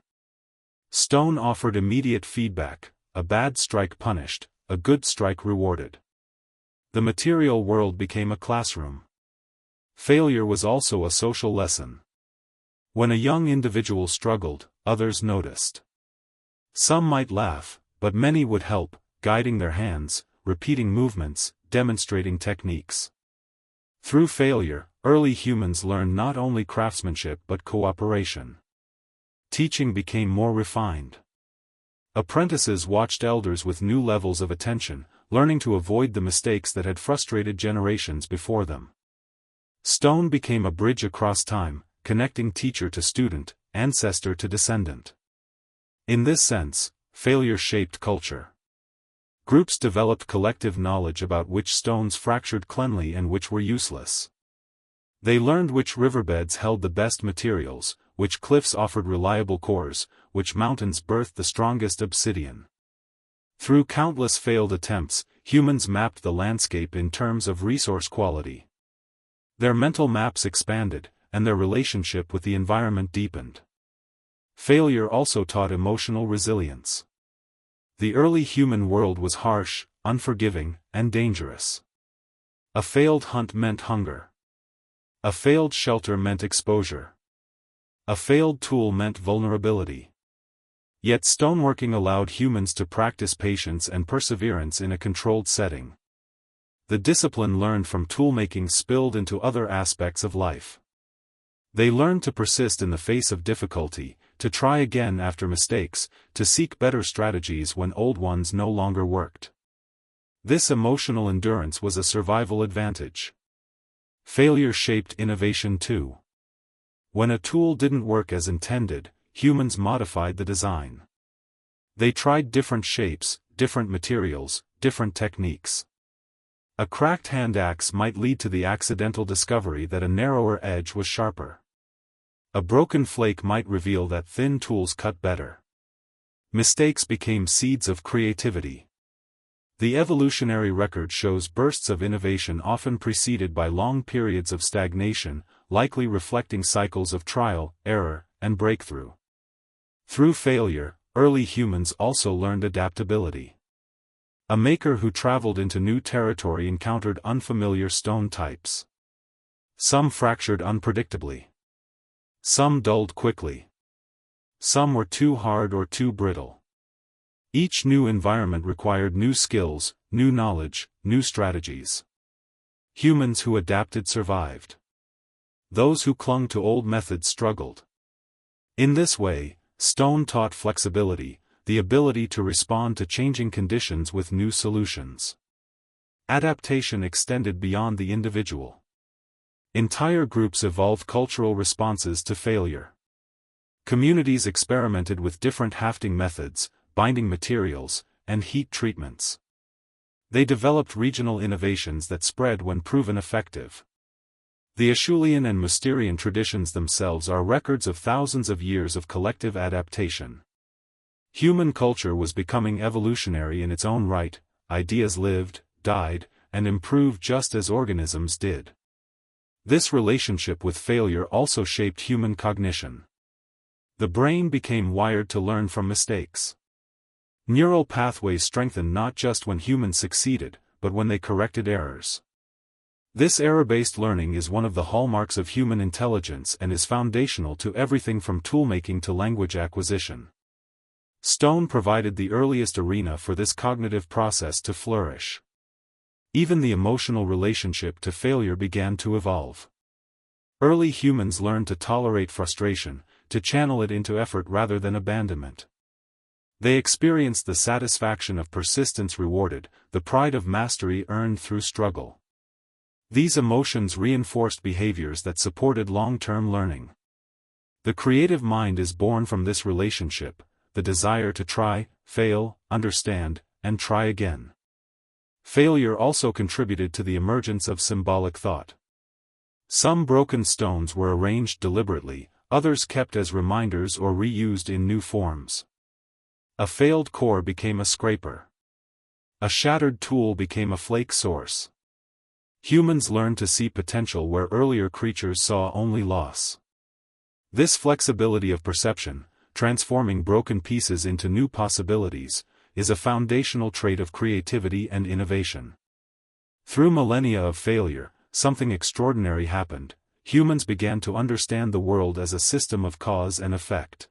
Stone offered immediate feedback: a bad strike punished, a good strike rewarded. The material world became a classroom. Failure was also a social lesson. When a young individual struggled, others noticed. Some might laugh, but many would help, guiding their hands, repeating movements, demonstrating techniques. Through failure, early humans learned not only craftsmanship but cooperation. Teaching became more refined. Apprentices watched elders with new levels of attention, learning to avoid the mistakes that had frustrated generations before them. Stone became a bridge across time, connecting teacher to student, ancestor to descendant. In this sense, failure shaped culture. Groups developed collective knowledge about which stones fractured cleanly and which were useless. They learned which riverbeds held the best materials, which cliffs offered reliable cores, which mountains birthed the strongest obsidian. Through countless failed attempts, humans mapped the landscape in terms of resource quality. Their mental maps expanded, and their relationship with the environment deepened. Failure also taught emotional resilience. The early human world was harsh, unforgiving, and dangerous. A failed hunt meant hunger. A failed shelter meant exposure. A failed tool meant vulnerability. Yet stoneworking allowed humans to practice patience and perseverance in a controlled setting. The discipline learned from toolmaking spilled into other aspects of life. They learned to persist in the face of difficulty, to try again after mistakes, to seek better strategies when old ones no longer worked. This emotional endurance was a survival advantage. Failure shaped innovation too. When a tool didn't work as intended, humans modified the design. They tried different shapes, different materials, different techniques. A cracked hand axe might lead to the accidental discovery that a narrower edge was sharper. A broken flake might reveal that thin tools cut better. Mistakes became seeds of creativity. The evolutionary record shows bursts of innovation often preceded by long periods of stagnation, likely reflecting cycles of trial, error, and breakthrough. Through failure, early humans also learned adaptability. A maker who traveled into new territory encountered unfamiliar stone types. Some fractured unpredictably. Some dulled quickly. Some were too hard or too brittle. Each new environment required new skills, new knowledge, new strategies. Humans who adapted survived. Those who clung to old methods struggled. In this way, stone taught flexibility, the ability to respond to changing conditions with new solutions. Adaptation extended beyond the individual. Entire groups evolved cultural responses to failure. Communities experimented with different hafting methods, binding materials, and heat treatments. They developed regional innovations that spread when proven effective. The Acheulean and Mousterian traditions themselves are records of thousands of years of collective adaptation. Human culture was becoming evolutionary in its own right, ideas lived, died, and improved just as organisms did. This relationship with failure also shaped human cognition. The brain became wired to learn from mistakes. Neural pathways strengthened not just when humans succeeded, but when they corrected errors. This error-based learning is one of the hallmarks of human intelligence and is foundational to everything from toolmaking to language acquisition. Stone provided the earliest arena for this cognitive process to flourish. Even the emotional relationship to failure began to evolve. Early humans learned to tolerate frustration, to channel it into effort rather than abandonment. They experienced the satisfaction of persistence rewarded, the pride of mastery earned through struggle. These emotions reinforced behaviors that supported long-term learning. The creative mind is born from this relationship, the desire to try, fail, understand, and try again. Failure also contributed to the emergence of symbolic thought. Some broken stones were arranged deliberately, others kept as reminders or reused in new forms. A failed core became a scraper. A shattered tool became a flake source. Humans learned to see potential where earlier creatures saw only loss. This flexibility of perception, transforming broken pieces into new possibilities, is a foundational trait of creativity and innovation. Through millennia of failure, something extraordinary happened. Humans began to understand the world as a system of cause and effect.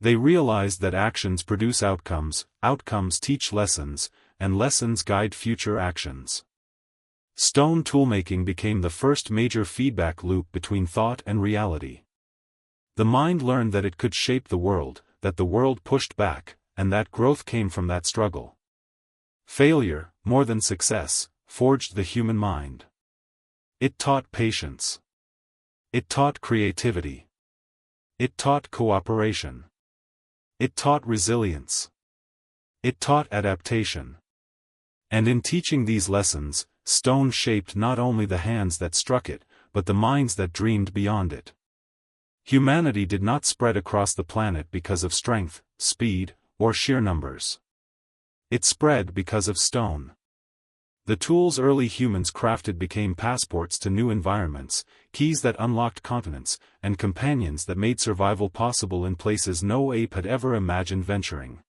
They realized that actions produce outcomes, outcomes teach lessons, and lessons guide future actions. Stone toolmaking became the first major feedback loop between thought and reality. The mind learned that it could shape the world, that the world pushed back, and that growth came from that struggle. Failure, more than success, forged the human mind. It taught patience. It taught creativity. It taught cooperation. It taught resilience. It taught adaptation. And in teaching these lessons, stone shaped not only the hands that struck it, but the minds that dreamed beyond it. Humanity did not spread across the planet because of strength, speed, or sheer numbers. It spread because of stone. The tools early humans crafted became passports to new environments, keys that unlocked continents, and companions that made survival possible in places no ape had ever imagined venturing.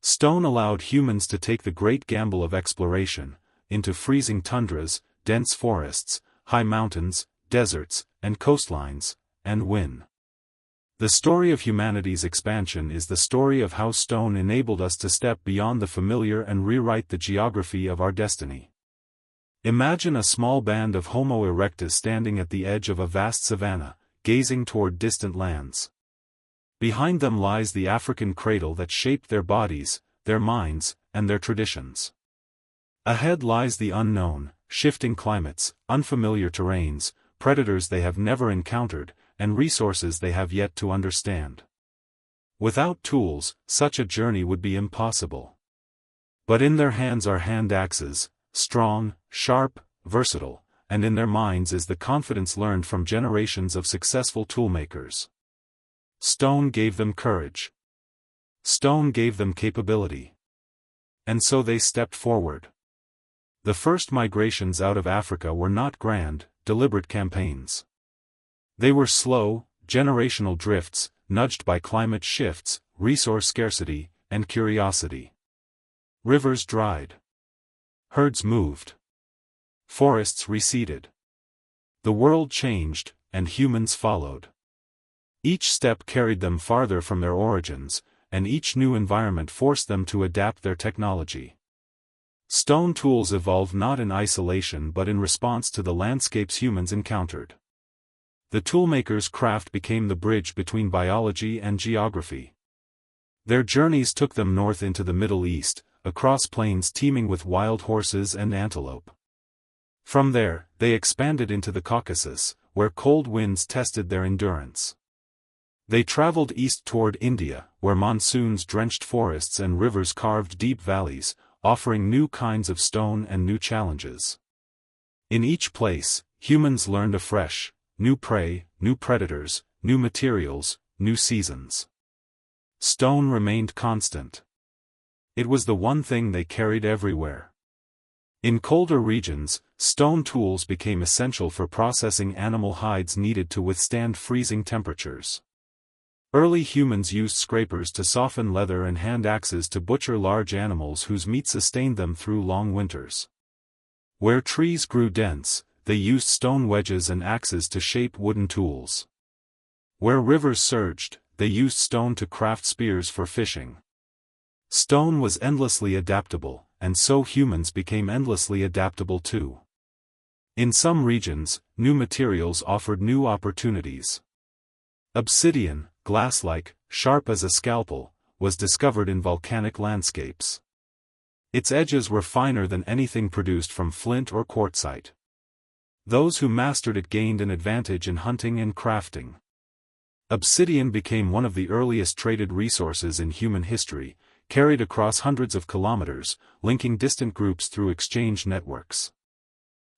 Stone allowed humans to take the great gamble of exploration, into freezing tundras, dense forests, high mountains, deserts, and coastlines, and win. The story of humanity's expansion is the story of how stone enabled us to step beyond the familiar and rewrite the geography of our destiny. Imagine a small band of Homo erectus standing at the edge of a vast savanna, gazing toward distant lands. Behind them lies the African cradle that shaped their bodies, their minds, and their traditions. Ahead lies the unknown, shifting climates, unfamiliar terrains, predators they have never encountered, and resources they have yet to understand. Without tools, such a journey would be impossible. But in their hands are hand axes, strong, sharp, versatile, and in their minds is the confidence learned from generations of successful toolmakers. Stone gave them courage. Stone gave them capability. And so they stepped forward. The first migrations out of Africa were not grand, deliberate campaigns. They were slow, generational drifts, nudged by climate shifts, resource scarcity, and curiosity. Rivers dried. Herds moved. Forests receded. The world changed, and humans followed. Each step carried them farther from their origins, and each new environment forced them to adapt their technology. Stone tools evolved not in isolation but in response to the landscapes humans encountered. The toolmaker's craft became the bridge between biology and geography. Their journeys took them north into the Middle East, across plains teeming with wild horses and antelope. From there, they expanded into the Caucasus, where cold winds tested their endurance. They traveled east toward India, where monsoons drenched forests and rivers carved deep valleys, offering new kinds of stone and new challenges. In each place, humans learned afresh: new prey, new predators, new materials, new seasons. Stone remained constant. It was the one thing they carried everywhere. In colder regions, stone tools became essential for processing animal hides needed to withstand freezing temperatures. Early humans used scrapers to soften leather and hand axes to butcher large animals whose meat sustained them through long winters. Where trees grew dense, they used stone wedges and axes to shape wooden tools. Where rivers surged, they used stone to craft spears for fishing. Stone was endlessly adaptable, and so humans became endlessly adaptable too. In some regions, new materials offered new opportunities. Obsidian, glass-like, sharp as a scalpel, was discovered in volcanic landscapes. Its edges were finer than anything produced from flint or quartzite. Those who mastered it gained an advantage in hunting and crafting. Obsidian became one of the earliest traded resources in human history, carried across hundreds of kilometers, linking distant groups through exchange networks.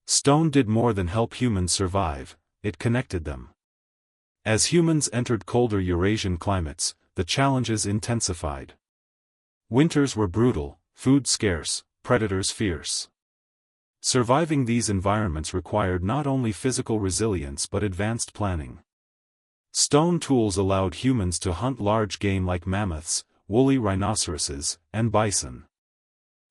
Stone did more than help humans survive, it connected them. As humans entered colder Eurasian climates, the challenges intensified. Winters were brutal, food scarce, predators fierce. Surviving these environments required not only physical resilience but advanced planning. Stone tools allowed humans to hunt large game like mammoths, woolly rhinoceroses, and bison.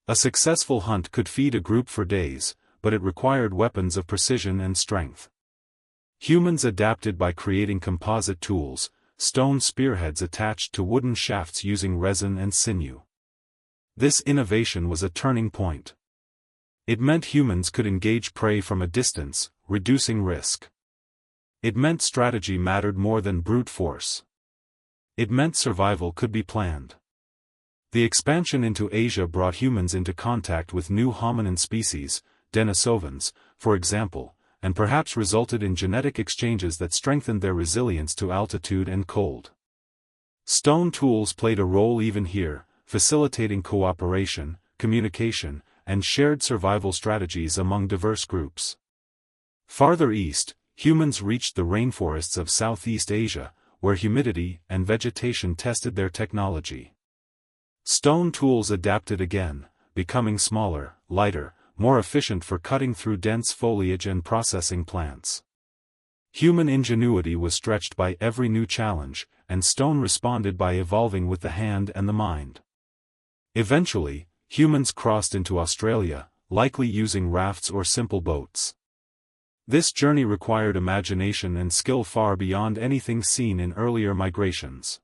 A successful hunt could feed a group for days, but it required weapons of precision and strength. Humans adapted by creating composite tools, stone spearheads attached to wooden shafts using resin and sinew. This innovation was a turning point. It meant humans could engage prey from a distance, reducing risk. It meant strategy mattered more than brute force. It meant survival could be planned. The expansion into Asia brought humans into contact with new hominin species, Denisovans, for example, and perhaps resulted in genetic exchanges that strengthened their resilience to altitude and cold. Stone tools played a role even here, facilitating cooperation, communication, and shared survival strategies among diverse groups. Farther east, humans reached the rainforests of Southeast Asia, where humidity and vegetation tested their technology. Stone tools adapted again, becoming smaller, lighter, more efficient for cutting through dense foliage and processing plants. Human ingenuity was stretched by every new challenge, and stone responded by evolving with the hand and the mind. Eventually, humans crossed into Australia, likely using rafts or simple boats. This journey required imagination and skill far beyond anything seen in earlier migrations.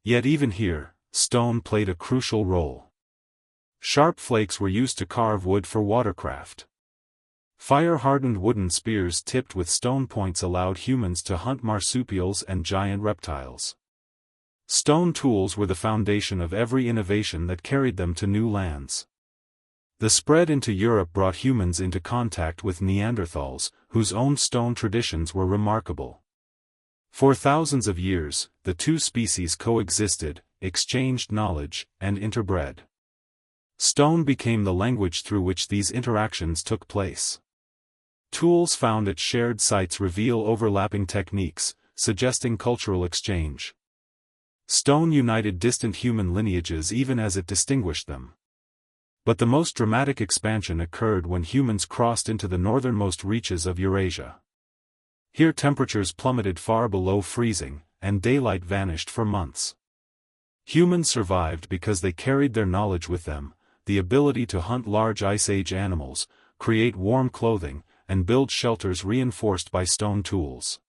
Yet even here, stone played a crucial role. Sharp flakes were used to carve wood for watercraft. Fire-hardened wooden spears tipped with stone points allowed humans to hunt marsupials and giant reptiles. Stone tools were the foundation of every innovation that carried them to new lands. The spread into Europe brought humans into contact with Neanderthals, whose own stone traditions were remarkable. For thousands of years, the two species coexisted, exchanged knowledge, and interbred. Stone became the language through which these interactions took place. Tools found at shared sites reveal overlapping techniques, suggesting cultural exchange. Stone united distant human lineages even as it distinguished them. But the most dramatic expansion occurred when humans crossed into the northernmost reaches of Eurasia. Here temperatures plummeted far below freezing, and daylight vanished for months. Humans survived because they carried their knowledge with them, the ability to hunt large Ice Age animals, create warm clothing, and build shelters reinforced by stone tools.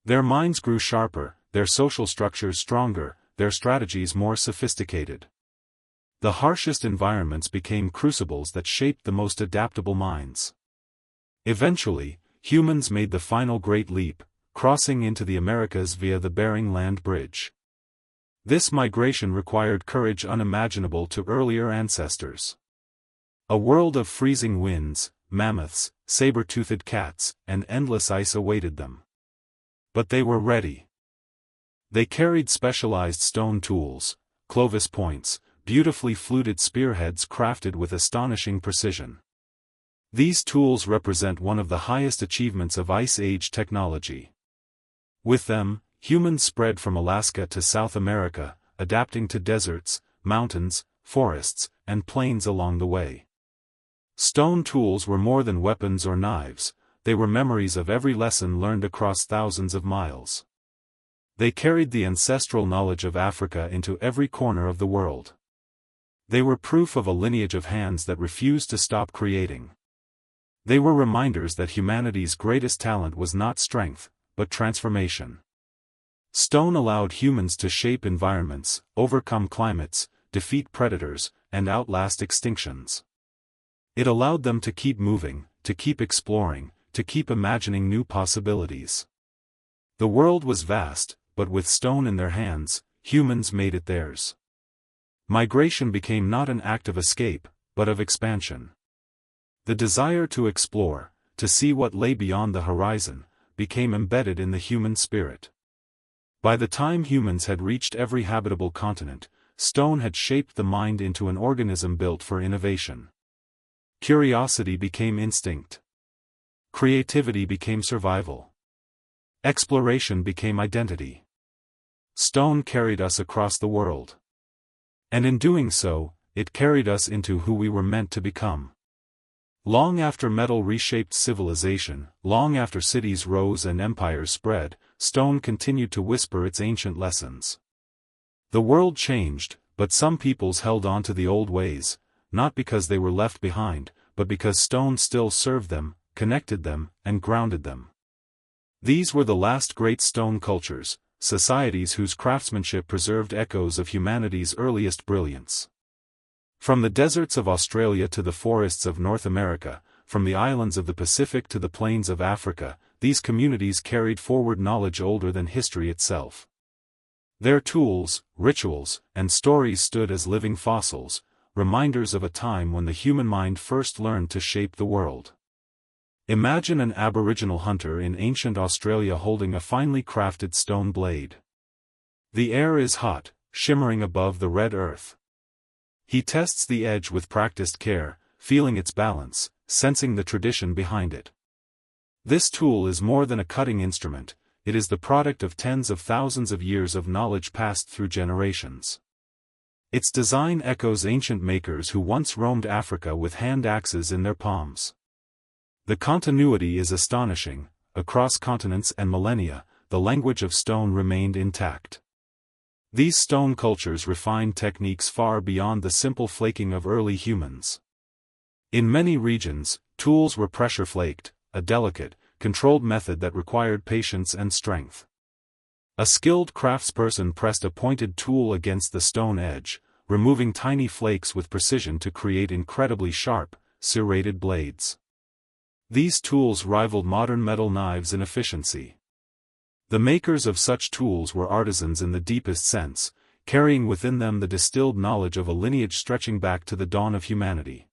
Their minds grew sharper, their social structures stronger, their strategies more sophisticated. The harshest environments became crucibles that shaped the most adaptable minds. Eventually, humans made the final great leap, crossing into the Americas via the Bering Land Bridge. This migration required courage unimaginable to earlier ancestors. A world of freezing winds, mammoths, saber-toothed cats, and endless ice awaited them. But they were ready. They carried specialized stone tools, Clovis points, beautifully fluted spearheads crafted with astonishing precision. These tools represent one of the highest achievements of Ice Age technology. With them, humans spread from Alaska to South America, adapting to deserts, mountains, forests, and plains along the way. Stone tools were more than weapons or knives, they were memories of every lesson learned across thousands of miles. They carried the ancestral knowledge of Africa into every corner of the world. They were proof of a lineage of hands that refused to stop creating. They were reminders that humanity's greatest talent was not strength, but transformation. Stone allowed humans to shape environments, overcome climates, defeat predators, and outlast extinctions. It allowed them to keep moving, to keep exploring, to keep imagining new possibilities. The world was vast, but with stone in their hands, humans made it theirs. Migration became not an act of escape, but of expansion. The desire to explore, to see what lay beyond the horizon, became embedded in the human spirit. By the time humans had reached every habitable continent, stone had shaped the mind into an organism built for innovation. Curiosity became instinct. Creativity became survival. Exploration became identity. Stone carried us across the world. And in doing so, it carried us into who we were meant to become. Long after metal reshaped civilization, long after cities rose and empires spread, stone continued to whisper its ancient lessons. The world changed, but some peoples held on to the old ways, not because they were left behind, but because stone still served them, connected them, and grounded them. These were the last great stone cultures, societies whose craftsmanship preserved echoes of humanity's earliest brilliance. From the deserts of Australia to the forests of North America, from the islands of the Pacific to the plains of Africa, these communities carried forward knowledge older than history itself. Their tools, rituals, and stories stood as living fossils, reminders of a time when the human mind first learned to shape the world. Imagine an Aboriginal hunter in ancient Australia holding a finely crafted stone blade. The air is hot, shimmering above the red earth. He tests the edge with practiced care, feeling its balance, sensing the tradition behind it. This tool is more than a cutting instrument, it is the product of tens of thousands of years of knowledge passed through generations. Its design echoes ancient makers who once roamed Africa with hand axes in their palms. The continuity is astonishing. Across continents and millennia, the language of stone remained intact. These stone cultures refined techniques far beyond the simple flaking of early humans. In many regions, tools were pressure flaked, a delicate, controlled method that required patience and strength. A skilled craftsperson pressed a pointed tool against the stone edge, removing tiny flakes with precision to create incredibly sharp, serrated blades. These tools rivaled modern metal knives in efficiency. The makers of such tools were artisans in the deepest sense, carrying within them the distilled knowledge of a lineage stretching back to the dawn of humanity.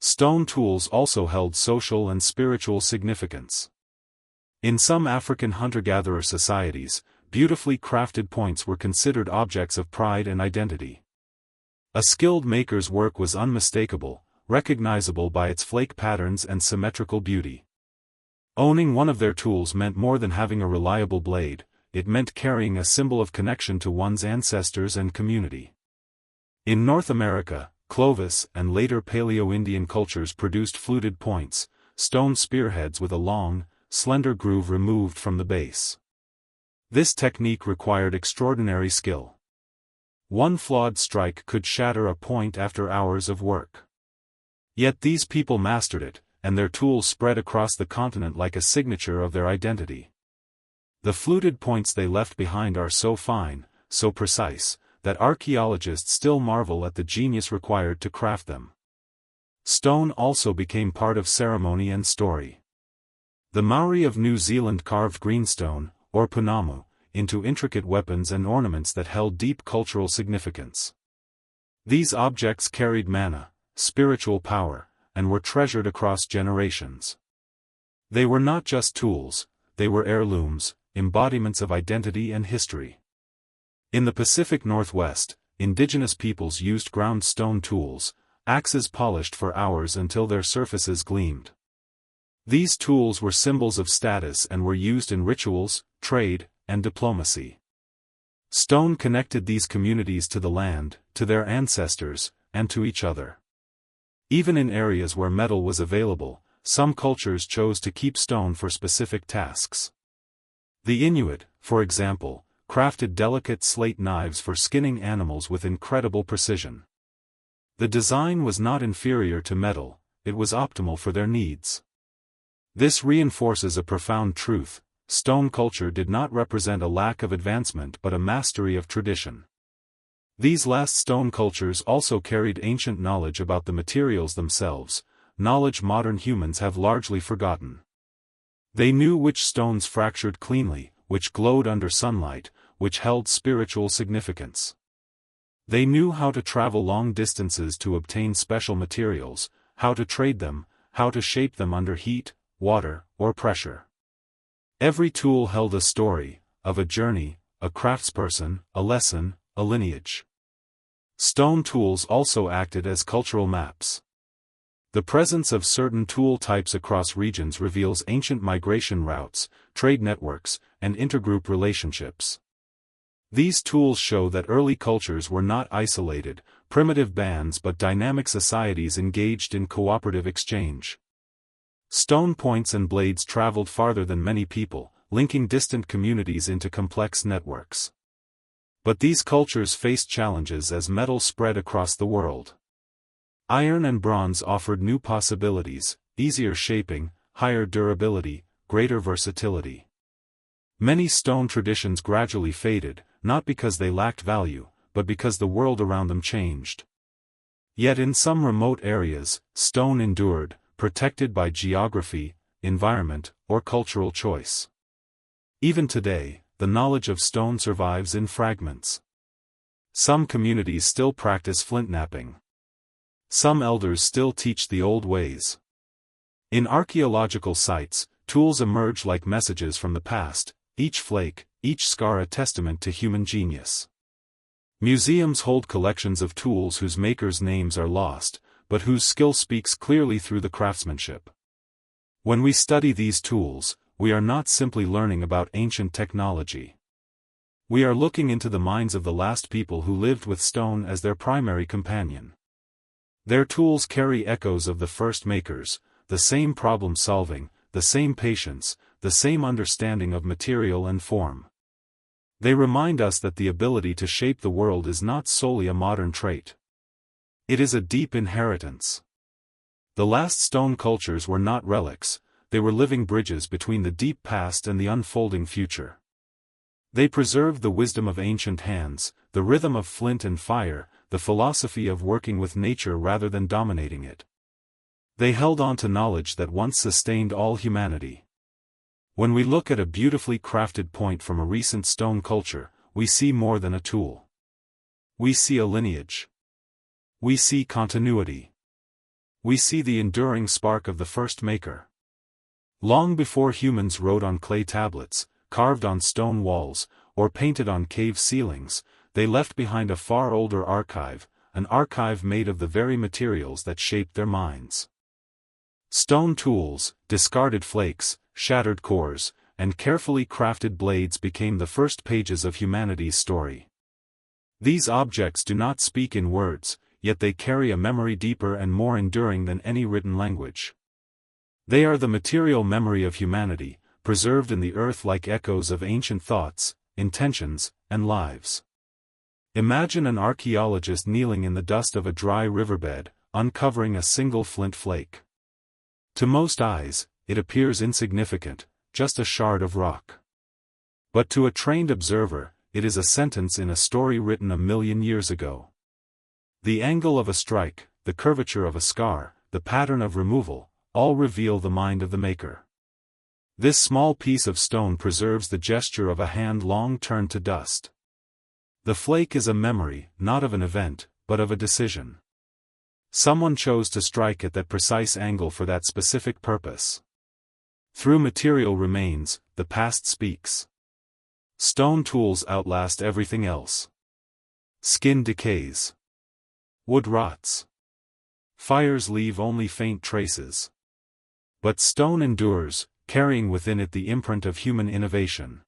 Stone tools also held social and spiritual significance. In some African hunter-gatherer societies, beautifully crafted points were considered objects of pride and identity. A skilled maker's work was unmistakable, recognizable by its flake patterns and symmetrical beauty. Owning one of their tools meant more than having a reliable blade, it meant carrying a symbol of connection to one's ancestors and community. In North America, Clovis and later Paleo-Indian cultures produced fluted points, stone spearheads with a long, slender groove removed from the base. This technique required extraordinary skill. One flawed strike could shatter a point after hours of work. Yet these people mastered it, and their tools spread across the continent like a signature of their identity. The fluted points they left behind are so fine, so precise, that archaeologists still marvel at the genius required to craft them. Stone also became part of ceremony and story. The Maori of New Zealand carved greenstone, or punamu, into intricate weapons and ornaments that held deep cultural significance. These objects carried mana, spiritual power, and were treasured across generations. They were not just tools, they were heirlooms, embodiments of identity and history. In the Pacific Northwest, indigenous peoples used ground stone tools, axes polished for hours until their surfaces gleamed. These tools were symbols of status and were used in rituals, trade, and diplomacy. Stone connected these communities to the land, to their ancestors, and to each other. Even in areas where metal was available, some cultures chose to keep stone for specific tasks. The Inuit, for example, crafted delicate slate knives for skinning animals with incredible precision. The design was not inferior to metal, it was optimal for their needs. This reinforces a profound truth: stone culture did not represent a lack of advancement but a mastery of tradition. These last stone cultures also carried ancient knowledge about the materials themselves, knowledge modern humans have largely forgotten. They knew which stones fractured cleanly, which glowed under sunlight, which held spiritual significance. They knew how to travel long distances to obtain special materials, how to trade them, how to shape them under heat, water, or pressure. Every tool held a story, of a journey, a craftsperson, a lesson, a lineage. Stone tools also acted as cultural maps. The presence of certain tool types across regions reveals ancient migration routes, trade networks, and intergroup relationships. These tools show that early cultures were not isolated, primitive bands but dynamic societies engaged in cooperative exchange. Stone points and blades traveled farther than many people, linking distant communities into complex networks. But these cultures faced challenges as metal spread across the world. Iron and bronze offered new possibilities, easier shaping, higher durability, greater versatility. Many stone traditions gradually faded, not because they lacked value, but because the world around them changed. Yet in some remote areas, stone endured, protected by geography, environment, or cultural choice. Even today, the knowledge of stone survives in fragments. Some communities still practice flint knapping. Some elders still teach the old ways. In archaeological sites, tools emerge like messages from the past, each flake, each scar a testament to human genius. Museums hold collections of tools whose makers' names are lost, but whose skill speaks clearly through the craftsmanship. When we study these tools, we are not simply learning about ancient technology. We are looking into the minds of the last people who lived with stone as their primary companion. Their tools carry echoes of the first makers, the same problem-solving, the same patience, the same understanding of material and form. They remind us that the ability to shape the world is not solely a modern trait. It is a deep inheritance. The last stone cultures were not relics, they were living bridges between the deep past and the unfolding future. They preserved the wisdom of ancient hands, the rhythm of flint and fire, the philosophy of working with nature rather than dominating it. They held on to knowledge that once sustained all humanity. When we look at a beautifully crafted point from a recent stone culture, we see more than a tool. We see a lineage. We see continuity. We see the enduring spark of the first maker. Long before humans wrote on clay tablets, carved on stone walls, or painted on cave ceilings, they left behind a far older archive, an archive made of the very materials that shaped their minds. Stone tools, discarded flakes, shattered cores, and carefully crafted blades became the first pages of humanity's story. These objects do not speak in words, yet they carry a memory deeper and more enduring than any written language. They are the material memory of humanity, preserved in the earth like echoes of ancient thoughts, intentions, and lives. Imagine an archaeologist kneeling in the dust of a dry riverbed, uncovering a single flint flake. To most eyes, it appears insignificant, just a shard of rock. But to a trained observer, it is a sentence in a story written 1,000,000 years ago. The angle of a strike, the curvature of a scar, the pattern of removal, all reveal the mind of the maker. This small piece of stone preserves the gesture of a hand long turned to dust. The flake is a memory, not of an event, but of a decision. Someone chose to strike at that precise angle for that specific purpose. Through material remains, the past speaks. Stone tools outlast everything else. Skin decays. Wood rots. Fires leave only faint traces. But stone endures, carrying within it the imprint of human innovation.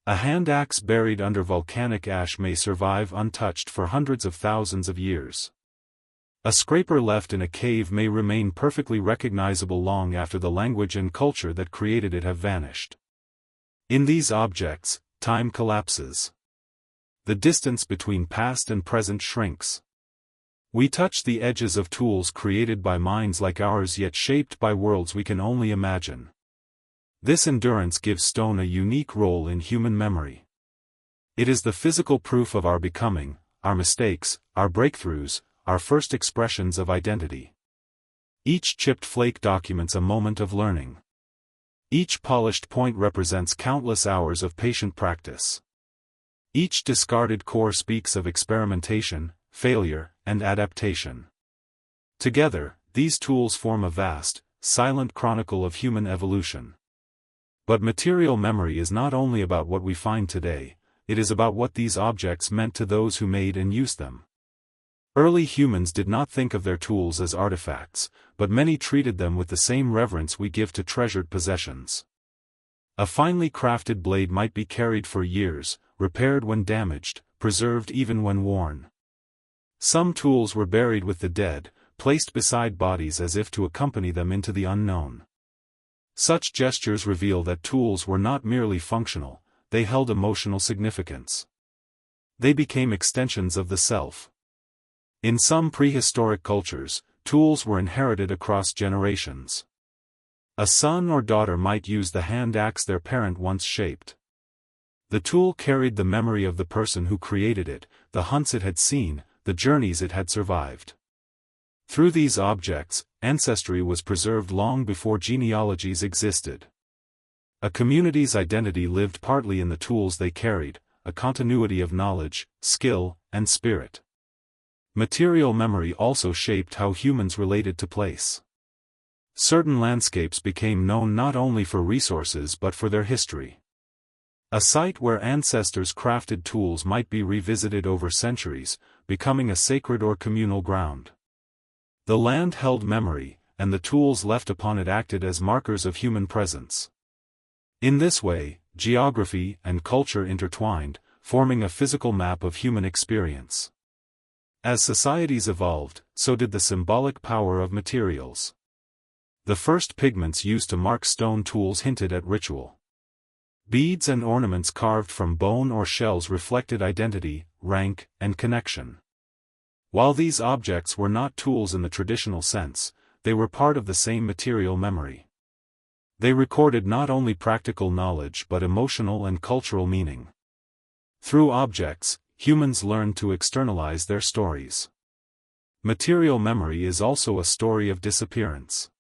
A hand axe buried under volcanic ash may survive untouched for hundreds of thousands of years. A scraper left in a cave may remain perfectly recognizable long after the language and culture that created it have vanished. In these objects, time collapses. The distance between past and present shrinks. We touch the edges of tools created by minds like ours yet shaped by worlds we can only imagine. This endurance gives stone a unique role in human memory. It is the physical proof of our becoming, our mistakes, our breakthroughs, our first expressions of identity. Each chipped flake documents a moment of learning. Each polished point represents countless hours of patient practice. Each discarded core speaks of experimentation, failure, and adaptation. Together, these tools form a vast, silent chronicle of human evolution. But material memory is not only about what we find today, it is about what these objects meant to those who made and used them. Early humans did not think of their tools as artifacts, but many treated them with the same reverence we give to treasured possessions. A finely crafted blade might be carried for years, repaired when damaged, preserved even when worn. Some tools were buried with the dead, placed beside bodies as if to accompany them into the unknown. Such gestures reveal that tools were not merely functional, they held emotional significance. They became extensions of the self. In some prehistoric cultures, tools were inherited across generations. A son or daughter might use the hand axe their parent once shaped. The tool carried the memory of the person who created it, the hunts it had seen, the journeys it had survived. Through these objects, ancestry was preserved long before genealogies existed. A community's identity lived partly in the tools they carried, a continuity of knowledge, skill, and spirit. Material memory also shaped how humans related to place. Certain landscapes became known not only for resources but for their history. A site where ancestors crafted tools might be revisited over centuries, becoming a sacred or communal ground. The land held memory, and the tools left upon it acted as markers of human presence. In this way, geography and culture intertwined, forming a physical map of human experience. As societies evolved, so did the symbolic power of materials. The first pigments used to mark stone tools hinted at ritual. Beads and ornaments carved from bone or shells reflected identity, rank, and connection. While these objects were not tools in the traditional sense, they were part of the same material memory. They recorded not only practical knowledge but emotional and cultural meaning. Through objects, humans learned to externalize their stories. Material memory is also a story of disappearance.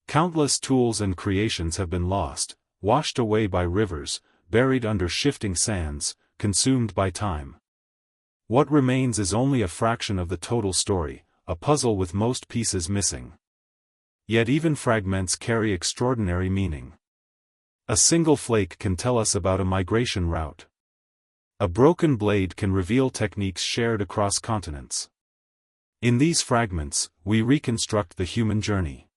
Countless tools and creations have been lost, washed away by rivers, buried under shifting sands, consumed by time. What remains is only a fraction of the total story, a puzzle with most pieces missing. Yet even fragments carry extraordinary meaning. A single flake can tell us about a migration route. A broken blade can reveal techniques shared across continents. In these fragments, we reconstruct the human journey.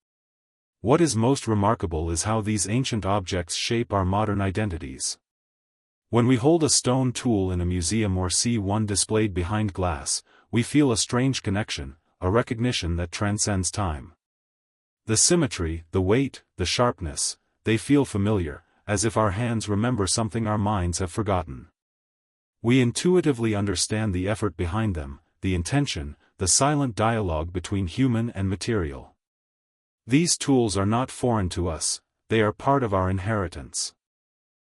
What is most remarkable is how these ancient objects shape our modern identities. When we hold a stone tool in a museum or see one displayed behind glass, we feel a strange connection, a recognition that transcends time. The symmetry, the weight, the sharpness, they feel familiar, as if our hands remember something our minds have forgotten. We intuitively understand the effort behind them, the intention, the silent dialogue between human and material. These tools are not foreign to us, they are part of our inheritance.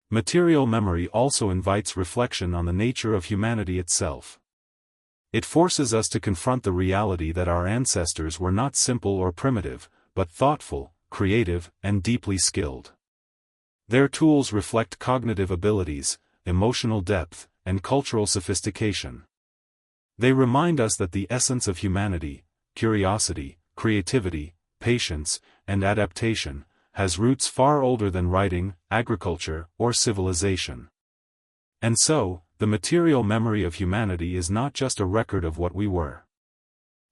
Material memory also invites reflection on the nature of humanity itself. It forces us to confront the reality that our ancestors were not simple or primitive, but thoughtful, creative, and deeply skilled. Their tools reflect cognitive abilities, emotional depth, and cultural sophistication. They remind us that the essence of humanity, curiosity, creativity, patience, and adaptation, has roots far older than writing, agriculture, or civilization. And so, the material memory of humanity is not just a record of what we were.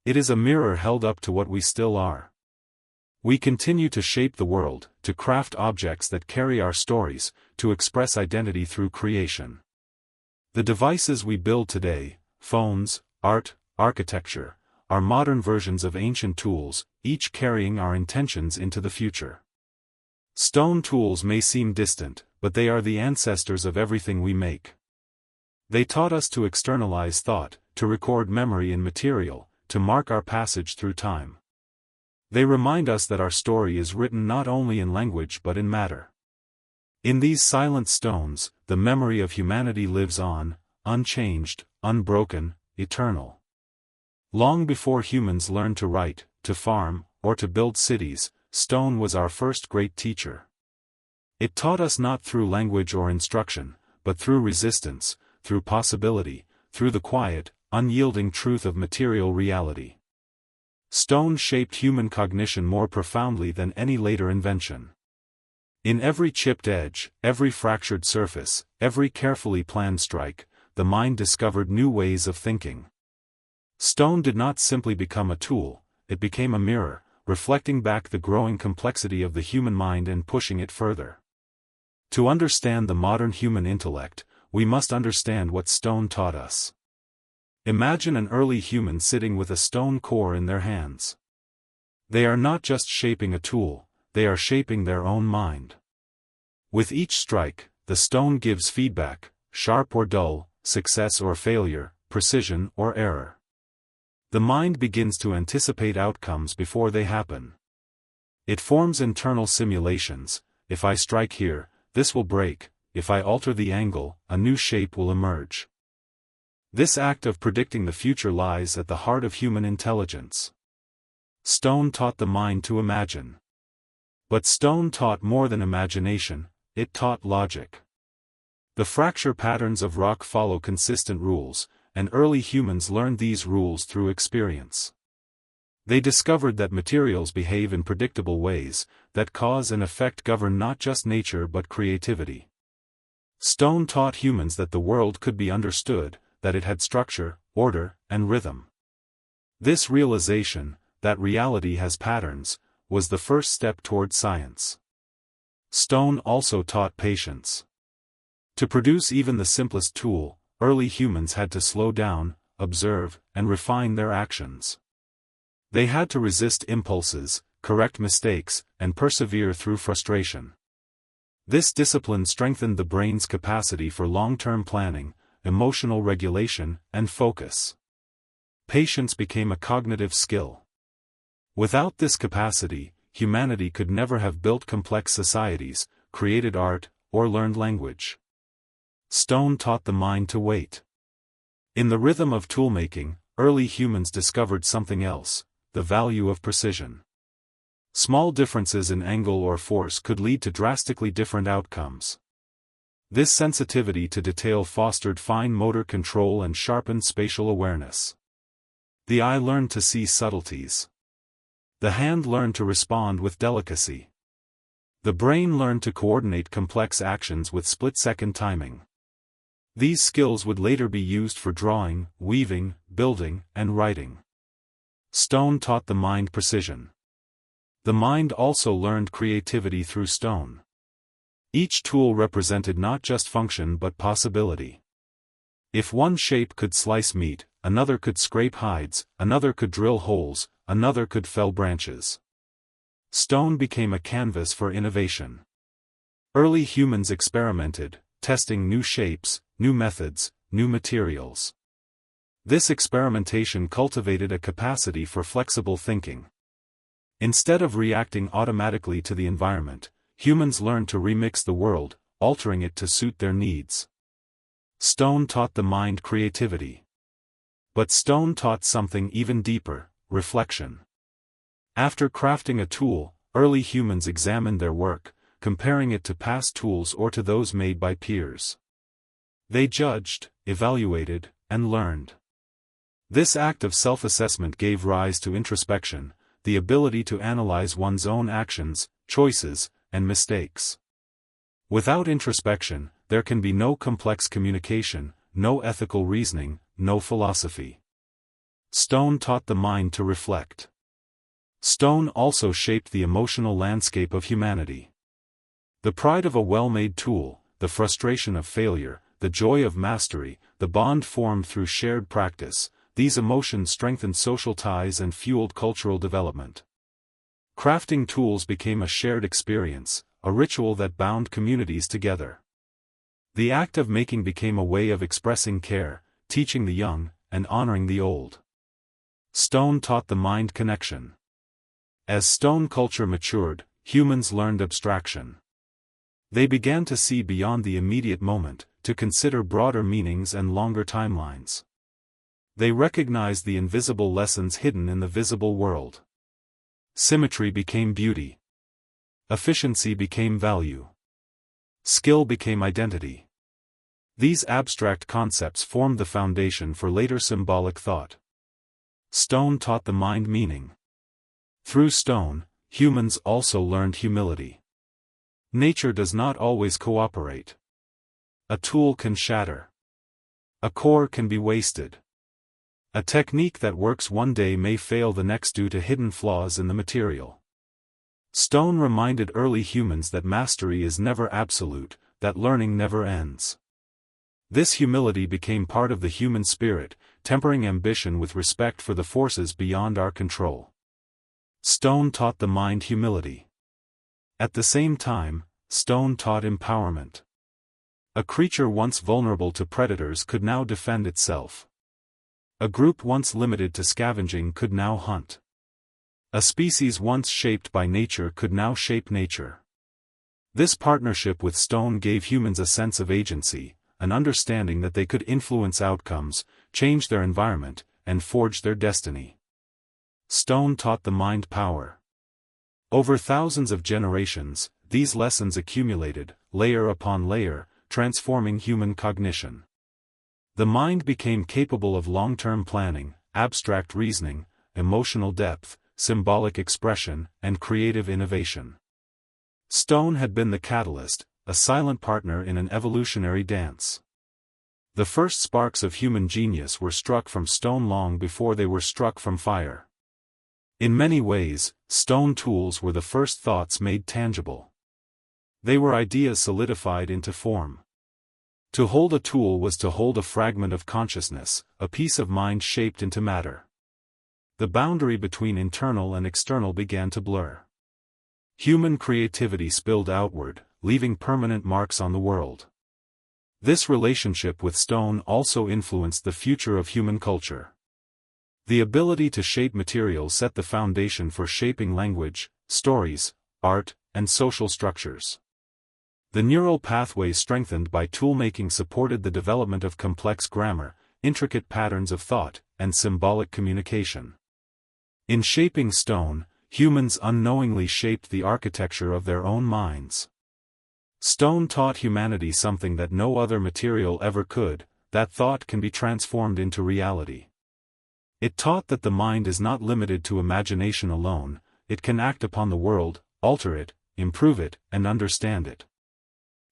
It is a mirror held up to what we still are. We continue to shape the world, to craft objects that carry our stories, to express identity through creation. The devices we build today, phones, art, architecture, are modern versions of ancient tools, each carrying our intentions into the future. Stone tools may seem distant, but they are the ancestors of everything we make. They taught us to externalize thought, to record memory in material, to mark our passage through time. They remind us that our story is written not only in language but in matter. In these silent stones, the memory of humanity lives on, unchanged, unbroken, eternal. Long before humans learned to write, to farm, or to build cities, stone was our first great teacher. It taught us not through language or instruction, but through resistance, through possibility, through the quiet, unyielding truth of material reality. Stone shaped human cognition more profoundly than any later invention. In every chipped edge, every fractured surface, every carefully planned strike, the mind discovered new ways of thinking. Stone did not simply become a tool, it became a mirror, reflecting back the growing complexity of the human mind and pushing it further. To understand the modern human intellect, we must understand what stone taught us. Imagine an early human sitting with a stone core in their hands. They are not just shaping a tool, they are shaping their own mind. With each strike, the stone gives feedback, sharp or dull, success or failure, precision or error. The mind begins to anticipate outcomes before they happen. It forms internal simulations. If I strike here, this will break. If I alter the angle, a new shape will emerge. This act of predicting the future lies at the heart of human intelligence. Stone taught the mind to imagine. But stone taught more than imagination, it taught logic. The fracture patterns of rock follow consistent rules, and early humans learned these rules through experience. They discovered that materials behave in predictable ways, that cause and effect govern not just nature but creativity. Stone taught humans that the world could be understood, that it had structure, order, and rhythm. This realization, that reality has patterns, was the first step toward science. Stone also taught patience. To produce even the simplest tool, early humans had to slow down, observe, and refine their actions. They had to resist impulses, correct mistakes, and persevere through frustration. This discipline strengthened the brain's capacity for long-term planning, emotional regulation, and focus. Patience became a cognitive skill. Without this capacity, humanity could never have built complex societies, created art, or learned language. Stone taught the mind to wait. In the rhythm of toolmaking, early humans discovered something else, the value of precision. Small differences in angle or force could lead to drastically different outcomes. This sensitivity to detail fostered fine motor control and sharpened spatial awareness. The eye learned to see subtleties. The hand learned to respond with delicacy. The brain learned to coordinate complex actions with split-second timing. These skills would later be used for drawing, weaving, building, and writing. Stone taught the mind precision. The mind also learned creativity through stone. Each tool represented not just function but possibility. If one shape could slice meat, another could scrape hides, another could drill holes, another could fell branches. Stone became a canvas for innovation. Early humans experimented, testing new shapes, new methods, new materials. This experimentation cultivated a capacity for flexible thinking. Instead of reacting automatically to the environment, humans learned to remix the world, altering it to suit their needs. Stone taught the mind creativity. But stone taught something even deeper, reflection. After crafting a tool, early humans examined their work, comparing it to past tools or to those made by peers. They judged, evaluated, and learned. This act of self-assessment gave rise to introspection, the ability to analyze one's own actions, choices, and mistakes. Without introspection, there can be no complex communication, no ethical reasoning, no philosophy. Stone taught the mind to reflect. Stone also shaped the emotional landscape of humanity. The pride of a well-made tool, the frustration of failure, the joy of mastery, the bond formed through shared practice, these emotions strengthened social ties and fueled cultural development. Crafting tools became a shared experience, a ritual that bound communities together. The act of making became a way of expressing care, teaching the young, and honoring the old. Stone taught the mind connection. As stone culture matured, humans learned abstraction. They began to see beyond the immediate moment, to consider broader meanings and longer timelines. They recognized the invisible lessons hidden in the visible world. Symmetry became beauty. Efficiency became value. Skill became identity. These abstract concepts formed the foundation for later symbolic thought. Stone taught the mind meaning. Through stone, humans also learned humility. Nature does not always cooperate. A tool can shatter. A core can be wasted. A technique that works one day may fail the next due to hidden flaws in the material. Stone reminded early humans that mastery is never absolute, that learning never ends. This humility became part of the human spirit, tempering ambition with respect for the forces beyond our control. Stone taught the mind humility. At the same time, stone taught empowerment. A creature once vulnerable to predators could now defend itself. A group once limited to scavenging could now hunt. A species once shaped by nature could now shape nature. This partnership with stone gave humans a sense of agency, an understanding that they could influence outcomes, change their environment, and forge their destiny. Stone taught the mind power. Over thousands of generations, these lessons accumulated, layer upon layer, transforming human cognition. The mind became capable of long-term planning, abstract reasoning, emotional depth, symbolic expression, and creative innovation. Stone had been the catalyst, a silent partner in an evolutionary dance. The first sparks of human genius were struck from stone long before they were struck from fire. In many ways, stone tools were the first thoughts made tangible. They were ideas solidified into form. To hold a tool was to hold a fragment of consciousness, a piece of mind shaped into matter. The boundary between internal and external began to blur. Human creativity spilled outward, leaving permanent marks on the world. This relationship with stone also influenced the future of human culture. The ability to shape material set the foundation for shaping language, stories, art, and social structures. The neural pathways strengthened by toolmaking supported the development of complex grammar, intricate patterns of thought, and symbolic communication. In shaping stone, humans unknowingly shaped the architecture of their own minds. Stone taught humanity something that no other material ever could, that thought can be transformed into reality. It taught that the mind is not limited to imagination alone, it can act upon the world, alter it, improve it, and understand it.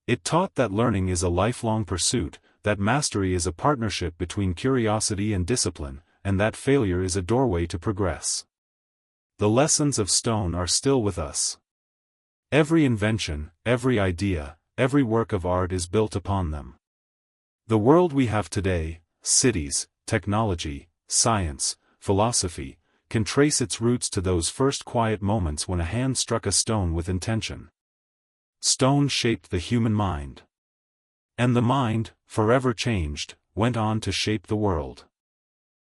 It taught that learning is a lifelong pursuit, that mastery is a partnership between curiosity and discipline, and that failure is a doorway to progress. The lessons of stone are still with us. Every invention, every idea, every work of art is built upon them. The world we have today, cities, technology, science, philosophy, can trace its roots to those first quiet moments when a hand struck a stone with intention. Stone shaped the human mind. And the mind, forever changed, went on to shape the world.